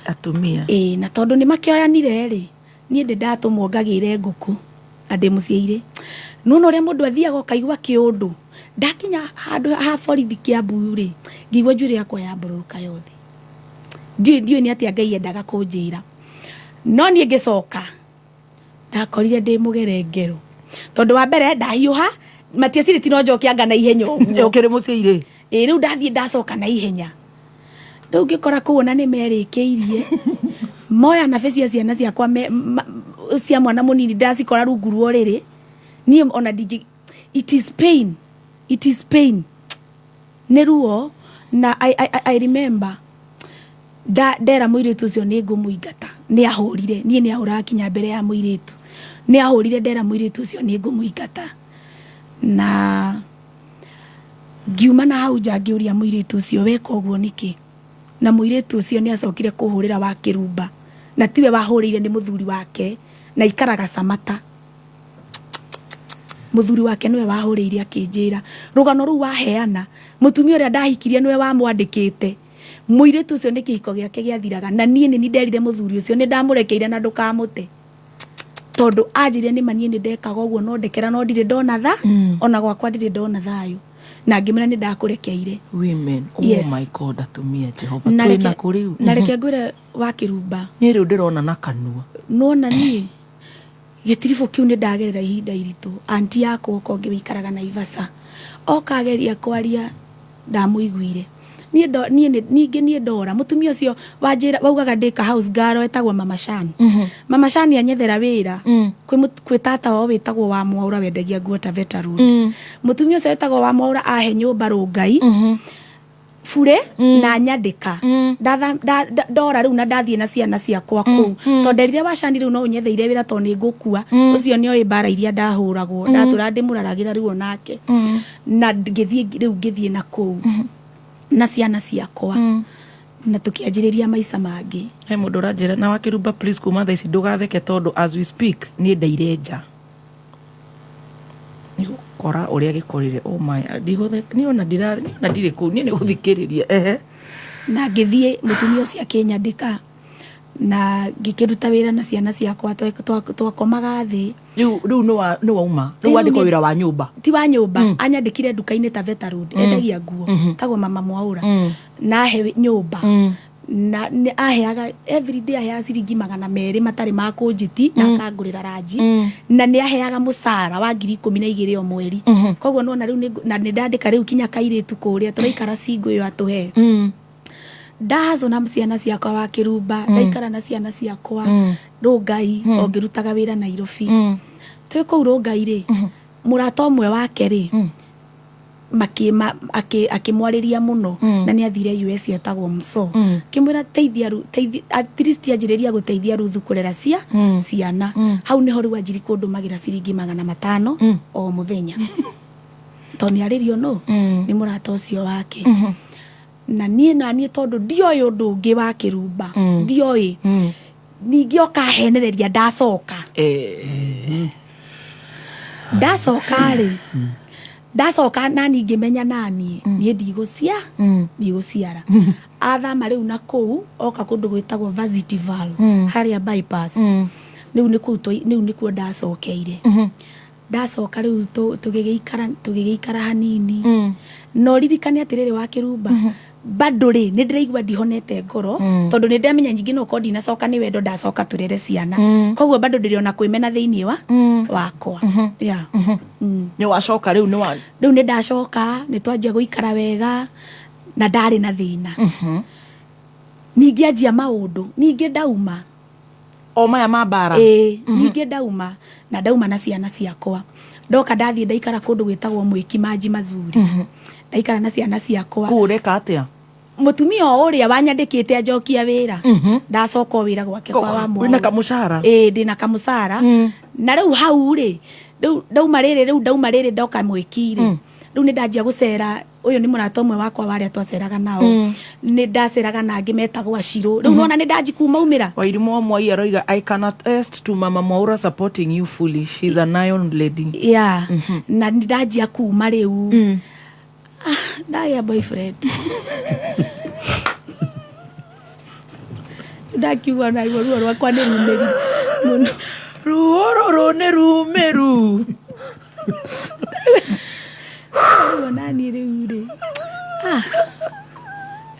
Atumia. Na tondu ni makioyanire ri. Nie ndatumwo ngagire nguku. Ande muciire. Nuno ria mundu athiaga kaigwa kiundu. Ndakinya handu ha borithi Kiambu ri. Ngigwa njuri yakwa ya mburuka yothe. Ndiyo ni ati Ngai endaga kunjira. No nie ngicoka. Ndakorire ndi mugerengero. Tondu wa mbere ndahiuha matiaciri tino njokia ngana ihenya uguo. Ukiri muciire. Riu ndathie ndacoka na ihenya. Riu ngikora kuona ni merikeirie. Moya na feci ciana ciakwa cia mwana munini ndacikora rungu ruo riri. Nie ona digi it is pain. Ni ruo na I remember ndera muiritu ucio ni ngumuingata ni ahurire nie ni ahura kinya mbere ya muiritu ni ahurire ndera muiritu ucio ni ngumuingata na ngiuma na hau nja ngiuria muiritu ucio weka uguo niki na muiritu ucio ni acokire kuhurira wa Kirumba na tiwe wahurire ni muthuri wake na ikaraga Samata muthuri wake niwe wahurire akinjira rugano ru waheana mutumia uria ndahikirie niwe wamwandikite muiritu ucio ni kihiko giake giathiraga na nie ni nderire muthuri ucio ni ndamurekeire na ndukamute tondu ajire ni manie ni ndekaga uguo no ndekera no ndire ndona tha ona gwakwa ndire ndona thayo na ngimena ni ndakurekeire women yes. My God atumia Jehova twina kuriu na reke ngwire wa Kirumba ni riu ndirona na kanua nona nie gitirifu kiu ni ndagerera ihinda iritu anti yakwa ko ngibikaraga na Ivasa okageria kwaria ndamuiguire nie ndora mutumia ucio wanjira waugaga ndika house girl etagwo Mama Shani Mama Shani anyethera wira kwi tata wao wetagwo wa Mwaura wendagia nguo ta Veta Road mutumia ucio etagwo wa Mwaura ahe nyumba Rungai fure na nyandika ndora riu na ndathie na ciana ciakwa ku tonderire wa Shani riu no unyetheire wira to ni ngukua ucio ni oi bara iria ndahuragwo ndatura ndimuraragira riu onake na ngithie na ku na ciana ciakwa na tukianjiriria maica mangi he mundu ranjira na wa Kirumba please kuma thaici ndugatheke tondu as we speak ni ndaire nja ni gukora uria gikorire oh my ndiguthe ni ona ndire ku ni guthikiriria na ngithie mutumia ucio akinyandika na ngikiruta wira na ciana ciakwa twakomaga thi riu no wauma riu andiko wira wa nyumba ti wa nyumba anyandikire nduka-ini ta Veta Road endagia nguo tagwo Mama Mwaura na he nyumba na aheaga every day aheaga ciringi 200 matari ma kunjiti na akangurira ranji na ni aheaga mucara wa 12,000 o mweri koguo nona riu na ni ndandika riu kinya kairitu kuria turaikara singo yo atuhe ndazo na ciana ciakwa wa Kirumba ndaikara na ciana ciakwa Rungai ongirutaga wira Nairobi twi kuu Rungai ri murata umwe wake ri akimwariria muno na ni athire US etagwo Mso kimwira teithia at least ajiriria guteithia Ruthu kurera ciana hau niho riu ajiri kundumagira ciringi 500 o muthenya toni aririo no ni murata ucio wake na nie tondu ndioi undu ungi wa Kirumba ndioi ningi okahenereria ndacoka ndacoka na ningi menya nani nie ndigociara athama riu na kuu oka kundu gwitagwo Vasitival haria bypass riu nikuo ndacokeire ndacoka riu tugigiikara hanini no ririkane atiriri wa Kirumba bado ri ni ndiraigua ndihonete ngoro tondu ni ndamenya nyingi no kodi na coka ni wendo ndacoka turere ciana koguo bado ndiriona kwimena thiini wakwa ni wacoka riu ni ndacoka ni twanjia guikara wega na ndari na thina ningi anjia maundu ningi ndauma o maya mabara ningi ndauma na ciana ciakwa ndoka ndathie ndaikara kundu gwitagwo Mwiki Maji Mazuri ndaikara na ciana ciakwa kureka atia mutumia uria wanyandikite njokia wira ndacoka wira gwake kwa wa mwana wina kamushara ndina kamushara na riu hau ri ndauma riri ndoka Mwiki ri riu ni ndanjia gucera uyu ni murata umwe wakwa waria twaceraga nao ni ndaceraga nangi metagwo Ashiro riu nona ni ndanji kuma umira Wairimu Mwai aroiga I cannot attest to Mama Mwaura supporting you fully, she's a Nyon lady. Yeah. Na ni ndanjia kuma riu ndagia boyfriend ndakiuga na ruo rwakwa ni rumeri ruo ni rumeru nani riu ri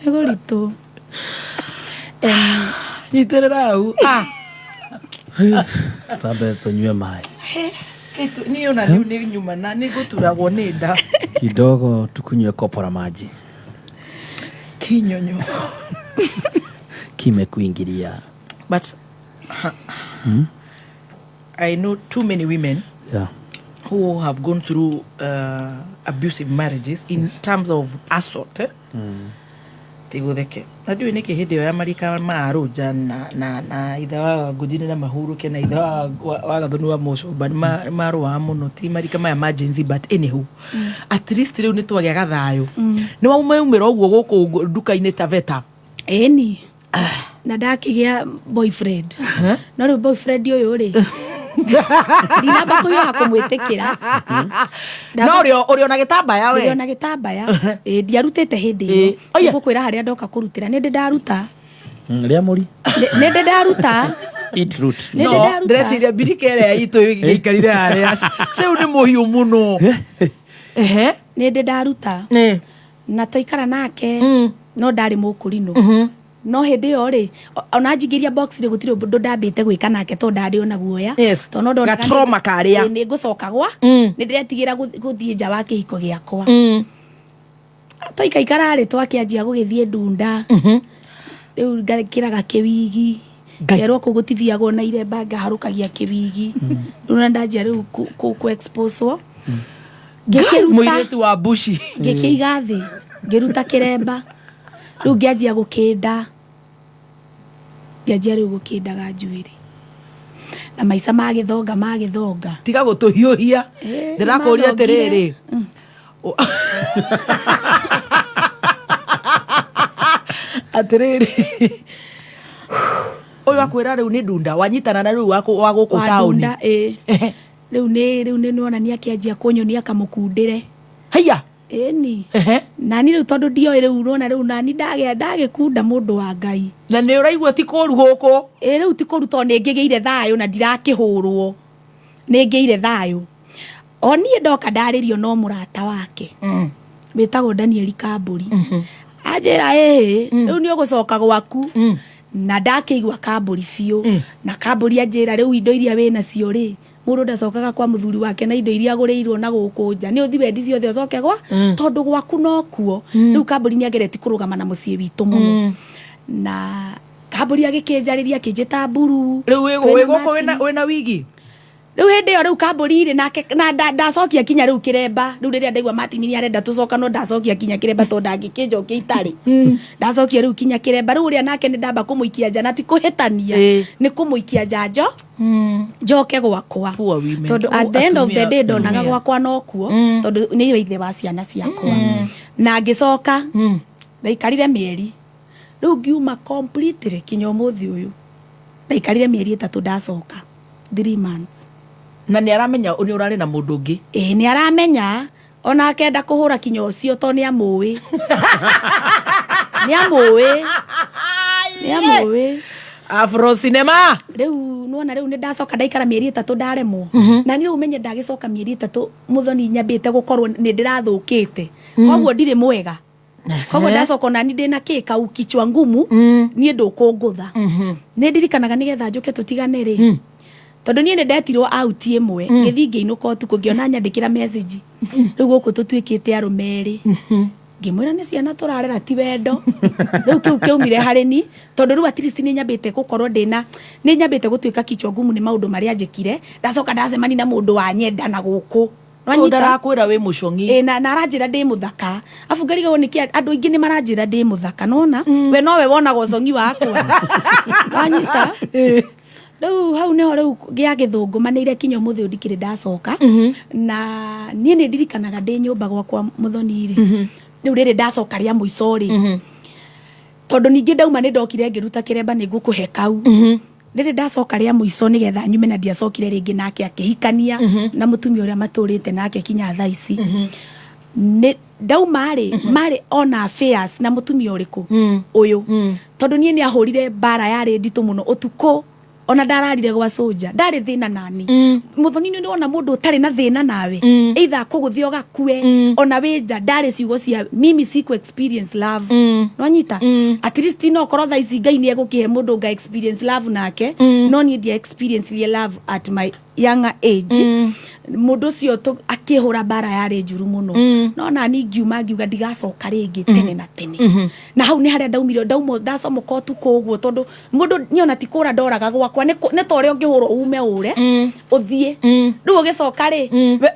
ego rito nyiterera au Tambe tunywe mai niyo na ni nyuma na ni guturagwo ni nda kidogo, tukunywe kopo la maji. Kinyonyo Kimekuingilia. But I know too many women who have gone through abusive marriages in terms of assault. Tigudeke. Nadiwe niki hidi ya marika maaruja na itha wa gudini na mahuru ke na itha wa gathonu wa moco but maru wa muno ti marika ma emergency but anyhow at least riu nitwagiaga thayo ni wa umira uguo guku duka-ini Taveta eni na ndakigia boyfriend no riu boyfriend uyu ri ndinamba kuyo hakumwitikira no uri ona gitambaya we uri ona gitambaya ndiarutite hindi iyo gukwira haria ndoka kurutira ni ndaruta ria muri ni ndaruta eat root no ndreciria birikere ya itu giikarire haria ceu ni muhiu muno ni ndaruta na toikara nake no ndari mukurino no hindi yo ri ona njingiria box ri gutire bundu ndambite gwika nake to ndari ona guoya to no ndona trauma karia ni ngucokagwa ni ndiretigira guthie nja wa kihiko giakwa toikaikara ri twakianjia gugithie ndunda riu ngakiraga kiwigi ngerwo kugutithiagwo na iremba ngaharukagia kiwigi riu na ndanjia riu ku exposewo ngikiruta muiretu wa bushi ngikiiga thi ngiruta kiremba riu ngianjia gukinda ngianjia riu gukindaga njuiri na maica magithonga tiga gutuhiuhia ndirakuria atiriri atiriri uyu akwira riu ni ndunda wanyitana na riu wa guku tauni riu ni nonania kianjia kunyonia kamukundire haya eni nani riu tondu ndioi riu rona riu nani ndagikunda mundu wa Ngai na ni uraigua ti kuru guku riu ti kuru to ni ngigeire thayo na ndirakihurwo ni ngiire thayo oni ndoka ndaririo no murata wake betagwo Daniel Kamburi ajera riu ni ugucoka gwaku na ndakiigwa Kamburi biu na Kamburi ajera riu indo iria wina cio ri muru ndacokaga kwa muthuri wake na indo iria agurirwo na guku nja ni uthi wendi ciothe ucoke gwa tondu gwaku no kuo riu Kamburi ni agereti kurugama na mucii witu muno na Kamburi agikinjariria kinjita mburu riu wi guku wina wigi riu hindi yo riu Kamburi ri na ndacokia kinya riu kiremba riu riria ndaigua Martin ni arenda tucoka no ndacokia kinya kiremba to ndangikinjokia itari ndacokia riu kinya kiremba riu ria nake ni ndamba kumuikia nja na ti kuhitania ni kumuikia njanjo njoke gwakwa tondu at the end of the day ndonaga gwakwa no kuo tondu ni ithe wa ciana ciakwa na ngicoka ndaikarire mieri riu ngiuma completely kinya umuthi uyu ndaikarire mieri 3 ndacoka 3 months na ni aramenya uni urari na mundu ungi ni aramenya ona akenda kuhura kinya ucio to ni amui ni amui Afro cinema riu nuona riu ni ndacoka ndaikara mieri 3 ndaremwo na ni riu menye ndagicoka mieri 3 muthoni nyambite gukorwo ni ndirathukite koguo ndire mwega koguo ndacoka na ni ndina kika ukichwa ngumu ni ndukungutha ni ndirikanaga nigetha njuke tutigane ri tondu ni ndetirwo out imwe ngithi ngiinuka utuku ngiona nyandikira message riu guku tutwikite arumeri ngimwira ni ciana turarera ti wendo riu kiu kiumire hari ni tondu riu at least ni nyambite gukorwo ndina ni nyambite gutwika kichwa ngumu ni maundu maria njikire ndacoka ndacemani na mundu wa nyenda na guku ndarakwira wi mucongi na aranjira ndi muthaka afu ngarigo niki andu ingi ni maranjira ndi muthaka nona we nowe wonagwo congi wakwa wanyita Riu hau niho riu gia githungumanire kinyo muthi ndikire ndacoka na nie ni ndirikanaga ndi nyumba gwakwa Muthoni ri riu riri ndacoka ria muico ri tondu ningi ndauma ni ndokire ngiruta kiremba ni ngukuhe kau riri ndacoka ria muico nigetha nyume na ndiacokire ringi nake akihikania na mutumia uria maturite nake kinya thaa ici ne ndauma ri mari ona affairs na mutumia uriku uyu tondu nie ni ahurire bara yari nditu muno utuko ona ndararire gwa soja ndari thina nani Muthoni ni ona mundu utari na thina nawe either kuguthio gakue ona winja ndari ciugo cia mimi siku experience love no nyita at least no korotha ici Ngai ni egukihe mundu nga experience love nake no ni dia experience ye love at my younger age mundu cio akihura bara yari njuru muno no na ni ngiuma ngiuga ndigacoka ringi tene na tene na hau ni haria ndaumire ndacomoka tuko uguo tondu mundu niona ti kura ndoraga gwakwa ne tore ungihurwo ume ure uthie riu ugicoka ri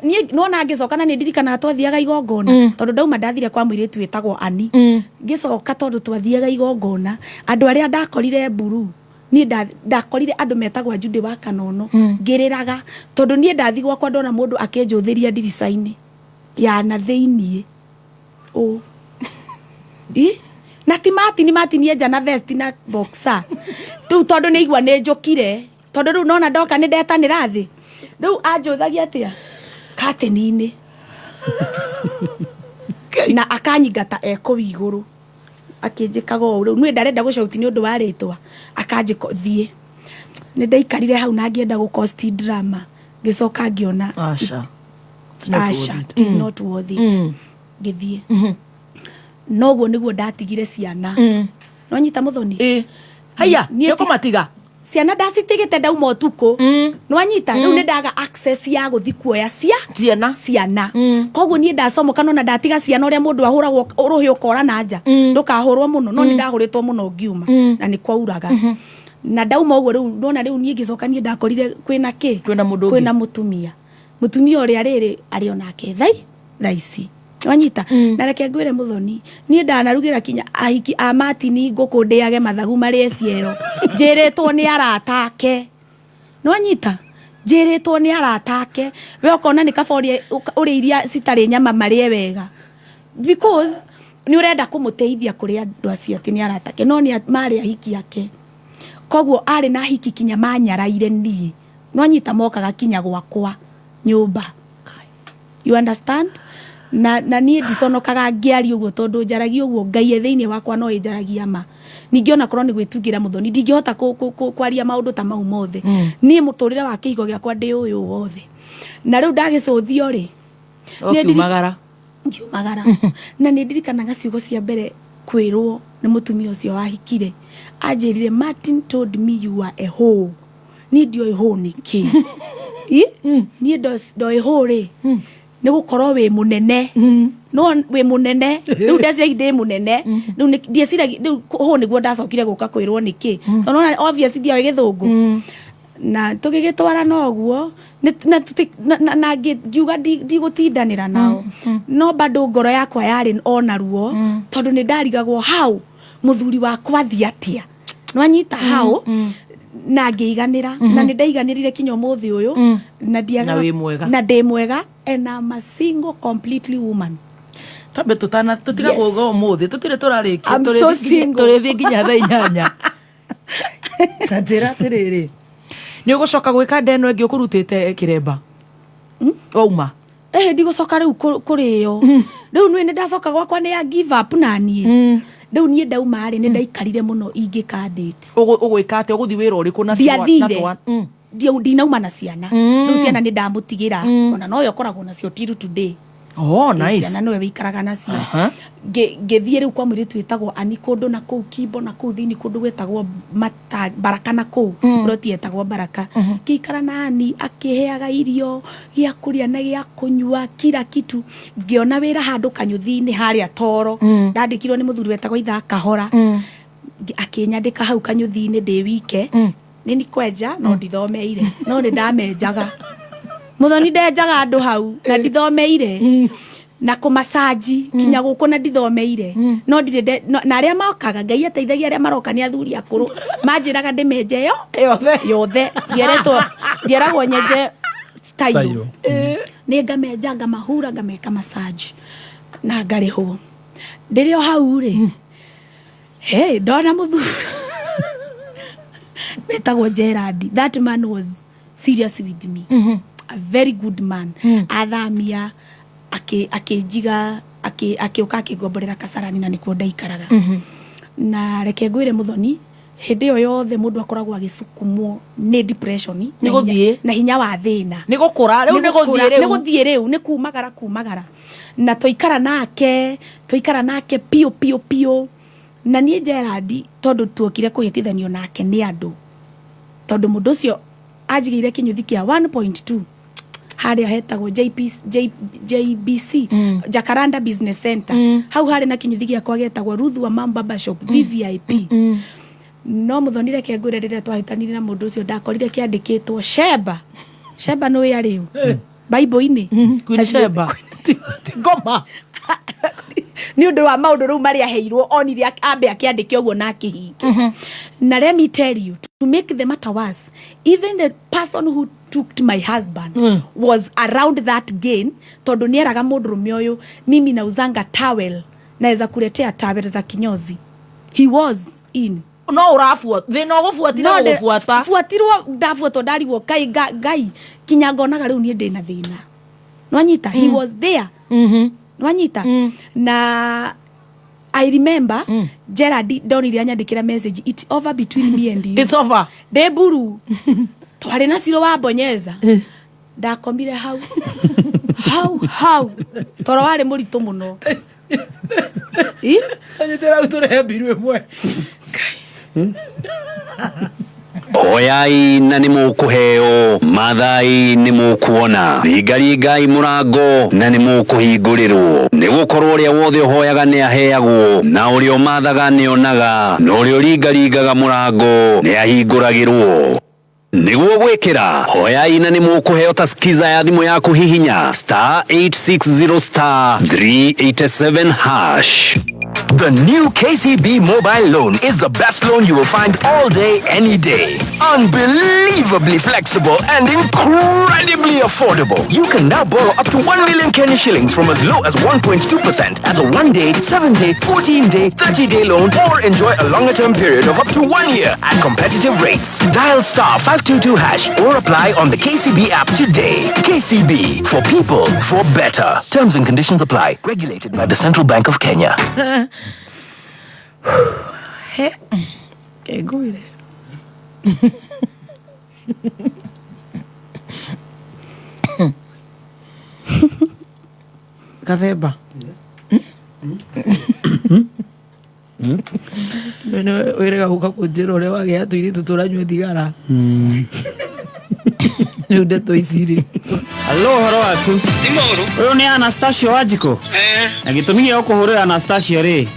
ni no na ngicoka na ni ndirikana twathiaga igongona tondu ndauma ndathire kwa mwiritu wetagwo Ani ngicoka tondu twathiaga igongona andu aria ndakorire Mburu ni ndakorire andu metagwa Jude wa Kanono ngiriraga tondu ni ndathi gwakwa ndona mundu akenjuthiria ndiricaini ya na thiini na timati ni mati ni eja na vest na boxer tu tondu ni igwa ni njukire tondu riu nona ndoka ni ndetanira thi riu anjuthagia atia kateni-ini na akanyingata eko iguru akinjikaga riu nwe ndarenda gucauti ni undu wa ritwa akanjiko thie ni ndaikarire hau na ngienda gu cost drama ngicoka ngiona Asha it is not worth it ngithie no guo niguo ndatigire ciana no nyita Muthoni haya ni kumatiga ciana ndacitigite ndauma utuku no anyita riu ni ndaga access ya guthi kuoya ciana koguo ni ndacomoka no na ndatiga ciana uria mundu ahuragwo uruhi ukora na nja ndukahurwo muno no ni ndahuritwo muno ngiuma na ni kwauraga na ndauma uguo riu ndona riu ni ngicoka ni ndakorire kwina kwina mutumia uria riri ari onake thaici wanyita na reke ngwire Muthoni ni ndanarugira kinya ahiki a Martini nguku ndiage mathagu mari ciero njiritwo ni aratake no anyita njiritwo ni aratake we ukona ni kabori uri iria citari nyama mari wega because ni urenda kumuteithia kuri andu acio ati ni aratake no ni mari ahiki yake koguo ari na hiki kinya manyaraire ni no anyita mokaga kinya gwakwa nyumba you understand na ni ndiconokaga ngiari uguo tondu njaragia uguo Ngai thiini wakwa no injaragia ma ningi ona korwo ni gwitungira Muthoni ndingihota kwaria maundu ta mau mothe ni muturire wa kihigo giakwa ndi uyu wothe na riu ndagicuthio ri ngiumagara na ni ndirikanaga ciugo cia mbere kwirwo ni mutumia ucio wahikire anjirire Martin told me you are a hoe ni ndio ho ni ki ni ndo ho ri ni gukorwo wi munene no wi munene riu ndeciragia ndi munene riu ndieciragia riu ho niguo ndacokire guka kwirwo niki tondu na obviously ndiawe githungu na tugigitwara noguo na ngiuga ndigutindanira nao no bado ngoro yakwa yari ona ruo tondu ni ndarigagwo hau muthuri wakwa thiatia no anyita hau na ngiiganira na ni ndaiganirire kinyo muthi uyu na ndiaga na ndi mwega and I'm a single completely woman tambe tutana tutiga gogo muthi tutire turariki turithi nginya thaa 8 kanjira tiriri ni ugucoka gwika ndeno ingi ukurutite kiremba wauma ndigucoka riu kuriyo riu ni ndacoka gwakwa ni ya give up nanie riu nie ndauma ri ni ndaikarire muno ingikandate ugwika ate uguthi wira uriku na ciana ndinauma na ciana riu ciana ni ndamutigira ona no yo koragwo nacio tiru today nice ciana niwe wikaraga nacio ngithie riu kwa mwiritu wetagwo Ani kundu na kuu Kimbo na kuu thini kundu wetagwo Baraka na kuu roti etagwo Baraka ngikara na Ani akiheaga irio gia kuria na gia kunyua kila kitu ngiona wira handu kanyuthi-ini haria Toro ndandikirwo ni muthuri wetagwo Itha Kahora akinyandika hau kanyuthi-ini ndi wike nini kwenja no ndithomeire no ni ndamenjaga Muthoni ndenjaga andu hau na ndithomeire na kumasaji kinya guko na ndithomeire no ndire na aria mokaga ngai ateithagia aria maroka ni athuri akuru manjiraga ndimenje yothe ndieragwo nyenje style ni ngamenja ngamahura ngameka masaji na ngariho ndirio hau ri hey ndona muthuri betagwo Gerard. That man was serious with me. A very good man. Athamia akejiga akioka akigomborera Kasarani na nikuo ndaikaraga. Na reke ngwire muthoni hindi yo yothe mundu akoragwo agisukumwo ni depression na hinya wa thina ni gukura riu ni kumagara na toikara nake pio na nie Gerard tondu tuokire kuhitithanio nake ni andu tondu mundu ucio ajigire kinyuthi kia 1.2 haria hetagwo JBC Jacaranda Business Center hau hari na kinyuthi gia kwa getagwo Ruth wa Mamba Shop VVIP no muthonire ke ngure rire twahitanire na mundu ucio ndakorire kiandikitwo Sheba no ya riu Bible ini Queen Sheba ngoma ni undu wa maundu ru mari aheirwo onire ambe akiandike uguo na kihingi na let me tell you to make the matter worse even the person who took my husband was around that gain tondu nieraga mundu rume uyu mimi nauzanga towel naweza kuletea towel za kinyozi he was in no urafuat thina gufuatira gufuata fuatirwo ndafuatwo ndarigwo gai kinyangonaga riu nie ndina thina nwanyita he was there nwanyita na I remember Gerard donire anyandikira message it's over between me and you it's over deburu twari na siro wa bonyeza ndakomire hau toro wari muritu muno anyitera utore biru emwe oyai na nĩ mũkũheo mathai nĩ mũkuona ringaringai mũrango na nĩ mũkũhingũrĩrwo nĩ gũkorwo ũrĩa wothe ũhoyaga nĩ aheagwo na ũrĩa ũmathaga nĩ onaga na ũrĩa ũringaringaga mũrango nĩ ahingũragĩrwo nĩguo gwĩkĩra hoyai na nĩ mũkũheo ta skiza ya thimũ yaku hihinya *860*387#. The new KCB mobile loan is the best loan you will find all day, any day. Unbelievably flexible and incredibly affordable. You can now borrow up to 1 million Kenya shillings from as low as 1.2% as a 1-day, 7-day, 14-day, 30-day loan or enjoy a longer-term period of up to 1 year at competitive rates. Dial *522# or apply on the KCB app today. KCB, for people, for better. Terms and conditions apply. Regulated by the Central Bank of Kenya. Okay, go with it. Gatheba. Nene wĩrega gũka kũnjĩra ũrĩa wagĩa tũirĩtu tũranyua thigara rĩu ndeto ici rĩ. Hello, horo waku? Uyu ni Anastasia Wajiko. Na gitumi gĩa kũhũrĩra Anastasia rĩ.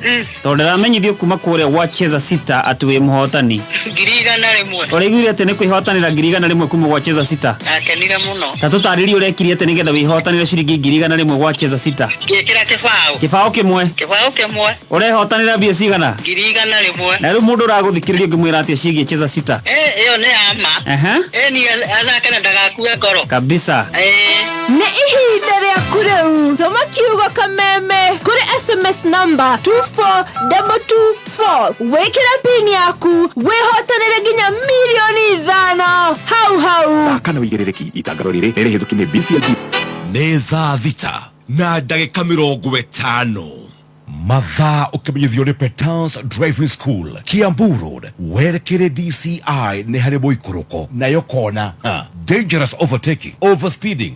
Tondũ ndĩramenyithio kuma kũrĩa gwacheza sita atĩ wĩ mũhotani. Ngirigana rĩmwe. Ũraiguire atĩ nĩ kwĩhotanĩra ngirigana rĩmwe kuma gwacheza sita. Akenire mũno. Ta tũtarĩrie ũrekire atĩ nĩgetha wĩhotanĩre ciringi ngirigana rĩmwe gwacheza sita. Ngĩkĩra kĩbaũ. Kĩbaũ kĩmwe. Kĩbaũ kĩmwe. Ũrehotanĩra mbia cigana? Ngirigana rĩmwe. Na rĩu mũndũ ũragũthikĩrĩria ngĩmwĩra atĩ ciĩgiĩ cheza sita. Ĩyo nĩ ama. Ni athake na ndagakue ngoro. Kabisa. Nĩ ihinda rĩaku rĩu. Tũma kiugo kameme kũrĩ SMS number 24224 wĩkĩre pin yaku wĩhotanĩre nginya milioni 5 hau kana wĩigĩrĩrĩki itangaro rĩrĩ rĩhĩtũkie BCLT nĩ thaa thita na ndagĩka 50 mathaa ũkĩmenyithio nĩ Petans Driving School Kiambu Road werekere DCI nĩ harĩ mũikũrũko nayo kona dangerous overtaking overspeeding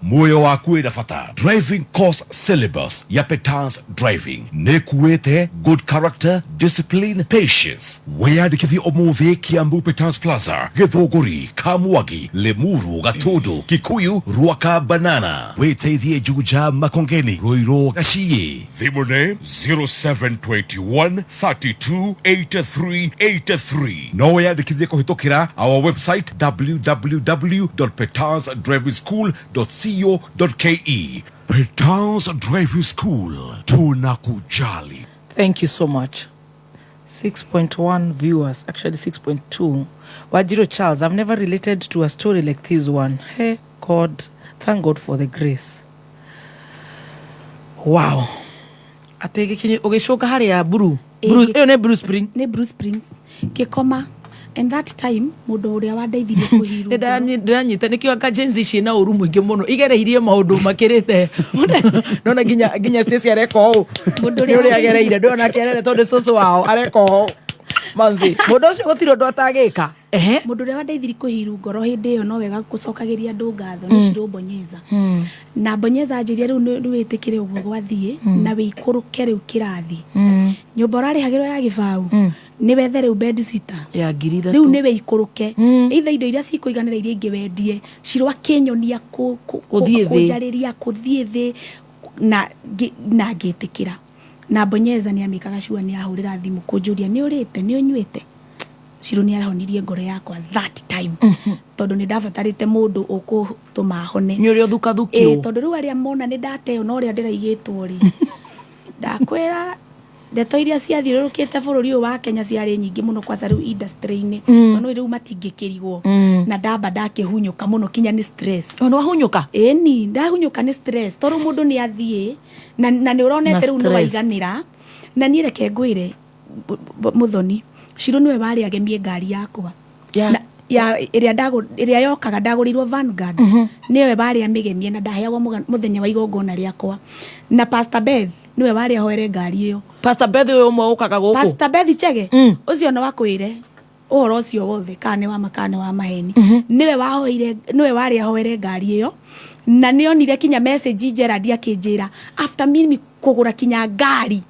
muoyo waku wĩna bata driving course syllabus ya Petans Driving nĩ kuĩte good character discipline patience wĩyandĩkithie ũmũthĩ Kiambu Petans Plaza Gĩthũngũri Kamwagi Limuru Gatũndũ Kikuyu Ruaka Banana wĩteithie Juja Makongeni Ruiru Gaciĩ thimũ name 0721 32 83 83 no wĩyandĩkithie kũhĩtũkĩra our website www.petansdrivingschool.co.ke Petals Driving School, tunakujali. Thank you so much. 6.1 viewers, actually 6.2. Wajiro Charles, I've never related to a story like this one. Hey God, thank God for the grace. Wow. Atege kinye ogeshoka hari ya Bruce. Ne Bruce Springs. Ne Bruce Springs. Kekoma. And that time mundu uria wandeithirie kuhiru. Ndanyita nikio akajenzi cina uru mwingi muno igereirie maundu makirite. Nona ginya Stacy areko. Mundu uria agereire ndona kerere tondu soso wao areko. Manzi mundu ucio gutiro ndo atagika. Mundu uria wandeithirie kuhiru ngoro hindi iyo no wega gucokagiria andu ngatho ni Ciro Bonyeza. Na Bonyeza anjirie riu ni witikire uguo gwathie na wikuruke riu kirathi. Nyumba urarihagirwo ya Gibau. Ni wethe riu bed sitter ya ngiri riu ni weikuruke itha indo iria cikuiganira iria ingi wendie Ciro akinyonia kunjariria kuthie thi na ngitikira na Bonyeza ni amikaga ciwa ni ahurira thimu kunjuria ni urite ni unyuite Ciro ni ahonirie ngoro yakwa that time tondu ni ndabatarite mundu ukutuma hone ni uri thuka thukio tondu riu aria mona ni ndateo no ria ndiraigitwo ri ndakwira ndeto iria ciathiururukite bururi uyu wa Kenya ciari nyingi muno kwa riu industry-ini tondu riu matingikirigwo na ndamba ndakihunyuka muno kinya ni stress no wahunyuka ni ndahunyuka ni stress tondu mundu ni athie na ni uronete riu no waiganira na ni reke ngwire Muthoni Ciro niwe wari agemie ngari yakwa ya iria yokaga ndagurirwo Vanguard niwe bari amigemie na ndaheagwo muthenya wa igongona riakwa na Pastor Beth niwe bari ahoere ngari iyo Pastor Beth uyo mwe ukaga guku Pastor Beth Chege ucio no wakwire uhoro ucio wothe kane wa makane wa maheni niwe wahoire niwe bari ahoere ngari iyo na nionire kinya message Gerard akinjira after mimi kugura kinya ngari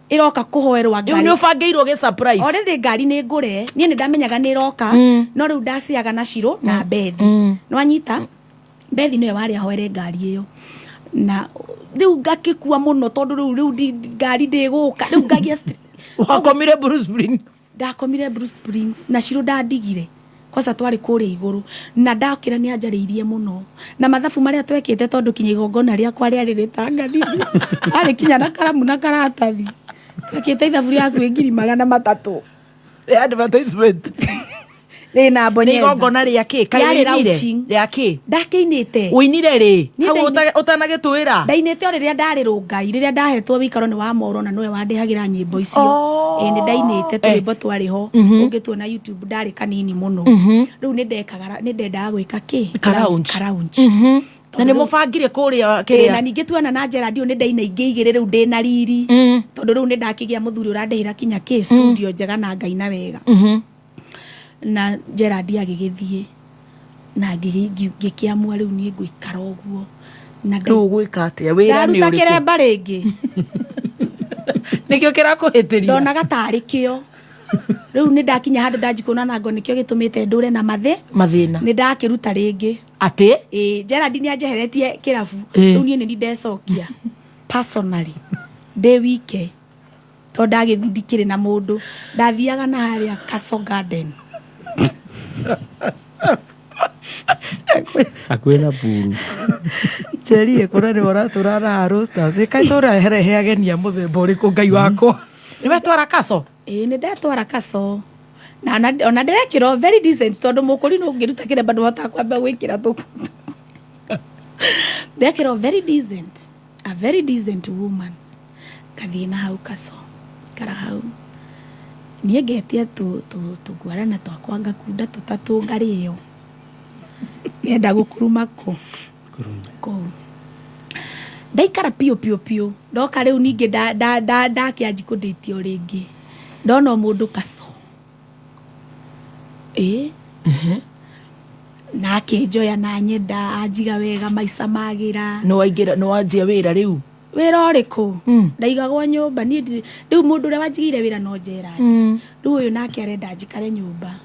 iroka kuhoerwa ngari ni ubangeirwo ge surprise already ngari ni ngure nie ni ndamenyaga ni iroka no riu ndaciaga na Ciro na Beth no anyita Beth niwe wari ahoere ngari iyo na riu ngakikua muno tondu riu ngari ndiguka riu ngagia wakomire Bruce Springs ndakomire Bruce Springs na Ciro ndandigire kwanza twari kuri iguru na ndakira ni anjariirie muno na mathabu maria twekite tondu kinya igongona riakwa riari ritangani ari kinya na karamu na karatathi twekite ithabu riaku 300 advertisement na Bonyeza ni igongona riaki kairire riaki ndakinite uinire ri hau utanagitwira ndainite riria ndari rungai riria ndahetwo wikaro ni wa moro na nowe wandehagira nyimbo icio ni ndainite twimbo twariho ungituona YouTube ndari kanini muno riu ni ndendaga gwika karaunch na ni mubangire kuria kiria na ningi tuona na Gerard ni ndaina ingigire riu ndina riri tondu riu ni ndakigia muthuri urandehira kinya studio njega na ngai na wega na Gerard agigithie na ngikiamua riu ni ngwikara uguo na ndugwika atia wira ni uriku kiremba ringi nikio kirakuhitiria ndona gatari kio riu ni ndakinya handu ndajikuna na ngo nikio gitumite ndure na mathina ni ndakiruta ringi ati Gerard ni anjeheretie kirabu riu ni ndecokia personally de wike to ndagithindikire na mundu ndathiaga na haria Castle Garden akwena buru Jerry kuna ni waraturana roasters ikaitora herehe agenia muthemba uriku ngai wakwa ni wetwara kaso ni ndetwara kaso na ona ndirekiro very decent tondu mukuri no ngiruta kire bado watakwamba gwikira tuku ndekiro very decent a very decent woman kathina hau kaso kara hau nie getia tugwarana twakwa ngakunda tutatu ngario enda gukuruma ko ndaikara pio ndoka riu ningi ndakianji kunditio ringi ndona mundu kaso na akinjoya na nyenda anjiga wega maica magira no wanjia wira riu wira uriku ndaigagwo nyumba ni riu mundu uria wanjigire wira no Gerard riu uyu nake arenda njikare nyumba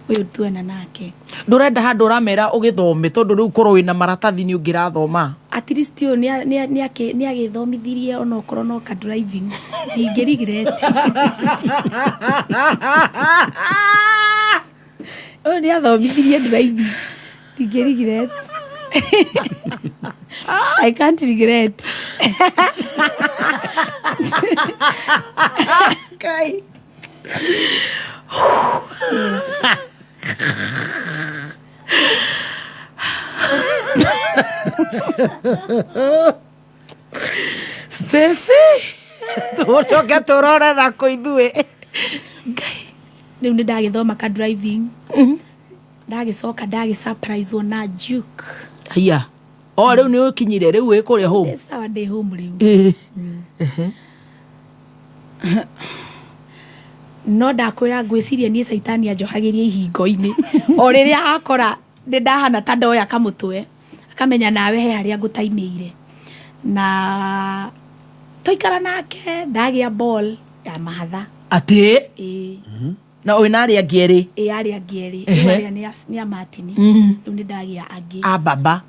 uyu tuena nake ndurenda handu uramera ugithome tondu riu korwo wina maratathi ni ungirathoma at least uyu ni agithomithirie ona okorwo no ka driving ndingirigret uyu ni athomithirie driving ndingirigret I can't regret. Okay. Yes. Stacy, tucoke turore na kuithue. Riu ni ndagithoma ka driving. Ndagicoka surprise na Juke. Haya. O riu ni ukinyire riu wi kuria home. Sawa ndi home riu. No ndakwira ngwiciria nie Saitani anjohagirie ihingo-ini. O riria akora ndi ndahana ta ndoya kamutwe. Akamenya nawe he haria ngutaimire. Na toikara nake ndagia ball ya mahatha. Ati? Na wina aria ngieri? Aria ngieri. Aria ni Martin. Riu ni ndagia angi. A baba.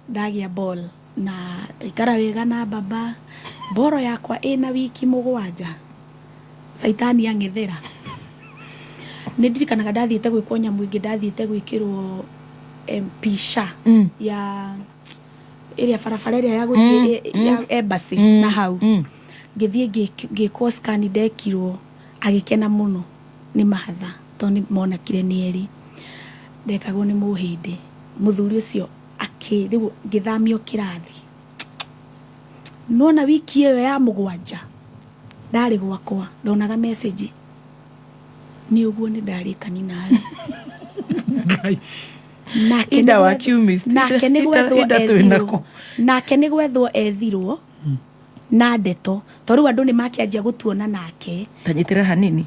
Ndagia ball na toikara wega na baba. Boro yakwa ina wiki 7. Saitani ang'ethera. Nĩ ndirikanaga ndathiĩte gwĩkwo nyamũ ingĩ ndathiĩte gwĩkĩrwo mpisha ya ĩrĩa barabara ĩrĩa ya gũthiĩ ya embassy na hau ngĩthiĩ ngĩkwo scan ndekirwo agĩkena mũno nĩ mahatha tondũ monekire nĩ eri ndekagwo nĩ mũhĩndĩ mũthuri ũcio rĩu ngĩthamio kĩrathi nona wiki ĩyo ya 7 ndarĩ gwakwa ndonaga message ni uguo ni ndarikani nawe Ida wa Qmist nake nĩ gwethwo ethirwo na ndeto toriu andu ni makianjia gutuona nake tanyitira hanini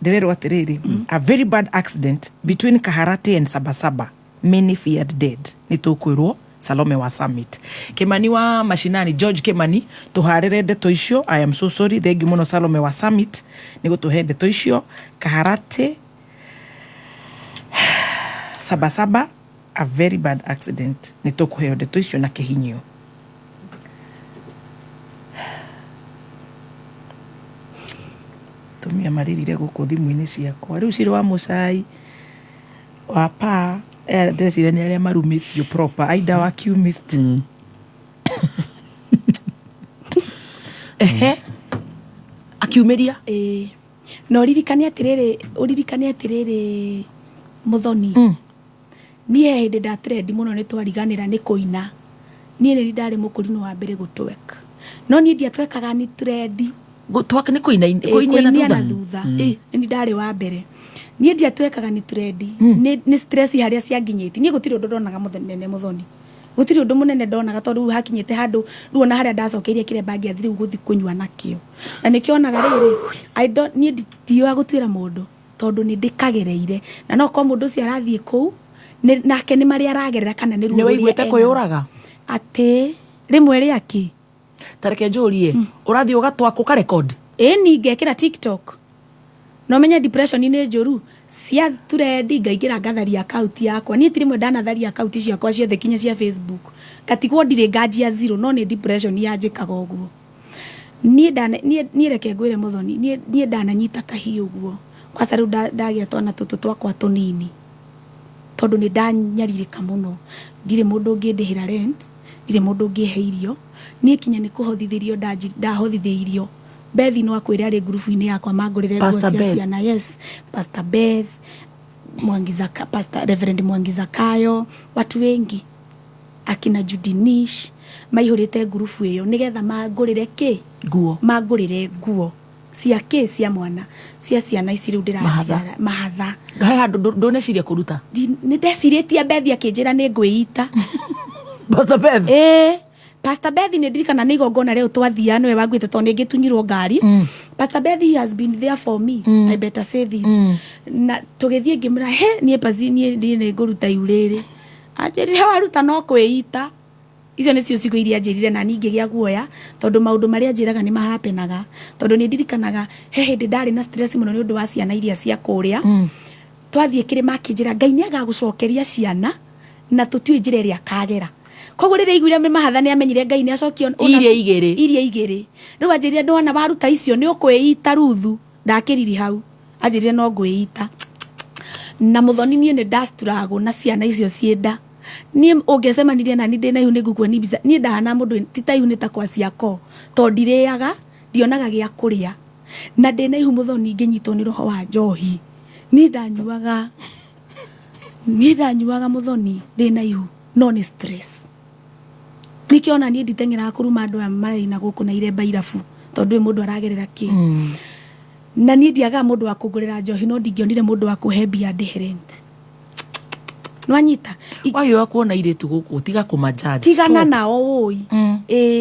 ndirerwo atiriri a very bad accident between Kaharati and Sabasaba, many feared dead. Nitukwirwo Salome wa Summit. Kimani wa mashinani George Kimani tuharire ndeto icio. I am so sorry. Thengi muno Salome wa Summit ni gutuhe ndeto icio. Kaharati Sabasaba, a very bad accident. Nitukuhe ndeto icio na kihinyio. Tumia maririre guku thimu-ini ciakwa riu ciri wa mucai wa pa ndecire ni aria marumitio proper Aida wa Qmist. Akiumiria no ririkani atiriri muthoni nie hindi ndatrend muno ni twariganira ni kuina nie ni ndari mukurino wa mbere gutweka no nie ndiatwekaga ni trend gutwaka ni kuina na thutha ni ndari wa mbere nie ndiatwekaga ni trend ni stress haria cianginyiti nie gutiri undu ndonaga muthoni gutiri undu munene ndonaga tondu hakinyite handu ruona haria ndacokeirie kiremba ngiathiri guthi kunywa nakio na nikionaga riri I don't need ndiwa gutwira mundu tondu ni ndikagereire na no ko mundu cia arathie kuu nake ni mari aragerera kana ni ruo ni waiguite kuyuraga ati rimwe ri aki tareke njurie urathie ugatwaka ka record ni ngekira TikTok no menya depression ni njuru cia turendi ngaingira ngatharia account yakwa ni tirimwe ndanatharia account ciakwa ciothe kinya cia Facebook katigwo ndire ngajia 0 no ni depression yanjikaga uguo ni reke ngwire muthoni ni ndananyita kahiu uguo kwa saru ndagia twana tutu twakwa tunini tondu ni ndanyaririka muno ndire mundu ngindihira rent ndire mundu ngiheirio nie kinya ni kuhothithirio ndahothithirio Bethi no akwire ari group-ini yakwa mangurire nguo cia ciana. Yes, Pastor Beth Mwangizaka, Pastor Reverend Mwangizakayo, watu wengi akina Judinish maihurite group iyo nigetha mangurire nguo mangurire nguo cia cia mwana cia ciana ici riu ndiraciara mahatha handu ndoneciria kuruta ni ndeciritie Bethi akinjira ni ngwiita Pastor Beth Pastor Beth ni ndirikana ni igongona rĩu twathia niwe wangwite tondu ngitunyirwo ngari Pastor Beth he has been there for me I better say this na tugithie ngimra nie pazi nie ndine nguruta iuriri anjirire waruta no kwiita icio nicio cigo iria anjirire na ningi gia guoya tondu maundu maria anjiraga ni mahapenaga tondu ni ndirikanaga he hindi ndari na stress muno ni undu wa ciana iria cia kuria twathie kirima kinjira Ngai ni agagucokeria ciana na tutui njira iria kagera koguo rĩrĩa iguire mahatha nĩ amenyire Ngai nĩ acokio iria igĩrĩ rĩu anjĩrire ndona waruta icio nĩ ũkwĩita Ruthu ndakĩriri hau anjĩrire no ngwĩita na muthoni niĩ nĩ ndastruggle na ciana icio cienda nie ungesema nile na nide na yune gukwe ni biza nie ndahana mundu tita yune ta kwa ciako to ndireaga ndionaga gya kuria na ndena ihu muthoni nginyitwo ni roho wa njohi ni ndanyuaga muthoni ndena ihu no ni stress nikiona nie nditengera kuruma andu amari na guku na iremba irabu tondu mundu aragerera ki na nie ndiaga mundu wa kugurira njohi no ndingionire mundu wa kuhebia different nwanyita wayo akuona iretu guku tiga kumajaji tigana nao woi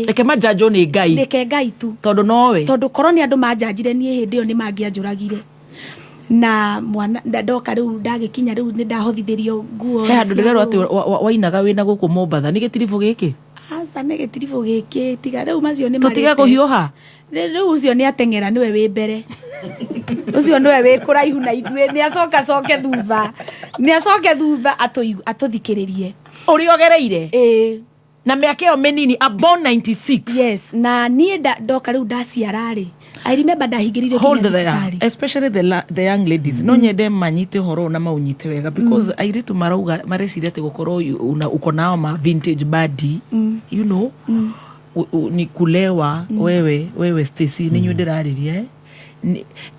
reke majajo ni ngai reke ngai tu tondu nowe tondu koroni andu majajire nie hindi yo ni mangianjuragire na mwana ndoka riu ndagikinya riu ni ndahothithirio nguo he andu ndirero ati wainaga wina guku Mombatha ni gitirifu giki asa ne gitirifu giki tiga riu macio ni mari tiga kuhioha riu ucio ni atengera niwe wi mbere ucio niwe wi kuraihu na ithue ni acoka thutha atuthikiririe uri ogereire na miaka yo menini born 96 yes na nie ndoka riu ndaciara ri I remember ndahingiririo especially the young ladies no nyende manyite horo na maunyite wega because airitu marauga mareciria te gukoro uko nao ma vintage body you know ni kulewa wewe Stacy ni nyundiraririe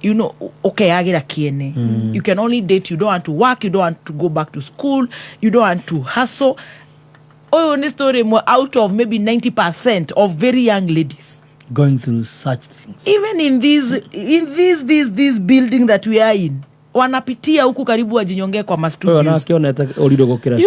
you know okay agira kiene you can only date, you don't want to work, you don't want to go back to school, you don't want to hustle. Ni story more out of maybe 90% of very young ladies going through such things. Even in this building that we are in, wanapitia huku karibu wajinyonge kwa mastudios. You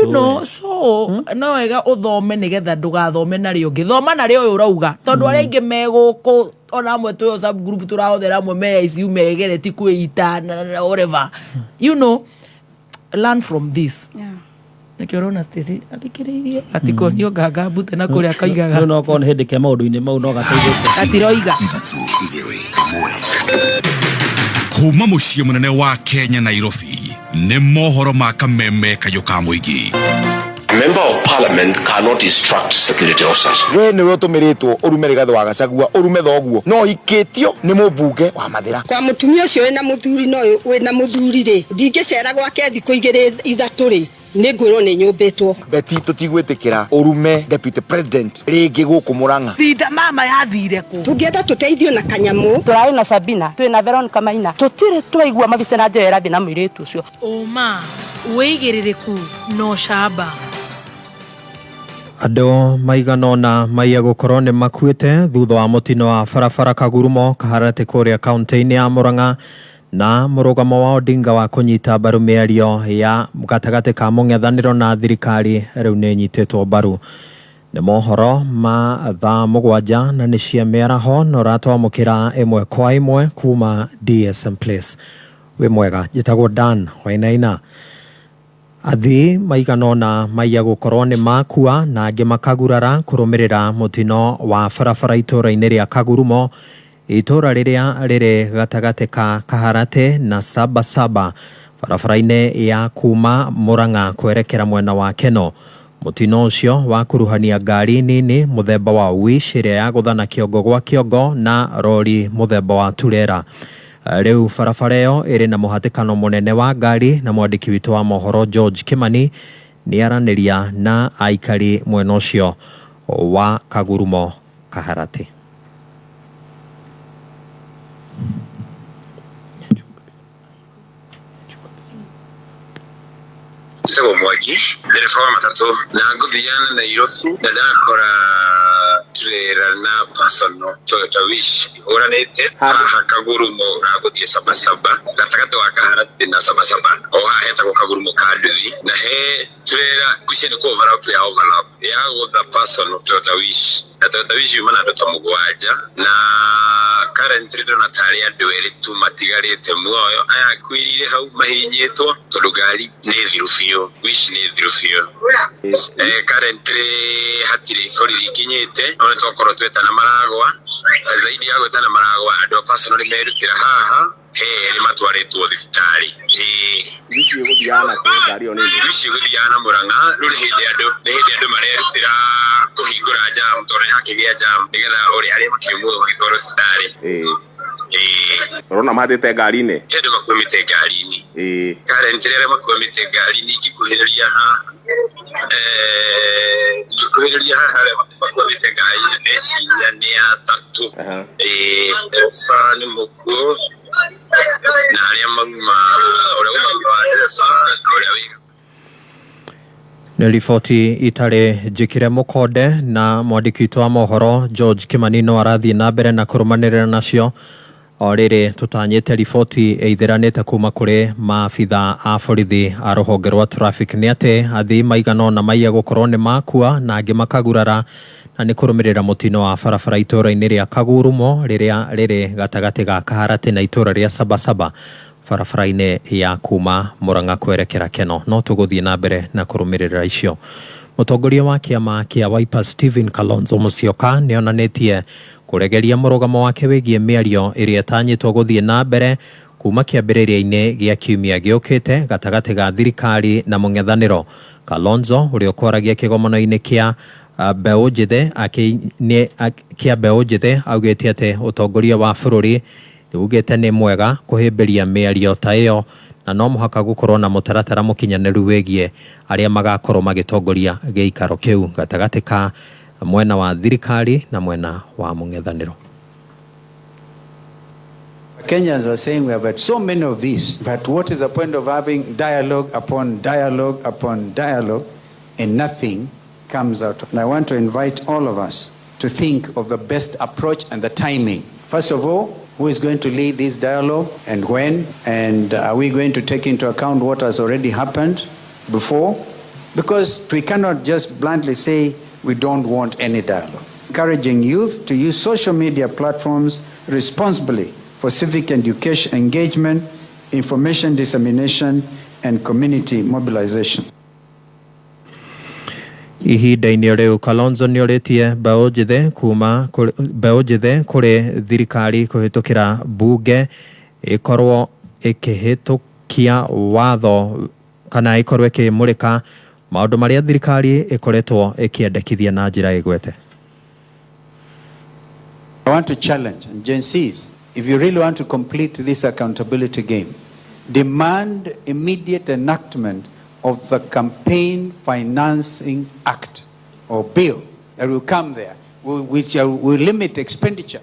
know, so no wega uthome nigetha ndugathome na rio ngithoma na rio urauga tondu ari inge meguko ona amwe tuyo sub group turahothera amwe me ICU megere ti kwita na whatever. You know, learn from this. Yeah. Nikiona Stacy athikiririe atiko nio gagabu tena kuria kaigaga no kon hindi ke maundu-ini mau no gateithĩke atiroiga kuma muciĩ munene wa Kenya Nairobi nĩ mohoro ma kameme kayo ka muingi. Member of Parliament cannot instruct security officers. We niwe utumiritwo urume Rigathi wa Gachagua urume thoguo no ikitio ni mubunge wa Mathira kwa mutumia ucio wina muthuri no wina muthuri ri ndingicera gwake thikũ igĩrĩ ithatũ ri ni ngwiro ni nyumbitwo beti tutigwitikira urume deputy president ringi guku Murang'a thinda mama yathire ku tungienda tuteithio na kanyamu turai na Sabina twina Veronica Maina tutire twaigua mabicena njera bina mwiritu ucio oma weigiririku no shaba Andũ maiganona maiya gukorwo nĩ makuĩte thutha wa mũtino wa barabara Kagurumo Kaharati kũrĩa kaunti-inĩ ya Murang'a na mũrũgamo wa Odinga wa kũnyita mbaru mĩario ya gatagatĩ ka mũng'ethanĩro na thirikari rĩu nĩ nyitĩtwo mbaru. Nĩ mohoro ma thaa 7 na nĩ cia mĩaraho na ũratwamũkĩra ĩmwe kwa ĩmwe kuma DSM Place. Wĩ mwega, njĩtagwo Dan Wainaina. Athii maiganona maiya gukorwo nĩ makua na angĩ makagurara kũrũmĩrĩra mũtino wa barabara itũra-inĩ rĩa Kagurumo, itũra rĩrĩa rĩrĩ gatagatĩ ka Kaharati na Sabasaba barabara-inĩ ya kuma Murang'a kwerekera mwena wa Keno. Mũtino ũcio wa kuruhania ngari nini mũthemba wa Wish ĩrĩa ya gũthana kĩongo gwa kĩongo na rori mũthemba wa Turera. Rĩu barabara ĩyo ĩrĩ na mũhatĩkano mũnene wa ngari na mwandĩki witũ wa mohoro George Kimani nĩ aranĩria na aikari mwena ũcio wa Kagurumo Kaharati. Sego Mwangi, dereva wa matatu na nguthiana Nairobi na ndakora trailer na personal Toyota Wish uranite haha Kagurumo raguthie Sabasaba gatagati wa Kaharati na Sabasaba o haha hetagwo Kagurumo kanduthi na he trailer kucie ni overlap ya gutha personal Toyota Wish na Toyota Wish yumana andu ta mugwanja na currently ndona tari andu eri tu matigarite muoyo aya kwirire hau mahinyitwo tondu ngari ni thiru biũ Wish ni thiru biũ currently hatiri borithi ikinyite no nitwakorwo twetana maragwa zaidi ya gwetana maragwa andu a personal ni merutira haha ni matwaritwo thibitari Wish guthiana ngari oni Wish guthiana Murang'a ruri hindi andu marerutira kuhingura jam tondu hakigia jam nigetha uri aria makiumwo gitwaro thibitari Rona mathite ngari-ini ende makwimite ngari-ini current rere makwimite ngari-ini ikikuhiriria ikikuhiriria harĩa makwimite ngari-ini neciria nĩ atatu sa nĩ mũkuo na arĩa mauma ũrĩa wa ndereba na ũrĩa wĩ Nĩ riboti itarĩ njĩkĩre mũkonde na mwandĩki witũ wa mohoro George Kimani no arathiĩ na mbere na kũrũmanĩrĩra nacio. O rĩrĩ tũtanyĩte riboti ĩithĩranĩte kuma kũrĩ maabitha a borithi a rũhonge rwa traffic nĩ atĩ athii maigana ũna maiya gũkorwo nĩ makua na angĩ makagurara na nĩ kũrũmĩrĩra mũtino wa barabara itũũra-inĩ rĩa Kagurumo rĩrĩa rĩrĩ gatagatĩ ga Kaharati na itũũra rĩa Sabasaba barabara-inĩ ya kuma Murang'a kwerekera Keno. No tũgũthiĩ na mbere na kũrũmĩrĩra icio. Mũtongoria wa kĩama kĩa Wiper Stephen Kalonzo Musyoka nĩ onanĩtie kũregeria mũrũgamo wake wĩgiĩ mĩario ĩrĩa ĩtanyĩtwo gũthiĩ na mbere kuma kĩambĩrĩria-inĩ gĩa kiumia gĩũkĩte gatagatĩ ga thirikari na mũng'ethanĩro. Kalonzo ũrĩa ũkwaragia kĩgomano-inĩ kĩa mbeũ njĩthĩ kĩa mbeũ njĩthĩ augĩte atĩ ũtongoria wa bũrũri ugĩte nĩ mwega kũhĩmbĩria mĩario ta ĩyo na no mũhaka gũkorwo na mũtaratara mũkinyanĩru wĩgiĩ arĩa magakorwo magĩtongoria gĩikaro kĩu gatagatĩ ka mwena wa thirikari na mwena wa mũng'ethanĩro. Kenyans are saying we have had so many of these, but what is the point of having dialogue upon dialogue upon dialogue and nothing comes out? And I want to invite all of us to think of the best approach and the timing. First of all, who is going to lead this dialogue and when? And are we going to take into account what has already happened before? Because we cannot just bluntly say we don't want any dialogue. Encouraging youth to use social media platforms responsibly for civic education engagement, information dissemination, and community mobilization. Ihinda-inĩ rĩu Kalonzo nĩ orĩtie mbeũ njĩthĩ kũrĩ thirikari kũhĩtũkĩra mbunge ĩkorwo ĩkĩhĩtũkia watho kana ĩkorwo ĩkĩmũrĩka maũndũ marĩa thirikari ĩkoretwo ĩkĩendekithia na njĩra ĩgwete. I want to challenge Gen Zs, if you really want to complete this accountability game, demand immediate enactment of the Campaign Financing Act or bill that will come there, which will limit expenditure.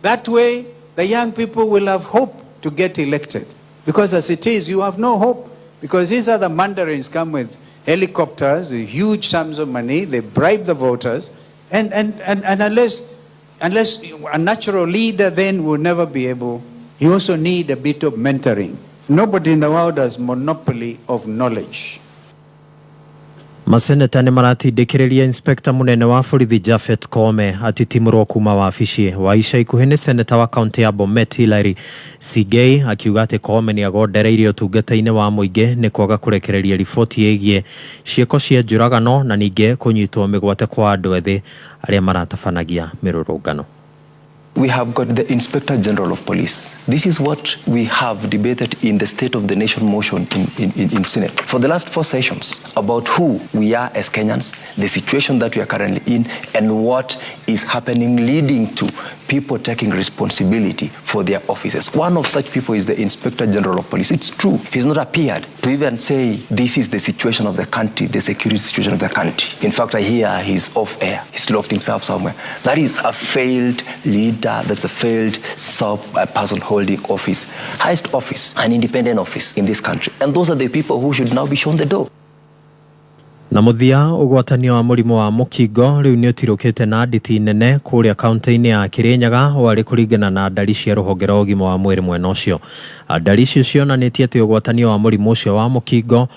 That way, the young people will have hope to get elected. Because as it is, you have no hope. Because these other mandarins come with helicopters, with huge sums of money, they bribe the voters, and unless a natural leader then will never be able, you also need a bit of mentoring. Nobody in the world has monopoly of knowledge. Maseneta nĩ maratindĩkĩrĩria inspekta mũnene wa borithi Japhet Koome atitimũrwo kuma wabici wa ica ikuhĩ nĩ seneta wa kaunti ya Bomet Hilary Sigei akiuga atĩ Koome nĩ agondereirio ũtungata-inĩ wa mũingĩ nĩ kwaga kũrekereria riboti ĩgiĩ ciĩko cia njũragano na ningĩ kũnyitwo mĩgwate kwa andũ ethĩ arĩa maratabanagia mĩrũrũngano. We have got the Inspector General of Police. This is what we have debated in the State of the Nation motion in Senate for the last 4 sessions about who we are as Kenyans, the situation that we are currently in, and what is happening leading to people taking responsibility for their offices. One of such people is the Inspector General of Police. It's true. He's not appeared to even say this is the situation of the country, the security situation of the country. In fact, I hear he's off air. He's locked himself somewhere. That is a failed leader. That's a failed person holding office, highest office, an independent office in this country. And those are the people who should now be shown the door. Na mũthia ũgwatanio wa mũrimũ wa mũkingo rĩu nĩ ũtirũkĩte na nditi nene kũrĩa kaunti-inĩ ya Kĩrĩnyaga warĩ kũringana na ndari cia rũhonge rwa ũgima wa mwĩrĩ mwena ũcio. Ndari icio cionanĩtie atĩ ũgwatanio wa mũrimũ ũcio wa mũkingo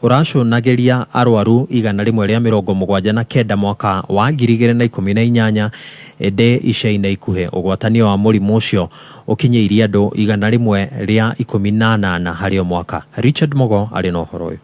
ũracũnagĩria arwaru 179 mwaka wa 2018 ĩndĩ ica-inĩ ikuhĩ ũgwatanio wa mũrimũ ũcio ũkinyĩirie andũ 118 harĩ o mwaka. Richard Mogo arĩ na ũhoro ũyũ.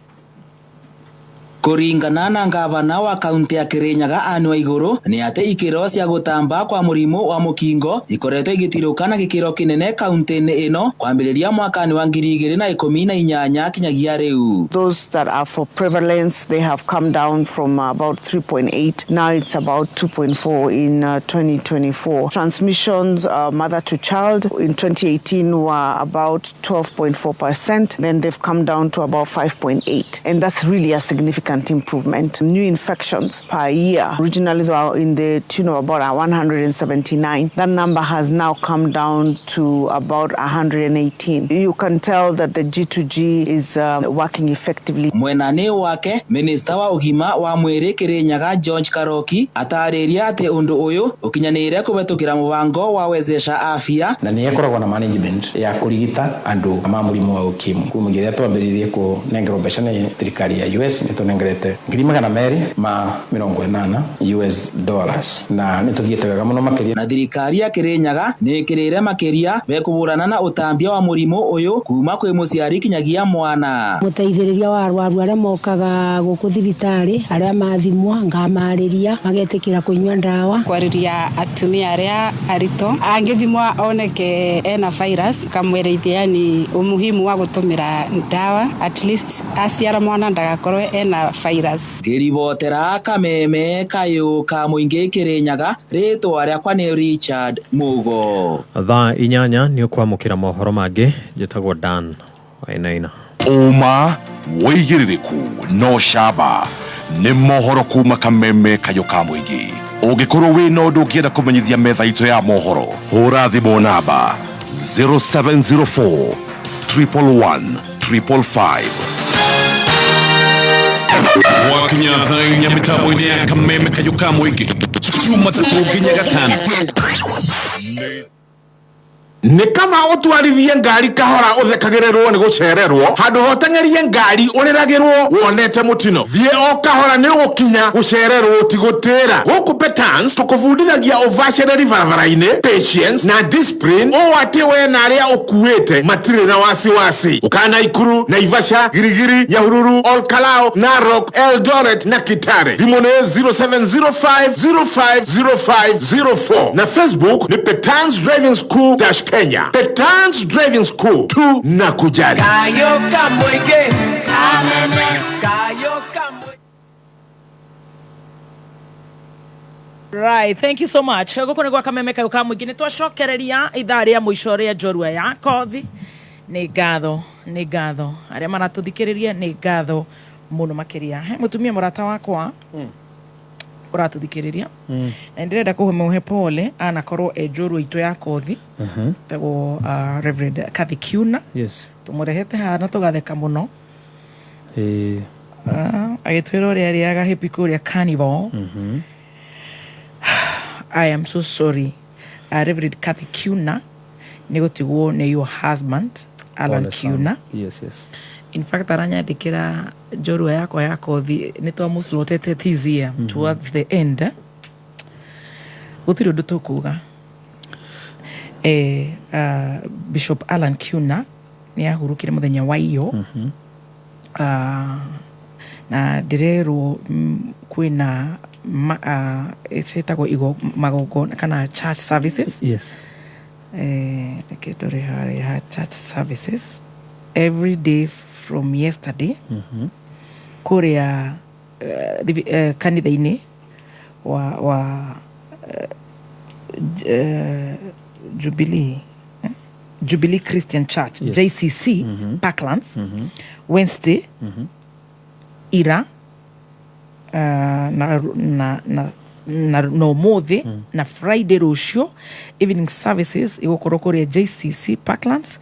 Kuringana na ngavana wa kaunti ya Kirinyaga Anne Waiguru ni ate ikiro cia gutamba kwa murimu wa mukingo ikoretwo igitirukana gikiro kinene kaunti-ini ino kwambiriria mwakani wa 2018 kinyagia riu. Those that are for prevalence, they have come down from about 3.8. Now it's about 2.4 in 2024. Transmissions mother to child in 2018 were about 12.4%. Then they've come down to about 5.8. And that's really a significant improvement. New infections per year, originally they were in the tune of about 179. That number has now come down to about 118. You can tell that the G2G is working effectively. Mwenani wake, Minister wa ugima wa mwiri Kirinyaga George Karoki atariria ati undu uyu ukinyanire kubetukira mubango wa wezesha afya na ni yakoragwo na management ya kurigita andu ama murimu wa ukimwi kumungiria twambiririe ku nengero mbeca ni thirikari ya US ni tunengerete $280 na ni tuthiete wega muno makiria na thirikari ya Kirinyaga ni kirire makiria bekuburana na utambia wa murimu uyu kuma kwi muciari kinyagia mwana muteithiriria wa arwaru aria mokaga guku thibitari aria mathimwa ngamariria magetikira kunywa ndawa kwariria atumia aria arito angithimwa oneke ena virus kamwereithia ni umuhimu wa gutumira ndawa at least asiara mwana ndagakorwe ena virus. Giribotera Kameme kayo ka muingi Kirinyaga ritwa riakwa ni Richard Mugo. Thaa 8 ni ukwamukira mohoro mangi njitagwo Dan Wainaina. Uma woigiririku no shaba ni mohoro kuma Kameme kayo ka muingi. Ugikorwo wina undu ungienda kumenyithia metha itu ya mohoro hura thimu namba 0704 111 555. Wakinya thainya mitambo-ini ya Kameme kayo ka muingi Jumatatu nginya Gatano. Ni kava utwarithie ngari kahora uthekagirerwo ni gucererwo handu hotengerie ngari uriragirwo wonete mutino thie o kahora ni ugukinya gucererwo tigutira guku Petans tukufundithagia ubaciriri barabara-ini patience na discipline o ati we na aria ukuite matire na wasiwasi ukana Ikuru Naivasha Girigiri Nyahururu Olkalao Narok Eldoret na Kitale thimu ni 0705050504 na Facebook ni Petans Driving School Kenya. Petans Driving School tu na kujali. Kayo kamwege Kameme Kayo kamwege. Right, thank you so much. Guko ni gwa Kameme kayo ka mwingi nitwacokereria ithari ya muico ria njorua ya kothi ni ngatho aria maratuthikiriria ni ngatho muno makiria mutumia murata wakwa uratuthikiriria ndirenda kuhe pole anakorwo njorua itu ya kothi tego Reverend Kathy Kiuna. Yes, tumurehete hana tugatheka muno agitwira ria riaga happy kuria carnival. I am so sorry. Reverend Kathy Kiuna ni gutigwo ni your husband Alan Kiuna. Yes. In fact aranyandikira njorua yakwa ya kothi nitwamuslotete thizia towards the end. Gutiri undu tukuga Bishop Alan Kiuna ni ahurukire muthenya wa iyo na ndirerwo kwina etagwo igo magogo kana church services. Yes. Nekidore hari church services every day from yesterday kuria kanitha-ini wa Jubilee Christian Church. Yes. JCC Parklands Wednesday ira na umuthi na Friday rucio evening services igukorwo kuria JCC Parklands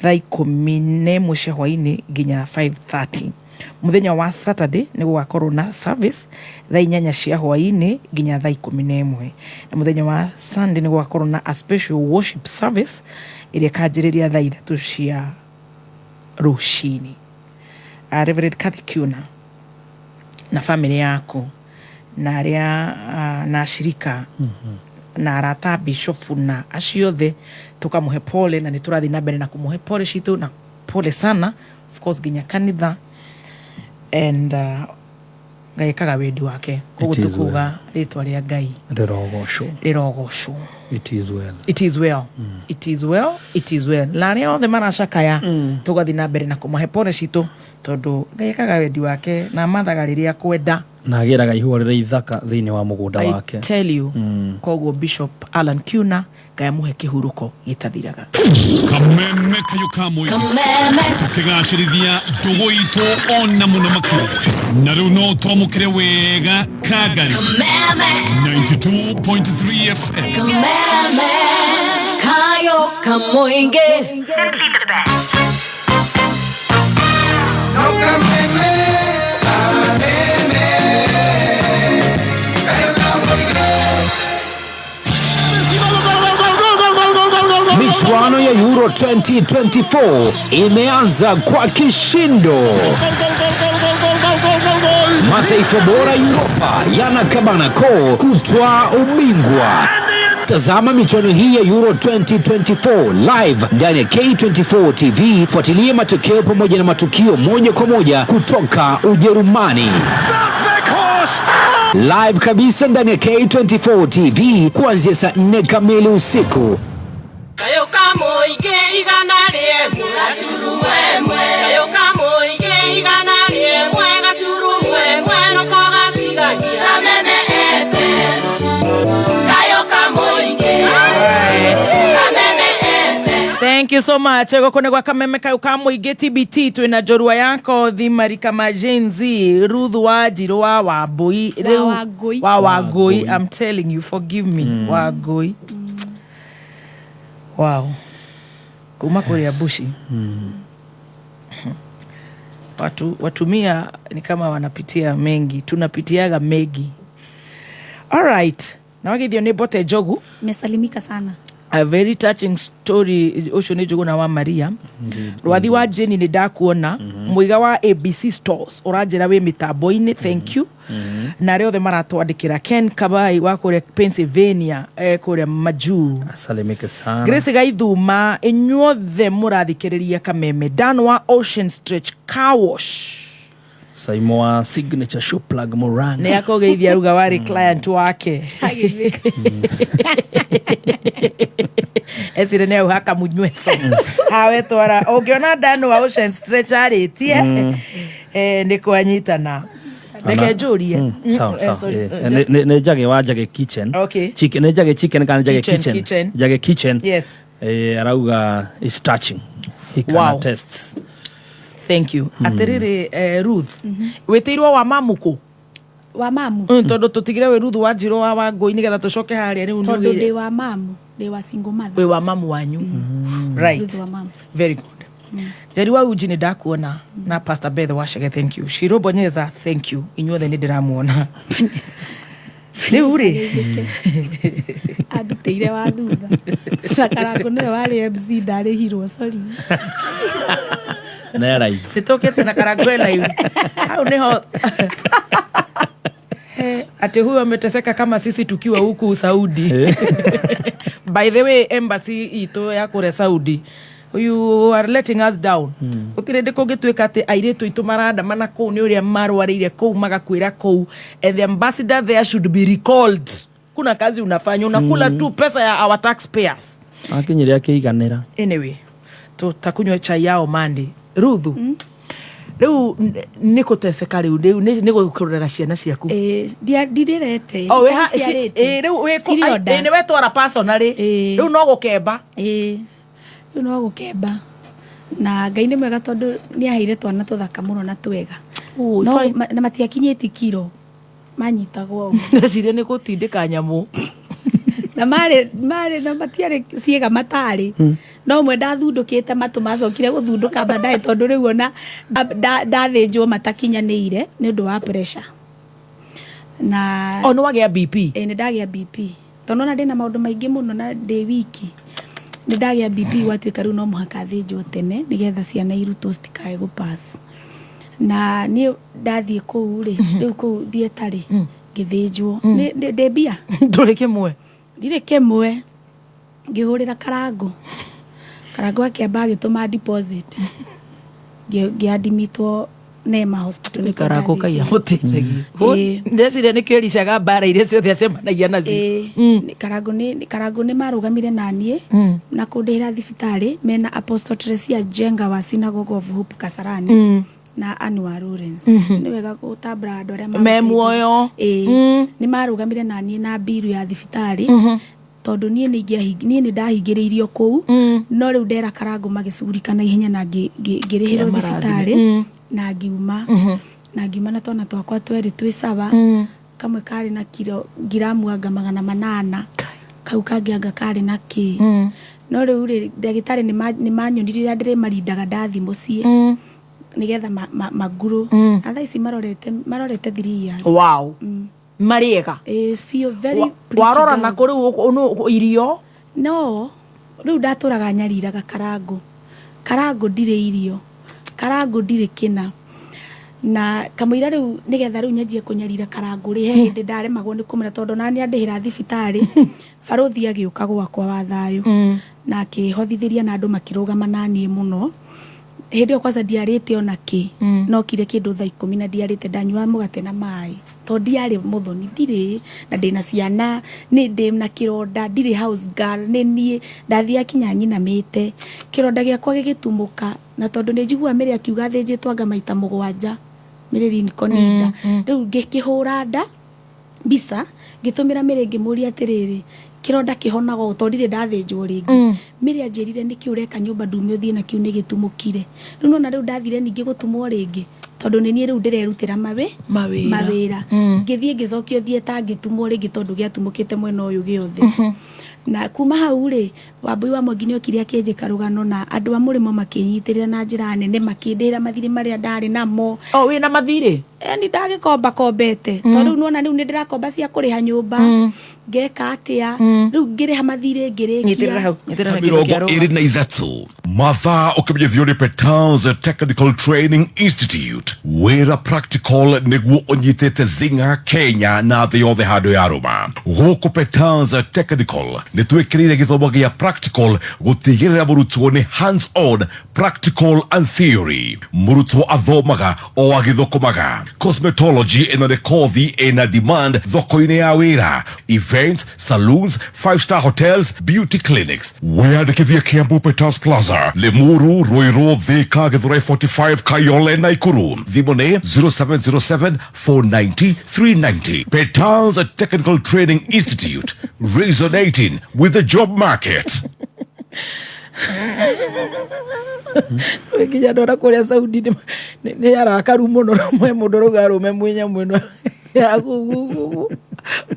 thaa 11 cia hwaini nginya 5:30. Muthenya wa Saturday ni gugakorwo na service thaa 8 cia hwaini nginya thaa 11. Na muthenya wa Sunday ni gugakorwo na a special worship service iria kanjiriria thaa 3 cia rucini. Reverend Kathy Kiuna na family yako na aria na shirika na arata bishop na aciothe tukamuhe pole na niturathi na mbere na kumuhe pole citu na pole sana of course ginya kanitha and ngaikaga wendi wake koguo tukuga ritwa ria Ngai rirogocwo. It is well. It is well. It is well. It is well. La ria othe maracakaya tugathi na mbere na kumahe pole citu tondu ngaikaga wendi wake na mathaga riria kwenda na ageraga ihua rire ithaka thiini wa mugunda wake. I tell you koguo Bishop Alan Kiuna Ngai muhe kihuruko gitathiraga. Kameme kayuka muigi tukigacirithia ndugu itu ona muno makiri na riu no twamukire wega Kagari 92.3 FM. Kameme kayuka muigi no kameme Michuano ya Euro 2024 imeanza kwa kishindo. Mataifa bora Europa yanakabana koo kutwaa ubingwa. Tazama michuano hii ya Euro 2024 live ndani ya K24 TV. Fuatilia matokeo pamoja na matukio moja kwa moja kutoka Ujerumani. Live kabisa ndani ya K24 TV kuanzia saa 4 kamili usiku. Kayuka muigi igana rimwe gaturu mwemwe kayuka muigi igana rimwe gaturu mwemwe no kogatigagia Kameme FM kayuka muigi Kameme FM. Thank you so much. Gokone gwa Kameme kayuka muigi TBT twina jorua yako Thimarika Majenzi Ruth Wanjiru wa Wambui wa Wangui. I'm telling you, forgive me. Wangui. Wow. Kuma kuria bushi. Watumia ni kama wanapitia mengi. Tunapitiaga mengi. All right. Na wagithio ni Bote Jogu. Mesalimika sana. A very touching story ucio ni Jogu na wa Maria. Rwathi wa Jeni ni ndakuona muiga wa ABC Stores uranjira we mitambo-ini. Thank you. Na reo the maratwandikira Ken Kabai wa kure Pennsylvania kure Majuu. Asalimike sana. Grace Gaithuma inyuothe murathikiriria Kameme. Dan wa Ocean Stretch Car Wash. Saimo wa Signature Shoe Plug Muranga. Ne yako geithia ruga wari client wake. Ezire ne uhaka munyweso. Hawe twara ongiona Dan wa Ocean Stretch aritie ndiko anyitana. Neke jurie. Sawa. Ne jage wa jage kitchen. Okay. Chicken ne jage chicken kana jage kitchen. Jage kitchen. Yes. Arauga is touching. He can attest. Thank you. Atiriri Ruth. Wetirwa wa mamuko. Wa mamu. Tondu tutigire we Ruth Wanjiru wa Wangui nigetha tucoke haria riu ni tondu ndi wa mamu, ndi wa single mother. We wa mamu wanyu. Right. Very good. Jari wa Ujini ndakuona na Pastor Beth Washege, thank you. Shiro Bonyeza, thank you. Inyuothe ni ndiramuona. Ni uri. Aduteire wa thutha. Shakarago ni wale MC ndari hiro, sorry. Na live. Sitokete na Karagwe live. Au niho. Ate huyo ameteseka kama sisi tukiwa huku Saudi. By the way, embassy ito ya kure Saudi. You are letting us down. Utirende kugitweka ati airetu itu maranda mana ko ni uria marwarire ko magakwira ko, and the ambassador there should be recalled. Kuna kazi unafanya unakula tu pesa ya our taxpayers. Akinyire akiganira. Anyway, tutakunywa chai yao Mandi. Ruthu. Riu niko teseka riu niko kurera ciana ciaku. Ndirete. Oh we riu we ko ni we twara personally. Riu no gukemba. Riu no gukemba. Na Ngai ni mwega tondu ni aheire twana tuthaka muno na twega. No na matiakinyiti kiro. Manyitagwo. Cire ni gutindika nyamu. Na mare na matiare ciega matari. No mwe ndathundukite matu macokire guthunduka baadaye tondu riu ona ndathinjwo matakinyanire ni undu wa pressure. Na no wagia BP. Ni ndagia BP. Tondu na ndina maundu maingi muno na ndi wiki. Ni ndagia BP watuika riu no muhaka thinjwo tene nigetha ciana iruto citikae gupass. Na ni ndathie kuu ri riu kuu thietari ngithinjwo ndi bia nduri kimwe ndire kimwe ngihurira Karango akiamba agituma deposit ngiadimitwo Nema Hospital nä Karago kaiya muteithagia ndecire nä kä ricaga mbara iria ciothe acemanagia nacio Karago nä marå na niä na kå ndä hä ra thibitarä mena Apostle Teresia Jenga wa Synagogue of Hope Kasarani na Anwar Lawrence nä wega gå tambra andå arä a me muoyo nä marå na niä na mbiru ya thibitarä tondå niä nä ndahingä rä irio kå u no rä u ndera Karago magä cugurika na ihenya na ngä rä hä rwo thibitarä na ngiuma na twana twakwa tweri twi saba kamwe kari na giramu anga 800 kau kangi anga kari na ki no riu ri ndagitari ni manyonire ria ndire marindaga ndathi mucii nigetha maguru na thaa ici marorete 3 years wow mariega feel very warora na kuri irio no riu ndaturaga nyariraga Karago ndire irio Karago ndire kina na kamwira riu nigetha riu nyanjie kunyarira Karago ri he hindi ndaremagwo ni kumira tondu nani andihira thibitari baruthi agiuka gwakwa wa thayu na akihothithiria na andu makirugama nani muno hindi o kwanza ndiarite ona ki no kire kindu thaa 10 na ndiarite ndanywa mugate na mai to ndiari muthoni ndire na ndina ciana ni ndi na kironda ndire house girl ni nie ndathia kinya nyina mite kironda giakwa gigitumuka na tondu ni njigua mere akiuga thinjitwa anga maita 7 mere ni koninda riu ngikihura nda bisa gitumira mere ngimuria atiriri kironda kihonaga to ndire ndathinjwo ringi mere anjirire niki ureka nyumba ndume uthie na kiu ni gitumukire riu no na riu ndathire ningi gutumwo ringi tondu ni nie riu ndirerutira mawira ngithie ngicokio thie ta ngitumwo ringi tondu giatumukite mwena uyu giothe na kuma hau ri Wambui wa Mwangi okire akinjika rugano na andu a murimo makinyitirira na njira nene makindira mathiri maria ndari namo wi na mathiri ni ndagikomba kombete tondu nuona riu ni ndirakomba cia kuriha nyumba ngeka atia riu ngiriha mathiri ngirikia mirongo iri na ithatu mathaa ukimenyithio ni Petals Technical Training Institute wira practical niguo unyitite thinga Kenya na thĩ yothe handu ya ruma guku Petals Technical ni twikirire githomo gia practical gutigirira murutwo ni hands on practical and theory murutwo athomaga o agithokomaga cosmetology ino ni kothi ina demand thoko-ini ya wira events saloons 5-star hotels beauty clinics wiyandikithie Kiambu Petals Plaza Limuru Ruiru Thika Githurai 45 Kayole Naikuru thimu ni 0707 490 390 Petals Technical Training Institute resonating with the job market. Kijana ora kuria Saudi ni arakaru muno na mundu rugaru memwinya mwino ya gugu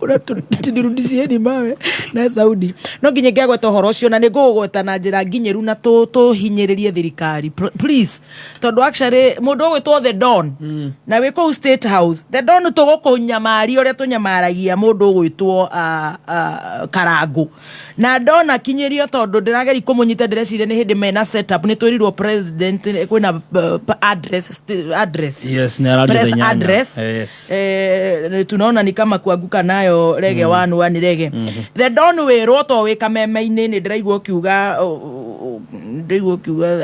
ora tutirudishie ni mawe na Saudi no nginye ngegweta horo ucio na ningugweta na njira nginyeru na tuhinyiririe thirikari please tondu actually mundu gwitwo the Don na wiko State House the Don tugukunyamari uria tunyamaragia mundu gwitwo Karago na ndona kinyirio tondu ndirageri kumunyita ndirecire ni hindi mena setup ni twirirwo president kwina address yes ni aradio address tunaona ni kama kuanguka nayo rege wanu ani rege the Don wirwo to wika meme-ini ni ndiraigwo kiuga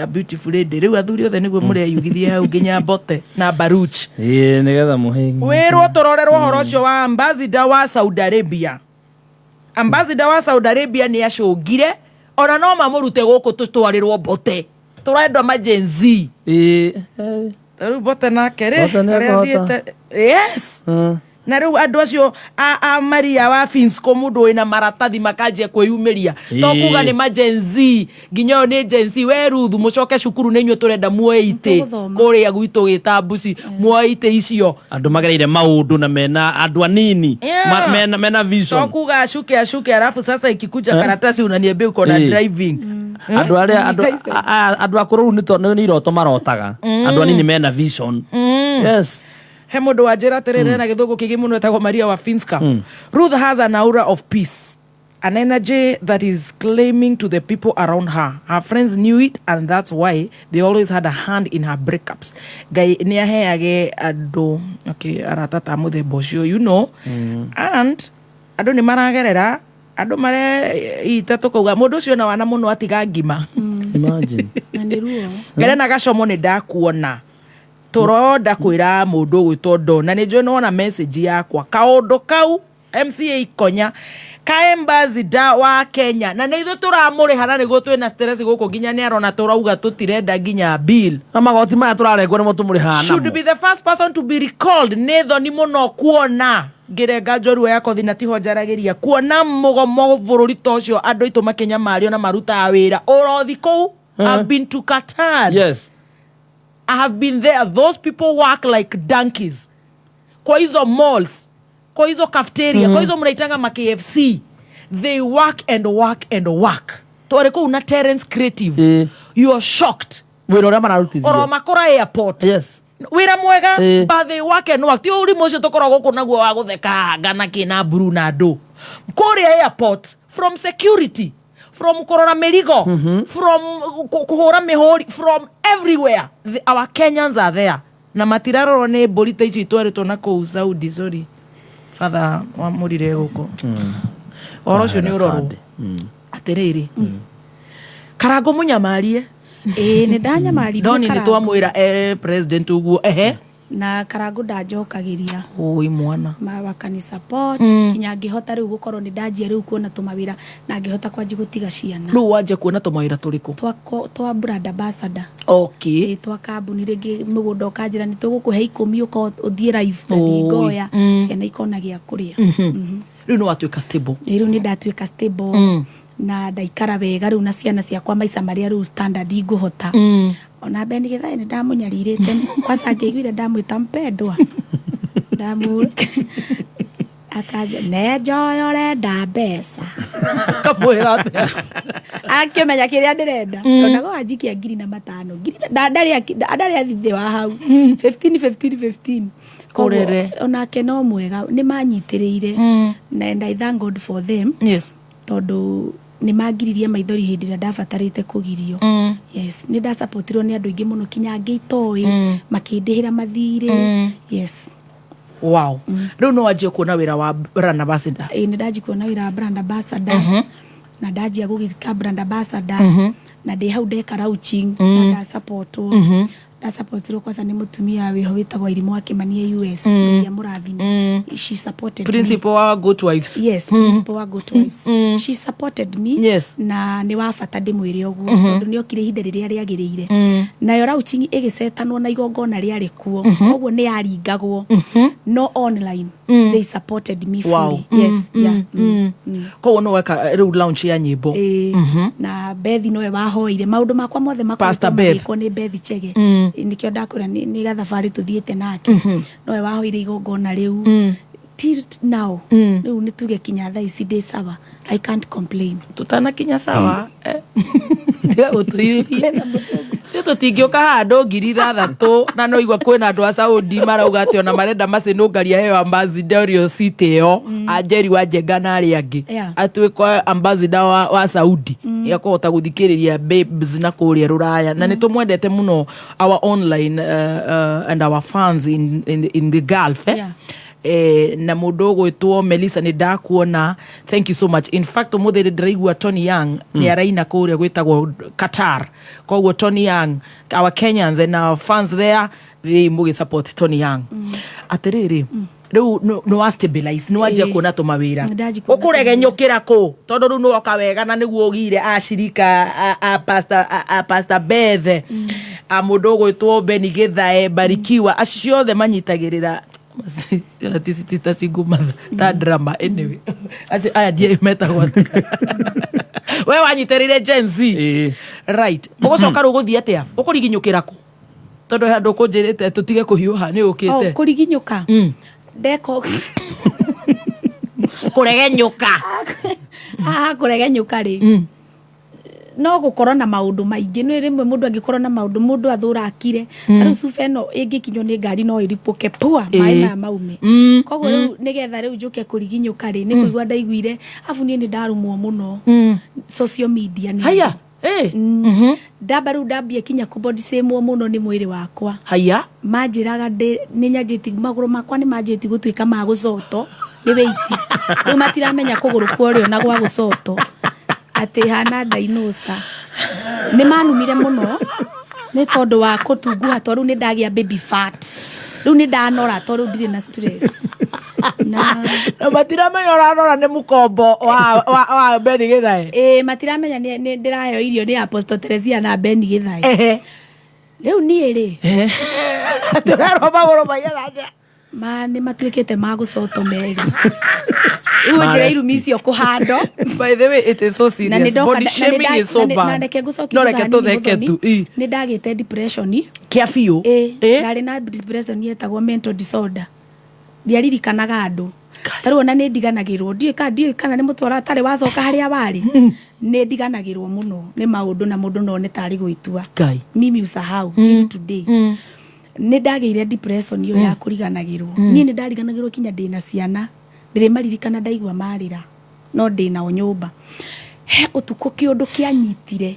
a beautiful lady riu athuri othe niguo muri ayugithie hau nginya Bote na Baruch nigetha muhingi wirwo turorerwo horo ucio wa ambassador wa Saudi Arabia ni acungire ona no mamurute guku tutwarirwo Bote turenda emergency Bote na kere yes na riu andu acio a Maria wa Finsco mundu ina maratathi makanjia kwiyumiria to kuga ni emergency nginyo ni agency we ruthu mucoke cukuru ni nywe turenda muoite kuria gwitu gitambuci muoite icio andu magereire maundu na mena andu anini mena vision to kuga ashuke alafu sasa ikikuja karatasi unaniambia uko na driving andu akuru ni iroto marotaga andu anini mena vision yes he mundu wa njira terere na githungu kigi muno etagwo Maria wa Finska Ruth has an aura of peace, an energy that is claiming to the people around her. Her friends knew it, and that's why they always had a hand in her breakups. Gai ni aheage andu aratata muthemba ucio and andu ni maragerera andu mare itatu kuga mundu ucio na wana muno atiga ngima imagine na gacomo ni ndakuona turoda kwira mundu gwitwo Donna ni njwe nona message yakwa kaundu kau MCA Konya ka ambassador wa Kenya na nithu turamurihana niguo twina stress guku nginya ni arona turauga tutirenda nginya bill amagoti maya turarengwo nimo tumurihana should be the first person to be recalled netho ni muno kuona ngirenga njorua yako thina tiho njaragiria kuona mugomo bururi tocio andu itu makenya mario na maruta wira urothi kou I've been to Qatar. Yes, I have been there. Those people work like donkeys. Kwa hizo malls, kwa hizo cafeteria, kwa hizo mnaitanga ma KFC. They work and work and work. Toreko una Terence Creative. You are shocked. Wira ria mararutithia. Oro makora airport. Yes. Wira mwega, but they work and work. Ti uri mocio tokora guku naguo wa gutheka gana kina Brunado. Kore airport from security. From Corona Merigo, from Kuhora Mehori, from everywhere. Our Kenyans are there. Na matiraro ne bolita ichi itware tonako Saudi, sorry. Father, wa murire guko. Orosho ni uroro. Atereri. Karago munyamarie. Ni danyamari. Doni ni twamwira president uguo na Karago ndajokagiria oi mwana wakani support kinya ngihota riu gukorwo ni ndajia riu kuona tumawira na ngihota kwanji gutiga ciana riu wanje kuona tumawira turiku twa brand ambassador okay twa kambuni ringi mugunda ukanjira ni tugukuhe 10 uko uthie live na ngoya ciana ikona gia kuria riu no watuika stable riu ni ndatuika stable na ndaikara wega riu na ciana ciakwa maica maria riu standard iguhota ona bendi getha ni ndamunyaririte kwanza ngiguire ndamwita mpendwa ndamu akaja ne joyo renda mbeca kamwira ate akimenya kiria ndirenda onago ajikia 5,000 ndari athithi wa hau 15 kurere onake no mwega ni manyitiriire na I thank God for them yes tondu ni magiririe maithori hindi ria ndabatarite kugirio yes ni nda supportirwo ni andu ingi muno kinya ngeitoi makindihira mathire yes wow riu no wajie kuona wira wa brand ambassador ni ndaji kuona wira wa brand ambassador na ndaji agugika brand ambassador na ndi hau ndeka rauching na nda supportwo nda supportirwo kwanza ni mutumia wiho witagwa Irimu Akimani US ya murathini she supported principal wa Good Wives yes principal wa Good Wives she supported me yes na ni wa bata ndimwire oguo tondu ni okire ihinda riria riagirire na yo rauching igicetanwo na igongona riari kuo oguo ni yaringagwo no online they supported me fully yes yeah ko no weka riu launch ya nyimbo na Bethi no we wahoire maundu makwa mothe Pastor Beth ko ni Bethi Chege nikio ndakura ni gathabari tuthiete nake no we wahoire igongona riu till now riu ni tuge kinya thaa ici ndi sawa I can't complain tutana kinya sawa ndiga gutuirie tutingioka handu 3,000 na no igwa kwina andu a Saudi marauga ati ona marenda macinungaria hewa ambassador rio city yo Ajeri wa Jenga na ari angi atwikwa ambassador wa Saudi ya kuhota guthikiriria babes na kuria ruraya na nitumwendete muno our online and our fans in the Gulf na mundu gwitwo Melissa ni ndakuona thank you so much in fact umuthiri ndiraigua Tony Young ni araina kuria gwitagwo Qatar koguo Tony Young our Kenyans and our fans there they mugi support Tony Young atiriri riu no wa stabilize no waje kuona tumawira ukuregenyukira ku tondu riu no oka wega na niguo ugire ashirika a pastor Beth a mundu gwitwo Beni Githae Barikiwa aciothe manyitagirira tita siguma ta drama anyway ati aya die meta watu we wanyiterire Gen Z right ugucoka ruguthi atia ukuriginyukira ku tondu handu kunjirite tutige kuhiuha ni ukite kuriginyuka ndeko kuregenyuka kuregenyuka ri no gukorwo na maundu maingi ni rimwe mundu angikorwo na maundu mundu athura akire riu sufeno ingikinywo ni ngari no iripuke pua mai na maume koguo riu nigetha riu njuke kuriginyuka ri ni kuigwa ndaiguire afu ni ndarumwo muno social media ni haya ndabaru ndambia kinya kubody same muno ni mwiri wakwa haya manjiraga ni nyajiti maguru makwa ni manjiti gutuika ma gucoto ni weiti riu matiramenya kuguru kwario na gwa gucoto ati hana dainosa ni manumire muno nä tondå wa kå tunguha to rä u nä ndagia baby fat rä u nä ndanora to rä u ndirä na stress na matiramenya ũranora nĩ mũkombo wa Beni Gĩthae matiramenya nĩ ndĩraheo irio nĩ Apostle Teresia na Beni Gĩthae rĩu niĩ rĩ tũrerwo magũrũ maiyanaja nĩ matuĩkĩte ma gũcoto merĩ rĩu njĩra irumi icio kũhandwo. By the way, it is so serious. Body shaming is so bad. Na reke gũcokia nĩ ndagĩte depression kĩa biũ ndarĩ na depression yetagwo mental disorder ndiaririkanaga andũ tarĩu ona nĩ ndiganagĩrwo ndiũĩ kana nĩ mũtwara atarĩ wacoka harĩa warĩ nĩ ndiganagĩrwo mũno nĩ maũndũ na mũndũ no nĩ tarĩ gwĩtua mimi usahau till today nĩ ndagĩire depression iyo ya kũriganagĩrwo niĩ nĩ ndariganagĩrwo kinya ndĩna ciana ndĩrĩ maririkana ndaigua marĩra no ndĩna o nyũmba he ũtukũ kĩũndũ kĩanyitire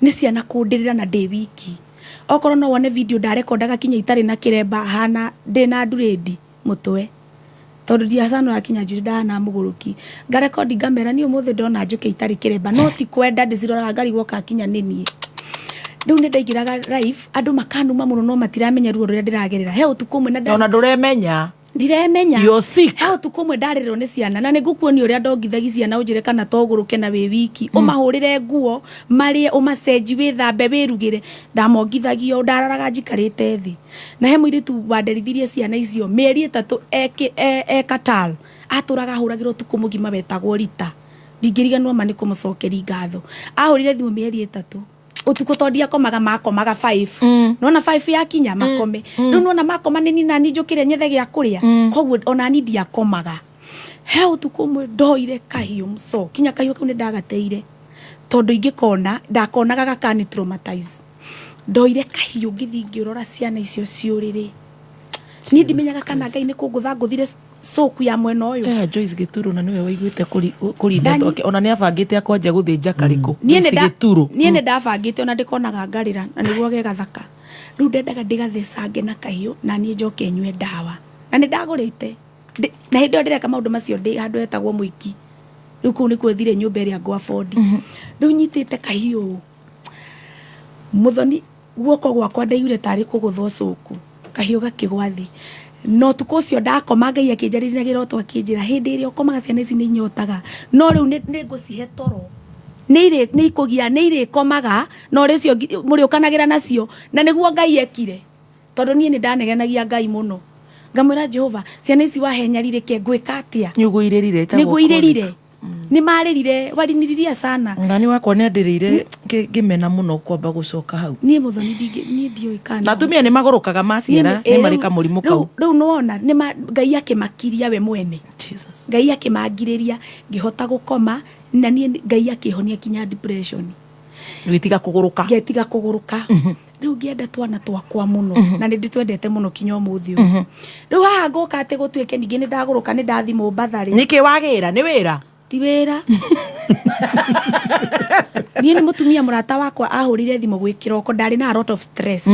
nĩ ciana kũndĩrĩra na ndĩ wiki okorwo no wone video ndarekondaga kinya itarĩ na kĩremba hana ndĩna ndurĩndi mũtwe tondũ ndiacanũra kinya njũrĩ ndahana mũgũrũki ngarekondi ngamera niĩ ũmũthĩ ndona njũkĩ itarĩ kĩremba no ti kwenda ndĩciroraga ngarigwo ka kinya nĩ niĩ rĩu nĩ ndaingĩraga live andũ makanuma mũno no matiramenya ruo rũrĩa ndĩragerera he ũtukũ ũmwe na ndũremenya ndiremenya he ũtukũ ũmwe ndarĩrĩrwo nĩ ciana na nĩ ngũkuonia ũrĩa ndongithagia ciana ũnjĩre kana togũrũke na wĩ wiki ũmahũrĩre nguo marĩe ũmacenji wĩthambe wĩrugĩre ndamongithagio ndararaga njikarĩte thĩ na he mũirĩtu wanderithirie ciana icio mĩeri 3 ekatal atũraga ahũragĩrwo ũtukũ mũgima wetagwo Rita ndingĩriganwo ma nĩ kũmũcokeri ngatho ahũrire thimũ mĩeri 3 ũtukũ tondia komaga makomaga 5 nona 5 yakinya makome rĩu nona makoma nĩ nina njũkĩre nyethe gĩa kũrĩa koguo ona ni ndiakomaga he ũtukũ ũmwe ndoire kahiũ mso kinya kahiũ kau nĩ ndagateire tondũ ingĩkona ndakonaga gakani traumatize ndoire kahiũ ngĩthiĩ ngĩrora ciana icio ciũrĩrĩ niĩ ndimenyaga kana Ngai nĩ kũngũtha ngũthire soku ya mwena ũyũ Joyce Gĩturo na niwe waiguĩte kũrinda toke ona nĩ abangĩte akwanja gũthĩnja karĩkũ niĩ nĩ ndabangĩte ona ndĩkonaga ngarĩra na nĩguo ge gathaka rĩu ndendaga ndĩgathecange na kahiũ na niĩ njoke nyue ndawa na nĩ ndagũrĩte na hĩndĩ ĩyo ndĩreka maũndũ macio ndĩ handũ hetagwo Mũiki rĩu kũu nĩkuo thire nyũmba ĩrĩa ngwabondi rĩu nyitĩte kahiũ mũthoni guoko gwakwa ndaiyure tarĩ kũgũthwo soku kahiũ gakĩgwa thĩ no tukũ ũcio ndakoma Ngai akĩnjarĩragĩra otwa akĩnjĩra hĩndĩ ĩrĩa ũkomaga ciana ici nĩ inyotaga no rĩu nĩ ngũcihe toro nĩ ikũgia nĩ irĩkomaga no rĩcio mũrĩũkanagĩra nacio na nĩguo Ngai ekire tondũ niĩ nĩ ndanegenagia Ngai mũno ngamwĩra Jehova ciana ici wahenyarire ngwĩka atĩa nĩguo irĩrire nĩ marĩrire wariniriria sana na nĩ wakwa nĩ ndĩrĩire ngĩmena mũno kwamba gũcoka hau niĩ mũthoni niĩ ndiũĩ kana na atumia nĩ magũrũkaga maciara nĩ marĩ kamũrimũ kau rĩu nĩwona Ngai akĩmakiria we mwene Ngai akĩmangirĩria ngĩhota gũkoma na niĩ Ngai akĩhonia kinya depression ngetiga kũgũrũka rĩu ngĩenda twana twakwa mũno na nĩ ndĩtwendete mũno kinya ũmũthĩ ũyũ rĩu haha ngũka atĩ gũtuĩke ningĩ nĩ ndagũrũka nĩ ndathimwo batharĩ nĩkĩ wagĩra nĩ wĩra ti wĩra niĩ nĩ mũtumia mũrata wakwa ahũrire thimũ gwĩ kĩroko ndarĩ na a lot of stress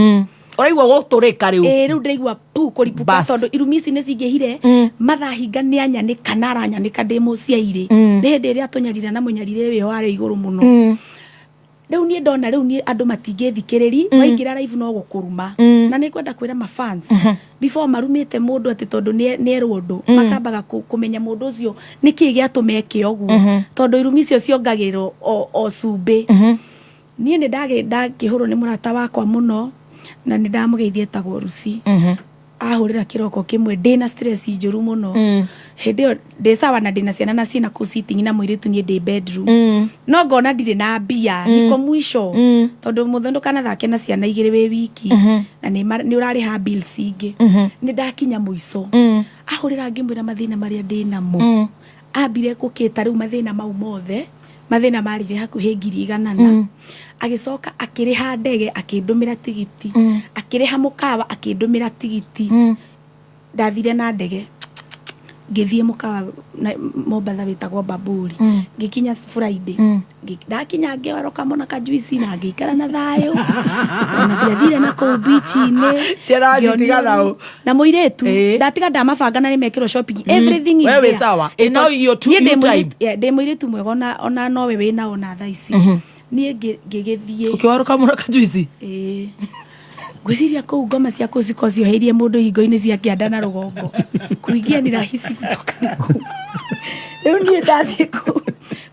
ũraigua gũtũrĩka rĩu rĩu ndĩraigua kũripũka tondũ irumi ici nĩ cingĩhire mathaa hinga nĩ anyanĩka na aranyanĩka ndĩ mũciairĩ nĩ hĩndĩ ĩrĩa tũnyarira na mũnyarire wĩho warĩ igũrũ mũno rĩu niĩ ndona rĩu niĩ andũ matingĩthikĩrĩri waingĩra live no gũkũruma na nĩ kwenda kwĩra ma fans before marumĩte mũndũ atĩ tondũ nĩ erwo ũndũ makambaga kũmenya mũndũ ũcio nĩkĩ gĩatũmeke ũguo tondũ irumi icio ciongagĩrwo o cumbĩ niĩ nĩ ndakĩhũrwo nĩ mũrata wakwa mũno na nĩ ndamũgeithia etagwo Rusi ahũrĩra kĩroko kĩmwe ndĩna stress njũru mũno hĩndĩ ĩyo ndĩ sawa na ndĩna ciana na ciĩna kũu sitting na mũirĩtu niĩ ndĩ bedroom no ngona ndirĩ na mbia niko mwisho tondũ mũthoni ndũkanathake na ciana igĩrĩ wĩ wiki na nĩ ũrarĩha bills ingĩ nĩ ndakinya mũico ahũrĩra ngĩmwĩra mathĩna marĩa ndĩ namo ambire gũkĩta rĩu mathĩna mau mothe mathĩna marire hakuhĩ 100 agĩcoka akĩrĩha ndege akĩndũmĩra tigiti akĩrĩha mũkawa akĩndũmĩra tigiti ndathire na ndege ngĩthiĩ mũkawa Mombatha wĩtagwo Baburi ngĩkinya Friday ndakinya ngĩoroka mona kajuici na ngĩikara na thayũ na ndiathire na kũu beach-inĩ na mũirĩtu ndatiga ndamabanga na nĩmekĩrwo shopping everything is there sawa now your time ndĩ mũirĩtu mwega ona nowe wĩna ona thaa ici nie ngigithie ukiwaruka mura kajuici gwiciria kou ngoma cia kuziko cioheirie mundu hingo-ini cia kianda na rugongo kuingia ni rahisi kutoka kou riu nie ndathie kou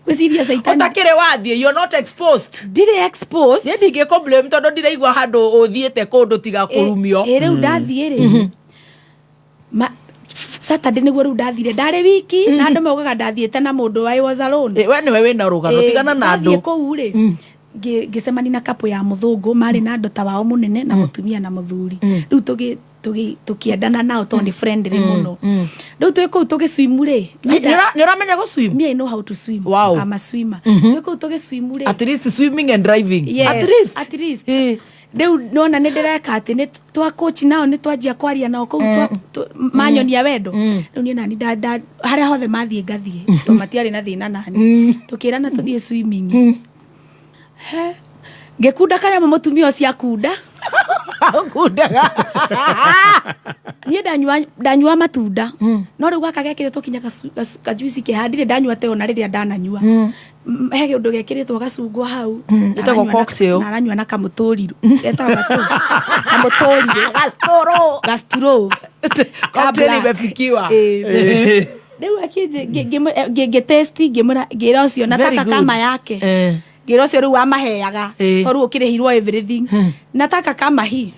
gwiciria saitani utakire wathie you're not exposed dire exposed ye ndingi complain tondu ndiraigua handu uthiete kundu tiga kurumio riu ndathie ri Saturday niguo riu ndathire ndari wiki na andu maugaga ndathiete na mundu I was alone we niwe wina rugano tigana na andu kou ri ngicemani na kapu ya muthungu mari na ndota wao munene na mutumia na muthuri riu tukiendana nao tondi friendly muno riu twi kou tugiswim ri ni uramenya go swim me I know how to swim wow. I'm a swimmer twi kou tugiswim ri at least swimming and driving yes, at least riu nona ni ndireka ati ni twa coach nao ni twanjia kwaria nao kou manyonia wendo riu ni nani haria hothe mathie ngathie to matiari na thina nani tukirana tuthie swimming ngekunda kanya mutumia ucio akunda kundaga nie ndanyua matunda no riu gaka gekiritwo kinya kajuici kihandire ndanyua te ona riria ndananyua he kindu gekiritwo gacungwa hau etagwo cocktail na aranyua na kamuturiru etagwo kamuturiru gastro cocktail imefikiwa riu akije testi ngira ucio nataka kama yake ngira ucio riu wamaheaga toru ukirihirwo everything nataka kama hii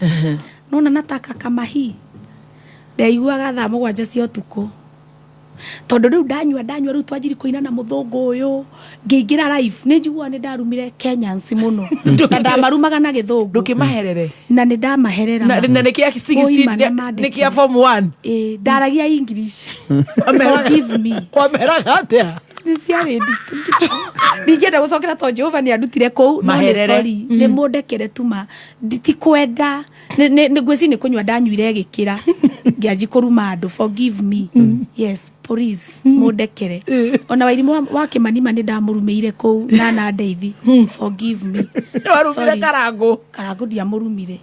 nona nataka kama hii ndaiguaga thaa 7 cia utuku tondu riu ndanyua riu twanjiri kuina na muthungu uyu ngiingira live ni njiguaga ni ndarumire Kenyans muno na ndamarumaga na githungu ndukimaherere na ni ndamaherera na nikia 16 nikia form 1 ndaragia English forgive me kwameraga atia niciari ndigenda gucokera to Jehova ni andutire kou no ni sorry ni mundekere tuma nditikwenda ni gweci ni kunywa ndanyuire gikira ngianji kuruma andu forgive me yes please mundekere ona wairimu wa kimanima ni ndamurumeire kou na ndeithi forgive me warumire karangu ndia murumire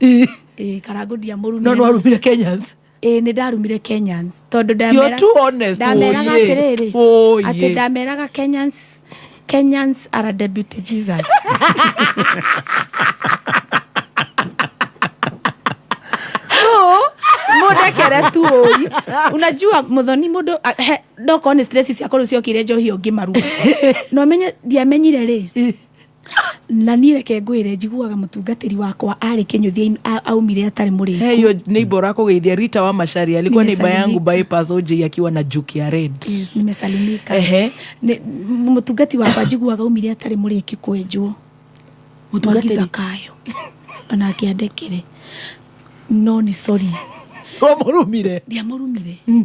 karangu ndia murumire no warumire Kenyans ni ndarumire Kenyans tondu you're too honest ndameraga atiriri ati ndameraga Kenyans are a deputy Jesus mundekere tu oi unajua muthoni mundu ndoko ni stress cia koru cio kire njohi ungi maru no menye ndiamenyire ri na ni reke ngwire njiguaga mutungatiri wakwa ari kinyuthia aumire atari muri heyo neighbor wako geithia Rita wa Mashari alikuwa neighbor yangu bypass OJ akiwa na juki ya red yes nimesalimika mutungati wakwa njiguaga aumire atari muri kikwenjwo mutungatiri kayo ona akiandekire no ni sorry murumire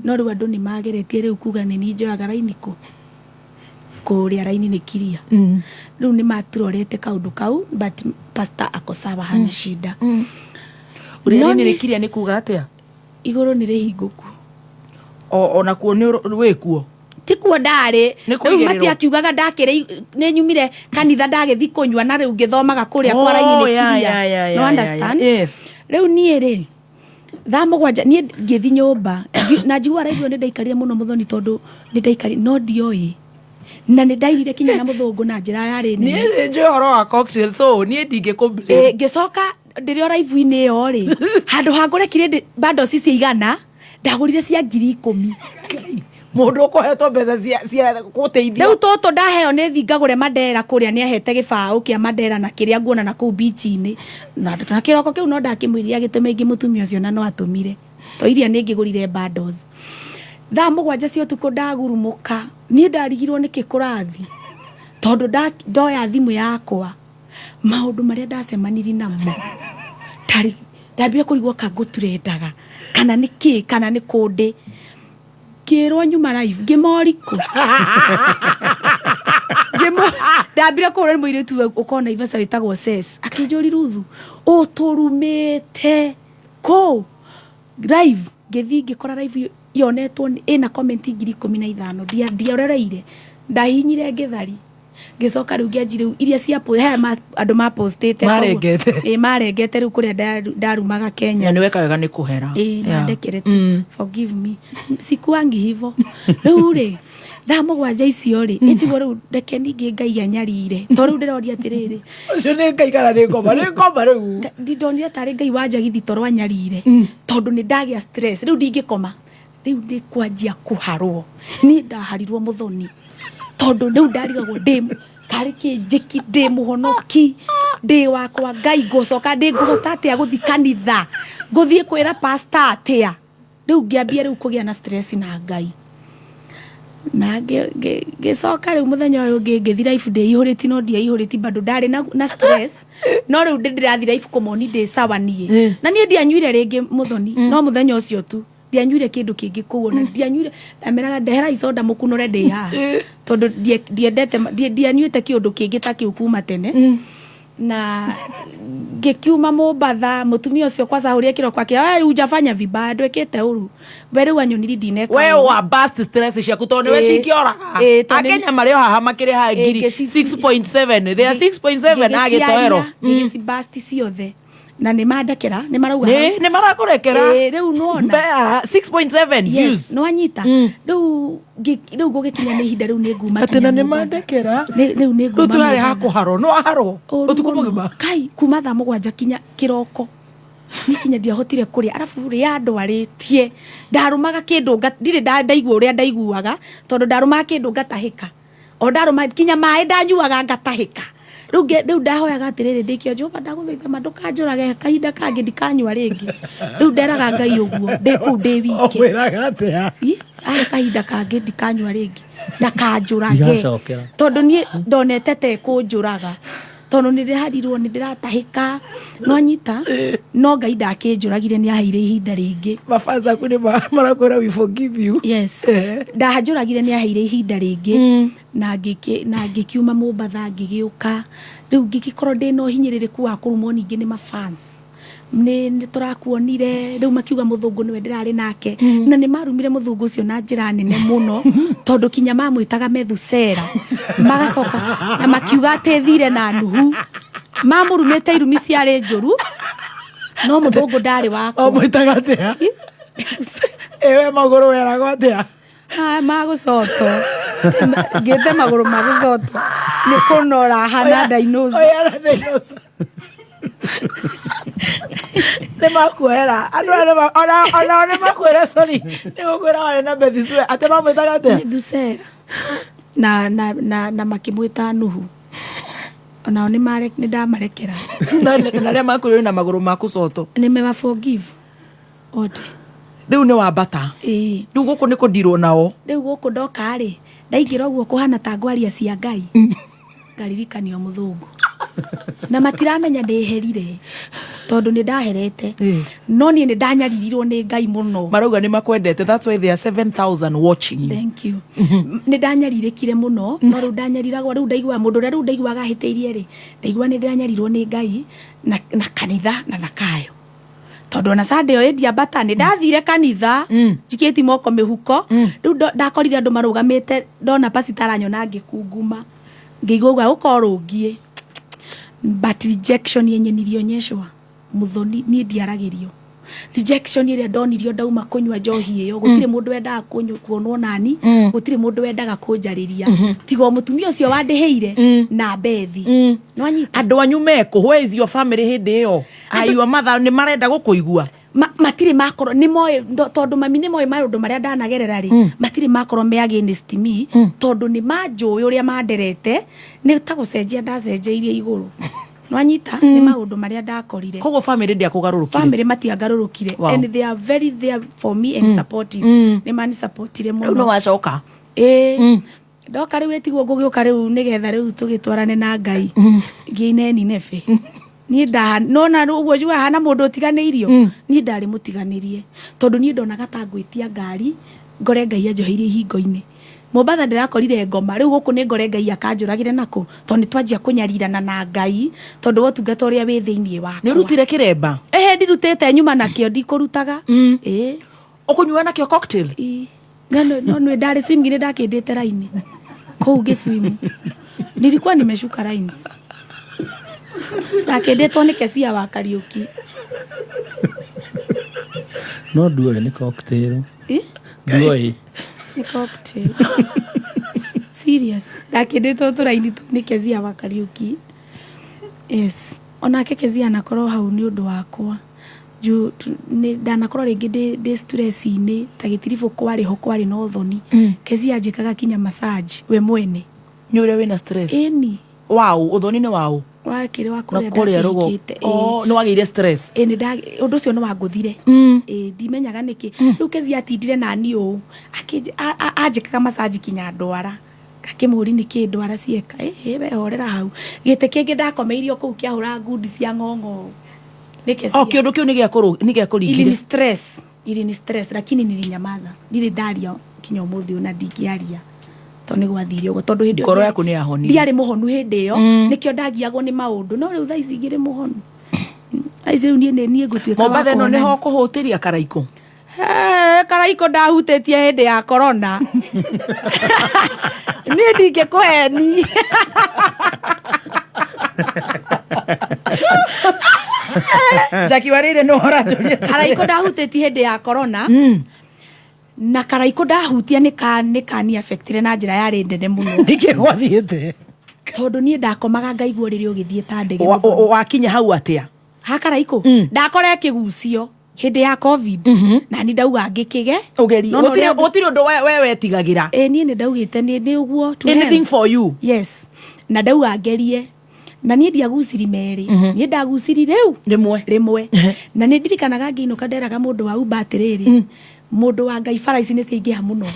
no riu andu ni mageretie riu kuga ni njoyaga rainiko kuria raini ni kiria riu ni maturorete kaundu kau but pastor akosaba hana shida uria ni kiria ni kuga atia iguru ni rihinguku ona kuo ni wikuo tikuo ndari riu mati akiugaga ndakire ni nyumire kanitha ndagithi kunywa na riu ngithomaga kuria kwa raini ni kiria no understand yes riu nie ri thaa 7 nie ngithi nyumba na njigua raigua ni ndaikaria muno muthoni tondu ni ndaikari no ndioi na ni ndairire kinya na muthungu na njira yari ni nje horo wa cocktail so ni ndinge complain ngicoka ndirio live-ini yo ri handu hangure kire bado sisi igana ndagurire cia 10,000 mundu ukohetwo mbeca cia guteithia riu toto ndaheo ni thingagure madera kuria ni ahete gibao kia madera na kiria nguona na kuu beach-ini na kiroko kiu no ndakimwiria gitume ingi mutumia ucio na no atumire to iria ni ngigurire bundles thaa 7 cia utuku ndagurumuka ni ndarigirwo ni kikurathi tondu ndoya thimu yakwa maundu maria ndacemaniri namo tari ndambire kurigwo kanguturendaga kana niki kana ni kundi kirwo nyuma live ngimoriku ndambire kurwo ni muiritu ukona ivasa witagwo ses akinjuri ruthu uturumite ko live ngithi ngikora live yonetwo ina comment 15,000 ndiarereire ndahinyire ngithari ngicoka riu ngianjire iria cia andu ma postete marengete riu kuria ndarumaga Kenya ni weka wega ni kuhera ndekere tu forgive me sikuangi hivo riu ri thaa mũgwanja icio rĩ ĩtigwo rĩu ndeke ningĩ Ngai anyarire to rĩu ndĩroria atĩrĩrĩ ũcio nĩ Ngai kana nĩ ngoma rĩu ndonire tarĩ Ngai wanjagithi toro anyarire tondũ nĩ ndagĩa stress rĩu ndingĩkoma rĩu nĩ kwanjia kũharwo niĩ ndaharirwo mũthoni tondũ rĩu ndarigagwo karĩ kĩnjiki ndĩ mũhonoki ndĩ wakwa Ngai ngũcoka ndĩ ngũhota atĩa gũthi kanitha ngũthiĩ kwĩra pastor atĩa rĩu ngĩambia rĩu kũgĩa na stress na Ngai na ngĩcoka rĩu mũthenya ũyũ ngĩthi life day ihũrĩti no ndiaihũrĩti bado ndarĩ na stress no rĩu ndĩrathi life komoni ndĩ sawa niĩ na niĩ ndianyuire rĩngĩ mũthoni no mũthenya ũcio tu ndianyuire kĩndũ kĩngĩ kũu na ndianyuire ndameraga ndehera icoda mũkunũre ndĩ haha tondũ ndiendete ndianyuite kĩndũ kĩngĩ ta kĩu kuma tene na ngikiuma Mombatha mutumia ucio kwanza huria kiroko yake wewe hujafanya vibaya ndwekete uru wewe wanyoniri dineka wewe wa bust stress ciaku tondu we cikioraga akenya mari haha makire ha ngiri 6.7 they are 6.7 na gitoero ngisi bust ciothe na nĩ mandekera nĩ marauga nĩ marakurekera rĩu nuona 6.7 views no anyita rĩu gũgĩkinya nĩ ihinda rĩu nĩ nguma atena nĩ mandekera rĩu nĩ nguma tu hari hakuharo no haro utuko mugima kai kuma thaa mũgwanja kinya kĩroko nikinya ndiahotire kũrĩa arafu rĩa andũ arĩtie ndarumaga kĩndũ ndirĩ ndaigua ũrĩa ndaiguaga tondũ ndarumaga kĩndũ ngatahĩka o ndaruma kinya maĩ ndanyuaga ngatahĩka rĩu ndahoyaga atĩrĩrĩ ndĩkĩo Jehova ndagũthaitha ndũkanjũrage kahinda kangĩ ndikanyua rĩngĩ rĩu nderaga Ngai ũguo ndĩkũu ndĩ wiki wĩraga atĩa kahinda kangĩ ndikanyua rĩngĩ ndakanjũrage tondũ niĩ ndonete te kũnjũraga tondũ nĩ ndĩraharirwo nĩ ndĩratahĩka no nyita no Ngai ndakĩnjũragire nĩ aheire ihinda rĩngĩ mafanza kuni marakwĩra we forgive you yes ndahanjũragire nĩ aheire ihinda rĩngĩ na ngĩkiuma Mombatha ngĩgĩũka rĩu ngĩkorwo ndĩ no hinyĩrĩrĩku wa kũrumwo ningĩ nĩ mafans nĩ tũrakuonire rĩu makiuga mũthũngũ nĩwe ndĩrarĩ nake na nĩ marumire mũthũngũ ũcio na njĩra nene mũno tondũ kinya mamwĩtaga Methusela magacoka na makiuga atĩ thire na nuhu mamũrumĩte irumi ciarĩ njũru no mũthũngũ ndarĩ wako mwĩtaga atĩa ewe magũrũ weragwo atĩa magũcoto ngĩte magũrũ magũcoto nĩ kũnora hana dinosaur nĩ makuera andũ ona nĩ makuera sorry nĩ gũkwĩra wale na Methusela atĩ mamwĩtaga atĩa Methusela na makĩmwĩta Nuhu onao nĩ ndamarekera na rĩa makwĩra na magũrũ ma kũcoto nĩ me forgive ote rĩu nĩ wambata rĩu gũkũ nĩ kũndirwo nao rĩu gũkũ ndoka rĩ ndaingĩra ũguo kũhana ta ngwaria cia Ngai ngaririkanio mũthũngũ na matiramenya ndĩherire tondũ nĩ ndaherete no niĩ nĩ ndanyaririrwo nĩ Ngai mũno marauga nĩ makwendete that's why there are 7,000 watching thank you nĩ ndanyarirĩkire mũno no rĩu ndanyariragwo rĩu ndaigua mũndũ ũrĩa rĩu ndaiguaga ahĩtĩirie rĩ ndaigua nĩ ndanyarirwo nĩ Ngai na kanitha na thakayo tondũ na Sunday ĩyo ndiambata nĩ ndathire kanitha njikĩti moko mĩhuko rĩu ndakorire andũ marũgamĩte ndona pastor anyona ngĩkunguma ngĩigua ũkorũngie but rejection yenyenirio nyeshwa muthoni niĩ ndiaragĩrio rejection ĩrĩa ndonirio ndauma kũnyua njohi ĩyo gũtirĩ mũndũ wendaga kuonwo nani gũtirĩ mũndũ wendaga kũnjarĩria tigo mũtumia ũcio wandĩhĩire na Bethi no anyita andũ anyu meko where is your family hĩndĩ ĩyo ayua matha nĩ marenda gũkũigua matirĩ makorwo nĩ moe tondũ mami nĩ moe maũndũ marĩa ndanagerera rĩ matirĩ makorwo me against me tondũ nĩ manjũĩ ũrĩa manderete nĩ ta gũcenjia ndacenjeirie igũrũ no anyita nĩ maũndũ marĩa ndakorire koguo family ndiakũgarũrũkire family matiagarũrũkire and they are very there for me and supportive nĩ mani supportire mũno no wacoka ndoka rĩu etigwo ngũgĩũka rĩu nĩgetha rĩu tũgĩtwarane na Ngai ngĩine Nineve niĩ nona ũguo njua hana mũndũ ũtiganĩirio niĩ ndarĩ mũtiganĩrie tondũ niĩ ndonaga ta ngwĩtia ngari ngore Ngai anjoheirie ihingo-inĩ Mombatha ndĩrakorire ngoma rĩu gũkũ nĩ ngore Ngai akanjũragire nako tondũ twanjia kũnyarirana na Ngai tondũ wotungata ũrĩa wĩ thĩinĩ wakwa nĩ ũrutire kĩremba ndirutĩte nyuma nakĩo ndikũrutaga ũkũnyua nakĩo cocktail no nĩ ndarĩ swim ngire ndakĩndĩte raini kũu ngĩswim nilikuwa nimeshuka lines ndakĩndĩtwo nĩ Kesia wa Kariuki no nduoĩ nĩ cocktail nduoĩ ni cocktail Serious. Ndakinditwo turaini tu ni Kezia wa Kariuki. Yes. Onake Kezia anakorwo hau ni undu wakwa. Ju ni ndanakorwo ringi ndi stress ini ta gitirifu kwari ho kwari no thoni. Kezia ajikaga kinya massage we mwene. Ni ure wina stress. Eni. Wow, uthoni ni wao. Wakire wakuria ndakikite. Oh, no wagire stress. Eni undu ucio no waguthire. Ndimenyaga niki. Riu Kezia atindire nani u. Ajikaga massage kinya ndwara. Akimuri ni kindwara cieka we horera hau gite kingi ndakomeirio kuu kiahura ngundi cia ngongo Kezia kiundu kiu ni gia kuringire ili ni stress lakini nilinyamaza ndire ndaria kinya umuthi una ndingiaria to ni gwathirio go tondu hindi ngoro yaku ni yahonire ndiari muhonu hindi yo nikio ndagiagwo ni maundu no riu thaici ngire muhonu aici riu nie ngutuika Mombatha no ni ho kuhutiria Karaiko Karaiko ndahutĩtie hĩndĩ ya corona niĩ ndingĩkũheni Jackie Warire no horanjũria Karaiko ndahutĩtie hĩndĩ ya corona na Karaiko ndahutia nĩ kani affectire na njĩra yarĩ ndene mũno ndingĩgwathiĩte tondũ niĩ ndakomaga ngaigua rĩrĩa ũgĩthiĩ ta ndege wakinya hau atĩa ha Karaiko ndakora kĩgucio hĩndĩ ya covid na ni ndauga ngikige ugerie gutiri undu we wetigagira ni ndaugite ni uguo anything for you yes na ndauga ngerie na ni ndiaguciri meri ni ndaguciri riu rimwe na ni ndirikanaga ngiinuka nderaga mundu wa Uber atiriri mundu wa Ngai bara ici ni ciingiha muno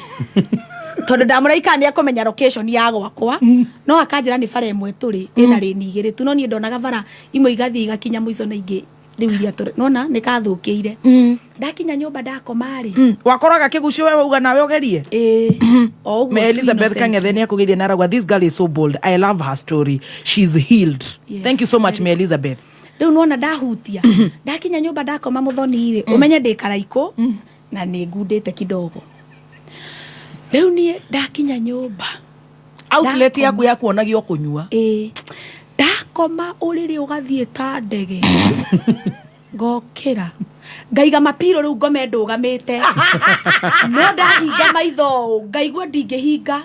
tondu ndamuraika ni akomenya location ya gwakwa no akanjira ni bara imwe turi ina rĩni igĩrĩ tu no ni ndonaga bara imwe igathii igakinya muico na ingĩ riu iria turi nona ni kathukiire ndakinya nyumba ndakomari wakoraga kigucio wewe uga nawe ugerie o me Elizabeth Kang'ethe ni akugiria naragwa this girl is so bold I love her story she's healed thank you so much me Elizabeth riu nona ndahutia ndakinya nyumba ndakoma muthoni ire umenye ndi Karaiko na ni ngundite kidogo riu ni ndakinya nyumba outlet yaku ya kuonagio kunyua ndakoma uriri ugathie ta ndege ngokira ngaiga mapiro riu ngome ndugamite no ndahinga maitho ngaigua ndingihinga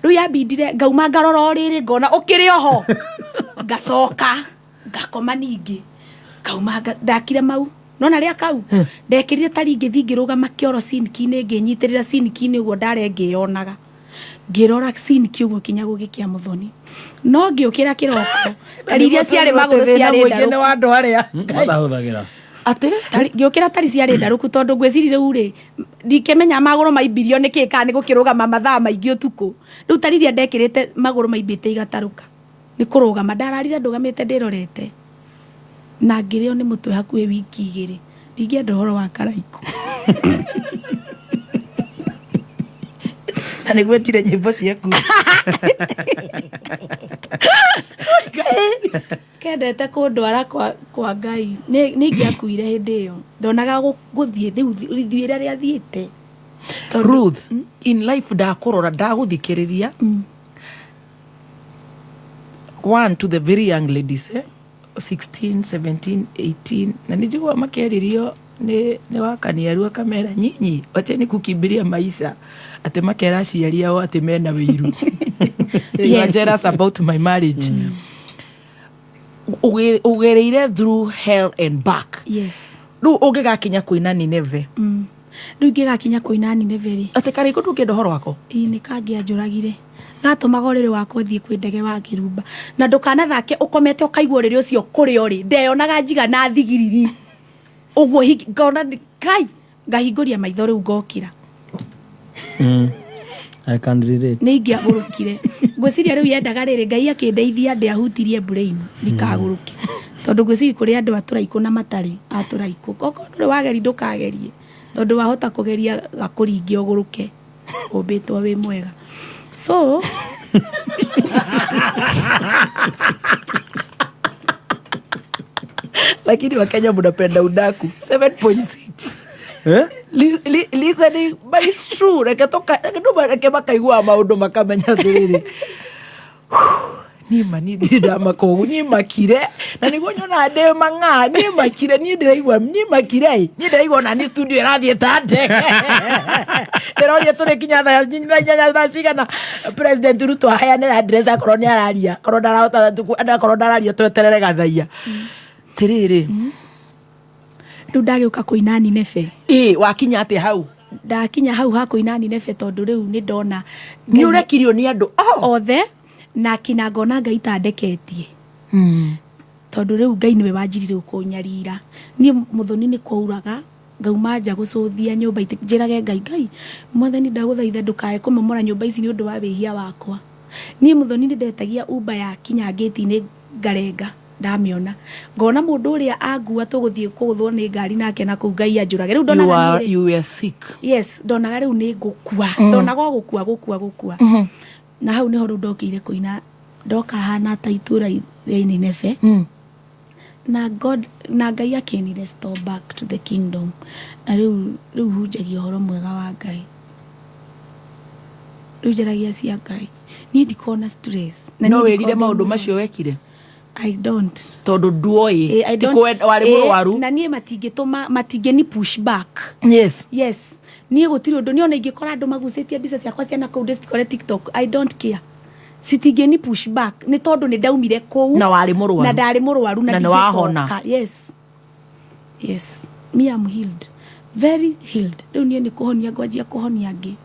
riu yabindire ngauma ngarora uriri ngona ukiri oho ngacoka ngakoma ningi ngauma ndakire mau nona ria kau ndekirire tari ngithingirugama kioro siniki-ini nginyitirira siniki-ini uguo ndare ngionaga ngirora siniki uguo kinya gugikia muthoni no ngiukira kiroko tariria ciari maguru ciari ndaruku wa andu aria matahuthagira atire ngiukira tari ciari ndaruku tondu ngwecirire uri ndikemenya maguru maimbirio niki ka ni gukirugama mathaa maingi utuku riu tariria ndekirite maguru maimbite igataruka ni kurugama ndararire ndugamite ndirorete na ngirio ni mutwe hakuhe wiki igiri ndingienda uhoro wa Karaiko ani gwetire nyimbo ciaku kendete kundwara kwa Ngai ni ngiakuire hindi iyo ndonaga guthie thithuire ria thiite Ruth in life ndakurora ndaguthikiriria one to the very young ladies 16 17 18 na nijigwa makeririo ni wakaniaru kamera nyinyi wacheni kukimbiria maisha ate makera aciari ao ate mena wiru you are jealous about my marriage ugereire through hell and back yes riu ungigakinya kuina Nineve riu ngigakinya kuina Nineve ri ate Karaiko ndungenda horo wako ni kangianjuragire gatumaga uriri wakwa thie kwi ndege wa Kirumba na ndukanathake ukomete ukaigua uriri ucio kuri uri ndeyonaga njiga na thigiriri uguo ngona kai ngahinguria maitho riu ngokira I can relate ni ngiagurukire ngwiciria riu yendaga riri Ngai akindeithia ndiahutirie brain ndikaguruke tondu ngwiciria kuri andu aturaiko na matari aturaiko koko nduri wageri ndukagerie tondu wahota kugeria gakuringi uguruke umbitwo wi mwega so lakini Wakenya mnapenda udaku 7.6 listening but it's true reke bakaigua maundu makamenya thiriri ni mani ndama kogu ni makire na niguo nyona de manga ni makire ni ndiraigwa ni makire ni ndiraigwa na ni studio irathie tande ndirori turi kinya tha cigana president Ruto aheane address akorwo ni araria korwo ndararia tweterere gathaia tiriri riu ndagiuka kuina Nineve wakinya ati hau ndakinya hau ha kuina Nineve tondu riu ni ndona ni urekirio ni andu othe na kina ngona Ngai tandeketie tondu riu Ngai niwe wanjirire kunyarira ni muthoni ni kwauraga ngauma nja gucuthia nyumba njirage Ngai mwathani ndaguthaitha ndukae kumomora nyumba ici ni undu wa wihia wakwa ni muthoni ni ndetagia Uber ya kinya gate ni ngarenga ndamiona ngona mundu uria angua tuguthie kuguthwo ni ngari nake na ku Ngai anjurage riu ndonaga ni you were sick yes ndonaga riu ni ngukua ndonaga gukua na hau niho ndokire kuina ndoka hana ta itura ria Nineve na God na Ngai akeni restore back to the kingdom na riu hunjagia horo mwega wa Ngai riu njaragia cia Ngai ni ndikona stress na no werire maundu macio wekire I don't tondu duoi tikwenda wari murwaru na nie matinge ni push back yes nie gutiri undu niona ingikora andu magucetie mbica ciakwa ciana kuu ndikore TikTok I don't care sitige ni push back ni tondu ni ndaumire kuu na wari murwaru na ndari murwaru na ndihona yes me am healed very healed riu nie ni kuhonia ngwanjia kuhonia angi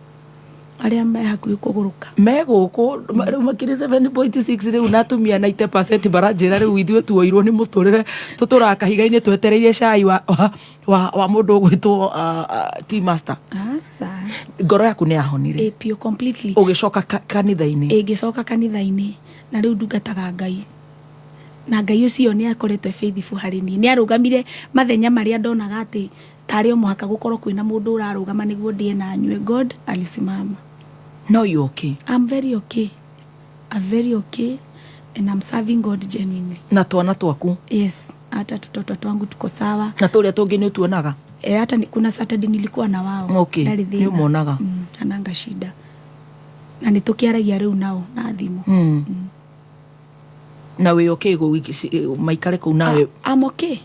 aria me hakuhi kuguruka me guku riu makiri 7.6 riu natumia 90% baranjira riu ithuĩ tuoirwo ni muturire tutura kahiga-ini twetereire cai wa mundu ugwitwo tea master asa ngoro yaku ni yahonire pure completely ugicoka kanitha-ini ngicoka kanitha-ini na riu ndungataga Ngai na Ngai ucio ni akoretwe faithful hari ni ni arugamire mathenya maria ndonaga ati tari omuhaka gukorwo kwina mundu urarugama niguo ndie na nywe God alisimama. No, you okay? I'm very okay. I'm very okay and I'm serving God genuinely. Na twana twaku? Yes, hata tutoto twangu tuko sawa. Na turia tungi ni tuonaga? Hata kuna Saturday nilikuwa na wao. Okay. Ni muonaga? Ananga shida. Na nitukiaragia riu nao na thimu. Na we okay go maikare ku nawe? I'm okay.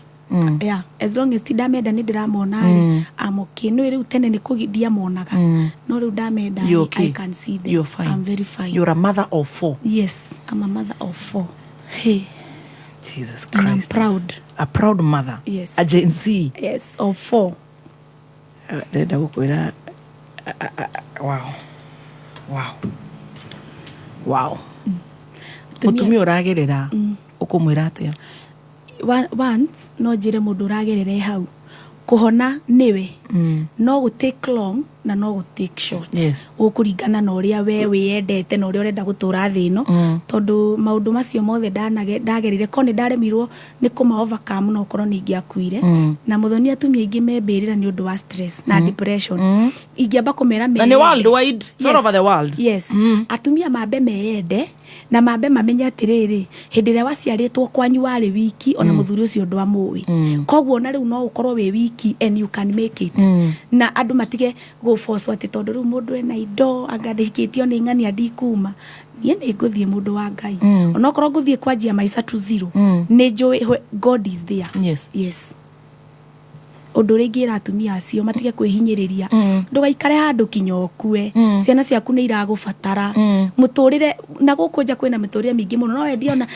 Yeah, as long as tidameda ni ndiramona I'm okay. No riu tene ni kugidia monaga. No riu dameda I can see them. You're fine. I'm very fine. You're a mother of 4. Yes, I'm a mother of 4. Hey, Jesus Christ. And I'm proud. A proud mother. Yes. A Gen Z. Yes, of 4. Deda gukwira. Wow. Wow. Wow. Mutumia uragerera ukumwira atia? Once no njire mundu uragerere hau kuhona niwe no go take long na no go take short. Yes. Ukuringana na uria we wiyendete na uria urenda gutura thino tondu maundu macio mothe ndagerire ko ni ndaremirwo ni kuma overcome no korwo ni ngiakuire na muthoni atumia ingi mebirira ni undu wa stress na depression ingiamba kumera me na ni worldwide all over the world. Yes. Atumia mambe meyende na mambe mamenye atiriri hindi ria waciaritwo kwanyu wari wiki ona muthuri ucio ndo amui koguo na riu no ukorwo we wiki and you can make it na andu matige go force ati tondu riu mundu ena indo agadikitio ni ng'ani adikuma nie ni nguthie mundu wa Ngai ona ukorwo nguthie kwanjia maica to zero ni njui God is there. Yes undu ringira atumia acio matige kwihinyiriria ndugaikare handu kinyokue ciana ciaku ni iragubatara muturire na gukunja kwina miturire mingi muno no wendiona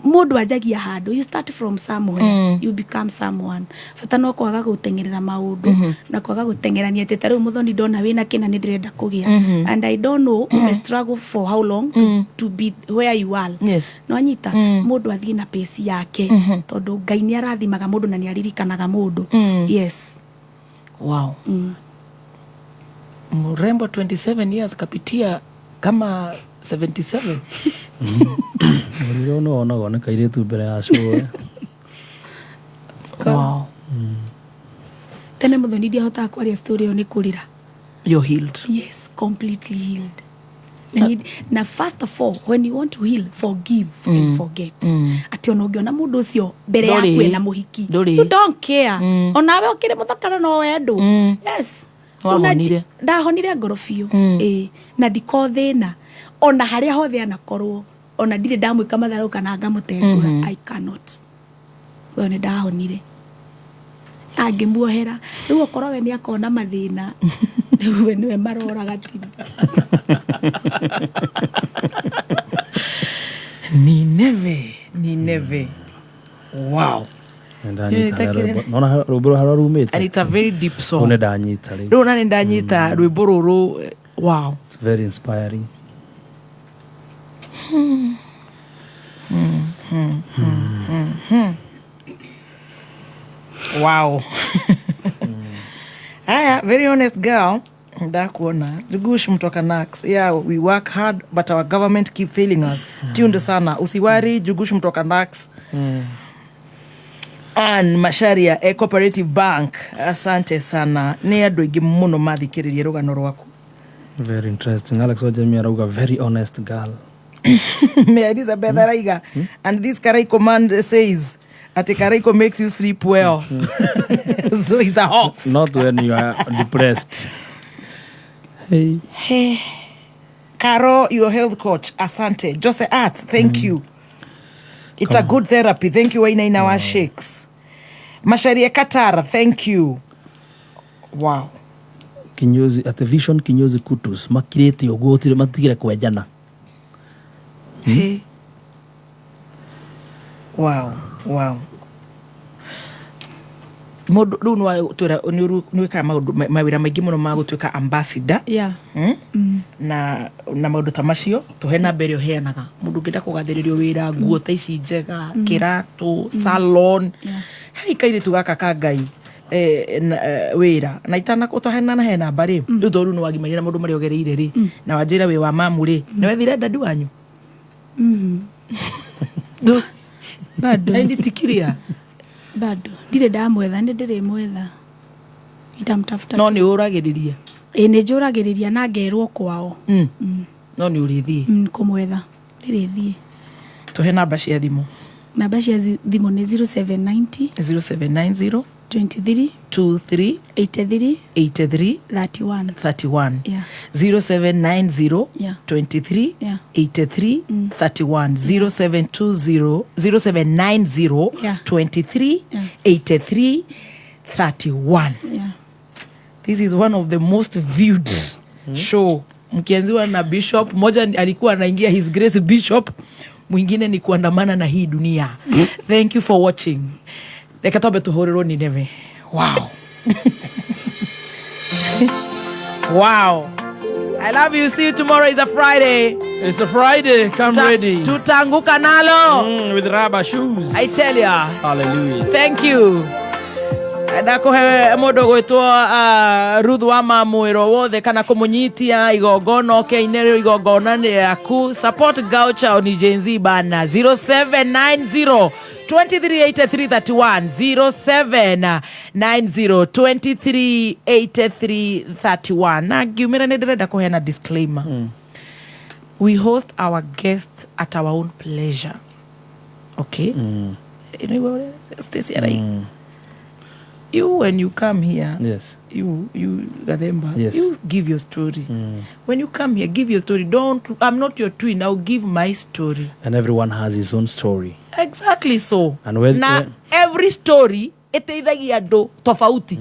mundu anjagia handu you start from somewhere you become someone bata no kwaga gutengerera maundu na kwaga gutengerania ati taru muthoni ndona wina kina ni ndirenda kugia and I don't know you struggle for how long to be where you are. No anyita mundu athie na pace yake tondu Ngai ni arathimaga mundu na ni aririkanaga mundu. Yes. Wow. Mrembo 27 years kapitia kama 77. Muriro ona gone kaire tu mbere ya show. Wow. Tene muthoni ndia hota kwaria story yo ni kurira. You're healed. Yes, completely healed. Na first of all, when you want to heal, forgive and forget. Ati ona ungiona mundu ucio mbere yaku ena muhiki. You don't care. Onawe ukire muthakara no wendu. Yes. ona ndire ndamwika matharu kana ngamutengura I cannot so ni ndahonire angimuohera riu okorowe ni akona mathina riu niwe maroraga tindi Nineve wow nona rwimbo hararumite and it's a very deep song one ndanyita riu nani ndanyita rwimbo ruru wow it's very inspiring wow aya very honest girl ndakuona Jugush mtoka Nax yeah we work hard but our government keep failing us tunde sana usiwari Jugush mtoka Nax and Masharia Cooperative Bank asante sana ni andu ingi muno mathikiririe rugano rwaku very interesting Alex Wajemi arauga very honest girl me Elizabeth Araiga and this Karai command says Atekaraiko makes you sleep well so he's a hawk not when you are depressed. Hey, Caro, your health coach. Asante. Jose Arts, thank you. It's a good therapy. Thank you, Waina in our shakes. Masharia Qatar, thank you. Wow. Kinyozi, at Vision Kinyozi Kutus, makirete ogotire matigire kwejana. Hey. Wow. Modu riu niwika mawira maingi muno ma gutuika ambassador na maundu ta macio tuhena mbere uheanaga mundu ngenda kugathiririo wira nguo ta ici njega kiratu salon hai kaire tugaka ka ngai wira na itana kutohena na hena bari riu thoru no wagimanira mundu mari ogereire ri na wanjira we wa mamu ri niwe thire ndadu wanyu do bado nditikiria bado ndire ndamwetha ndire mwetha itamtafuta no ni uragiriria ni njuragiriria na ngerwo kwao no ni urithie kumwetha ndire tuhe namba cia thimu ni 0790 23 83 31 yeah 0790 23 83 31 0790 23 83 31 yeah. This is one of the most viewed show mkianziwa na Bishop moja alikuwa anaingia His Grace Bishop mwingine ni kuandamana na hii dunia thank you for watching lekatobe tuhorero ni neve wow wow I love you. See you tomorrow. It's a Friday. It's a Friday. Come ready. Tutanguka nalo. With rubber shoes. I tell ya. Hallelujah. Thank you. Ndako he modo gwitwo Ruth wa Mamwiro wothe kana kumunyitia igogono keinero igogona ni yaku support Gaucha on Gen Z bana 0790 238331 0790238331 na giumira ni ndĩrenda kuheana disclaimer we host our guests at our own pleasure okay you know Stacy you when you come here yes you Gademba yes. You give your story when you come here give your story don't I'm not your twin I'll give my story and everyone has his own story exactly so and when every story eteithagia andu tofauti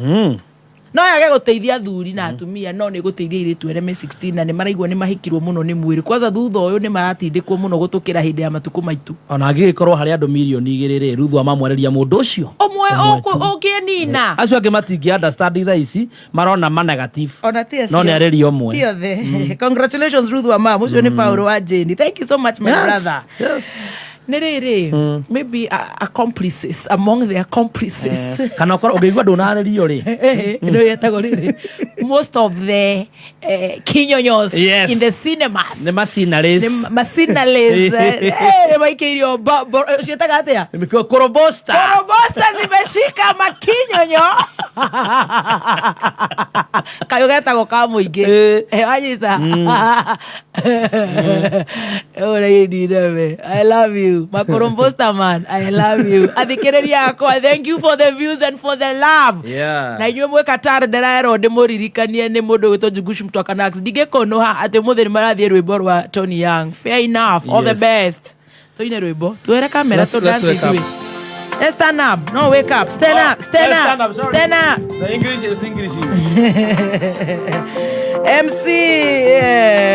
no yage guteithia thuri na atumia no ni guteithia iritu ereme 16 na ni maraigwa ni mahikirwo muno ni mwiri kwanza thutha uyu ni maratindikwo muno gutukira hindi ya matuku maitu ona angikorwo hari andu milioni 2 Ruth wa mamwereria mundu ucio omwe okienina acio angi matingi understand itha ici marona ma negative ona tia no ni areri omwe tia the congratulations Ruth wa mam ucio ni Paulo wa Jeni thank you so much my brother yes nerere maybe accomplices among the accomplices kana okoro ogeigwa ndunaririo ri no yetago riri most of the kinyonyos in the cinemas the masinales maikirio yetaga atia korobosta zimeshika makinyonyo kayo getago ka muingi wanyita ora yidi neme I love you you. Makorombosta man, I love you. Athikiriria yakwa, thank you for the views and for the love. Yeah. Na inyuĩ mwĩ Qatar ndĩraerwo ndĩmũririkanie nĩ mũndũ wĩtwo Jugush Mtwakanax. Ndigĩkũnũha atĩ mũthĩ nĩmarathiĩ rwĩmbo rwa Tony Young. Fair enough. All the best. Tũine rwĩmbo. Tuere kamera so dance with. Let's stand up. No, wake up. Stand up. Stand up. Stand up. The English is English. MC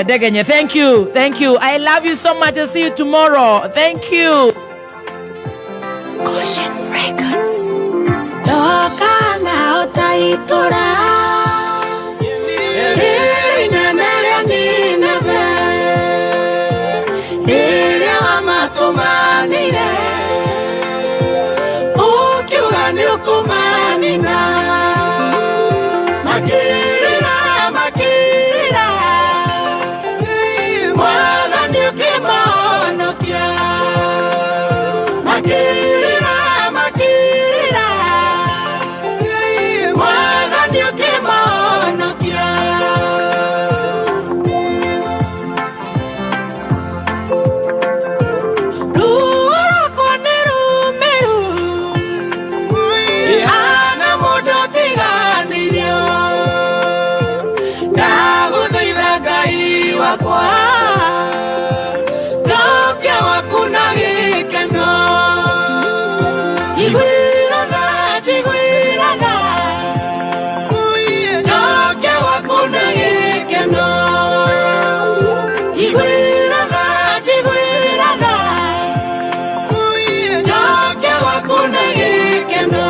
Degenye, thank you. Thank you. I love you so much. I'll see you tomorrow. Thank you. Caution Records. Toka na otaitora. Eri nanele ninebe. Eri amatumanire. Ukiuga ni ukumanina. Makirira, makirira. Mwana ni ukimaonokia. Makirira, makirira. Mwana ni ukimaonokia. Ruoro kone rumeru. Ihana mudo tiganirio. Ndaguthaitha Ngai wakwa. Njokia waku na gĩkeno. Njiguĩraga, njiguĩraga. Njokia waku na gĩkeno. Njiguĩraga, njiguĩraga. Njokia waku na gĩkeno.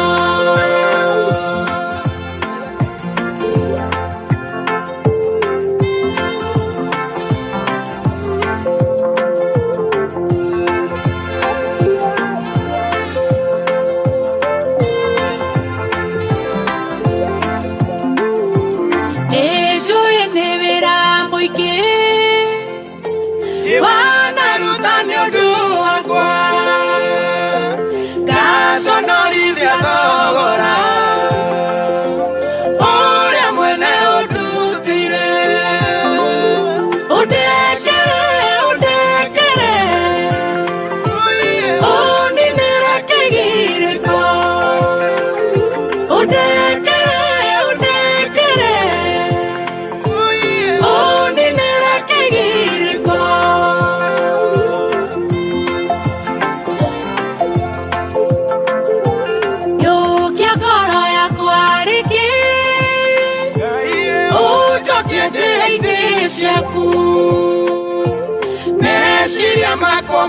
Nĩnjũĩ nĩ wĩra mũingĩ wanaruta nĩ ũndũ wakwa. Ngaconorithia thogora ũrĩa mwene ũndutĩire. Ũndekere, ũndekere, ũninĩre kĩgirĩko. Ũndekere, ũndekere, ũninĩre kĩgirĩko. Yũkia ngoro yakwa rĩngĩ, ũnjokie njĩra-inĩ ciaku. Meciria makwa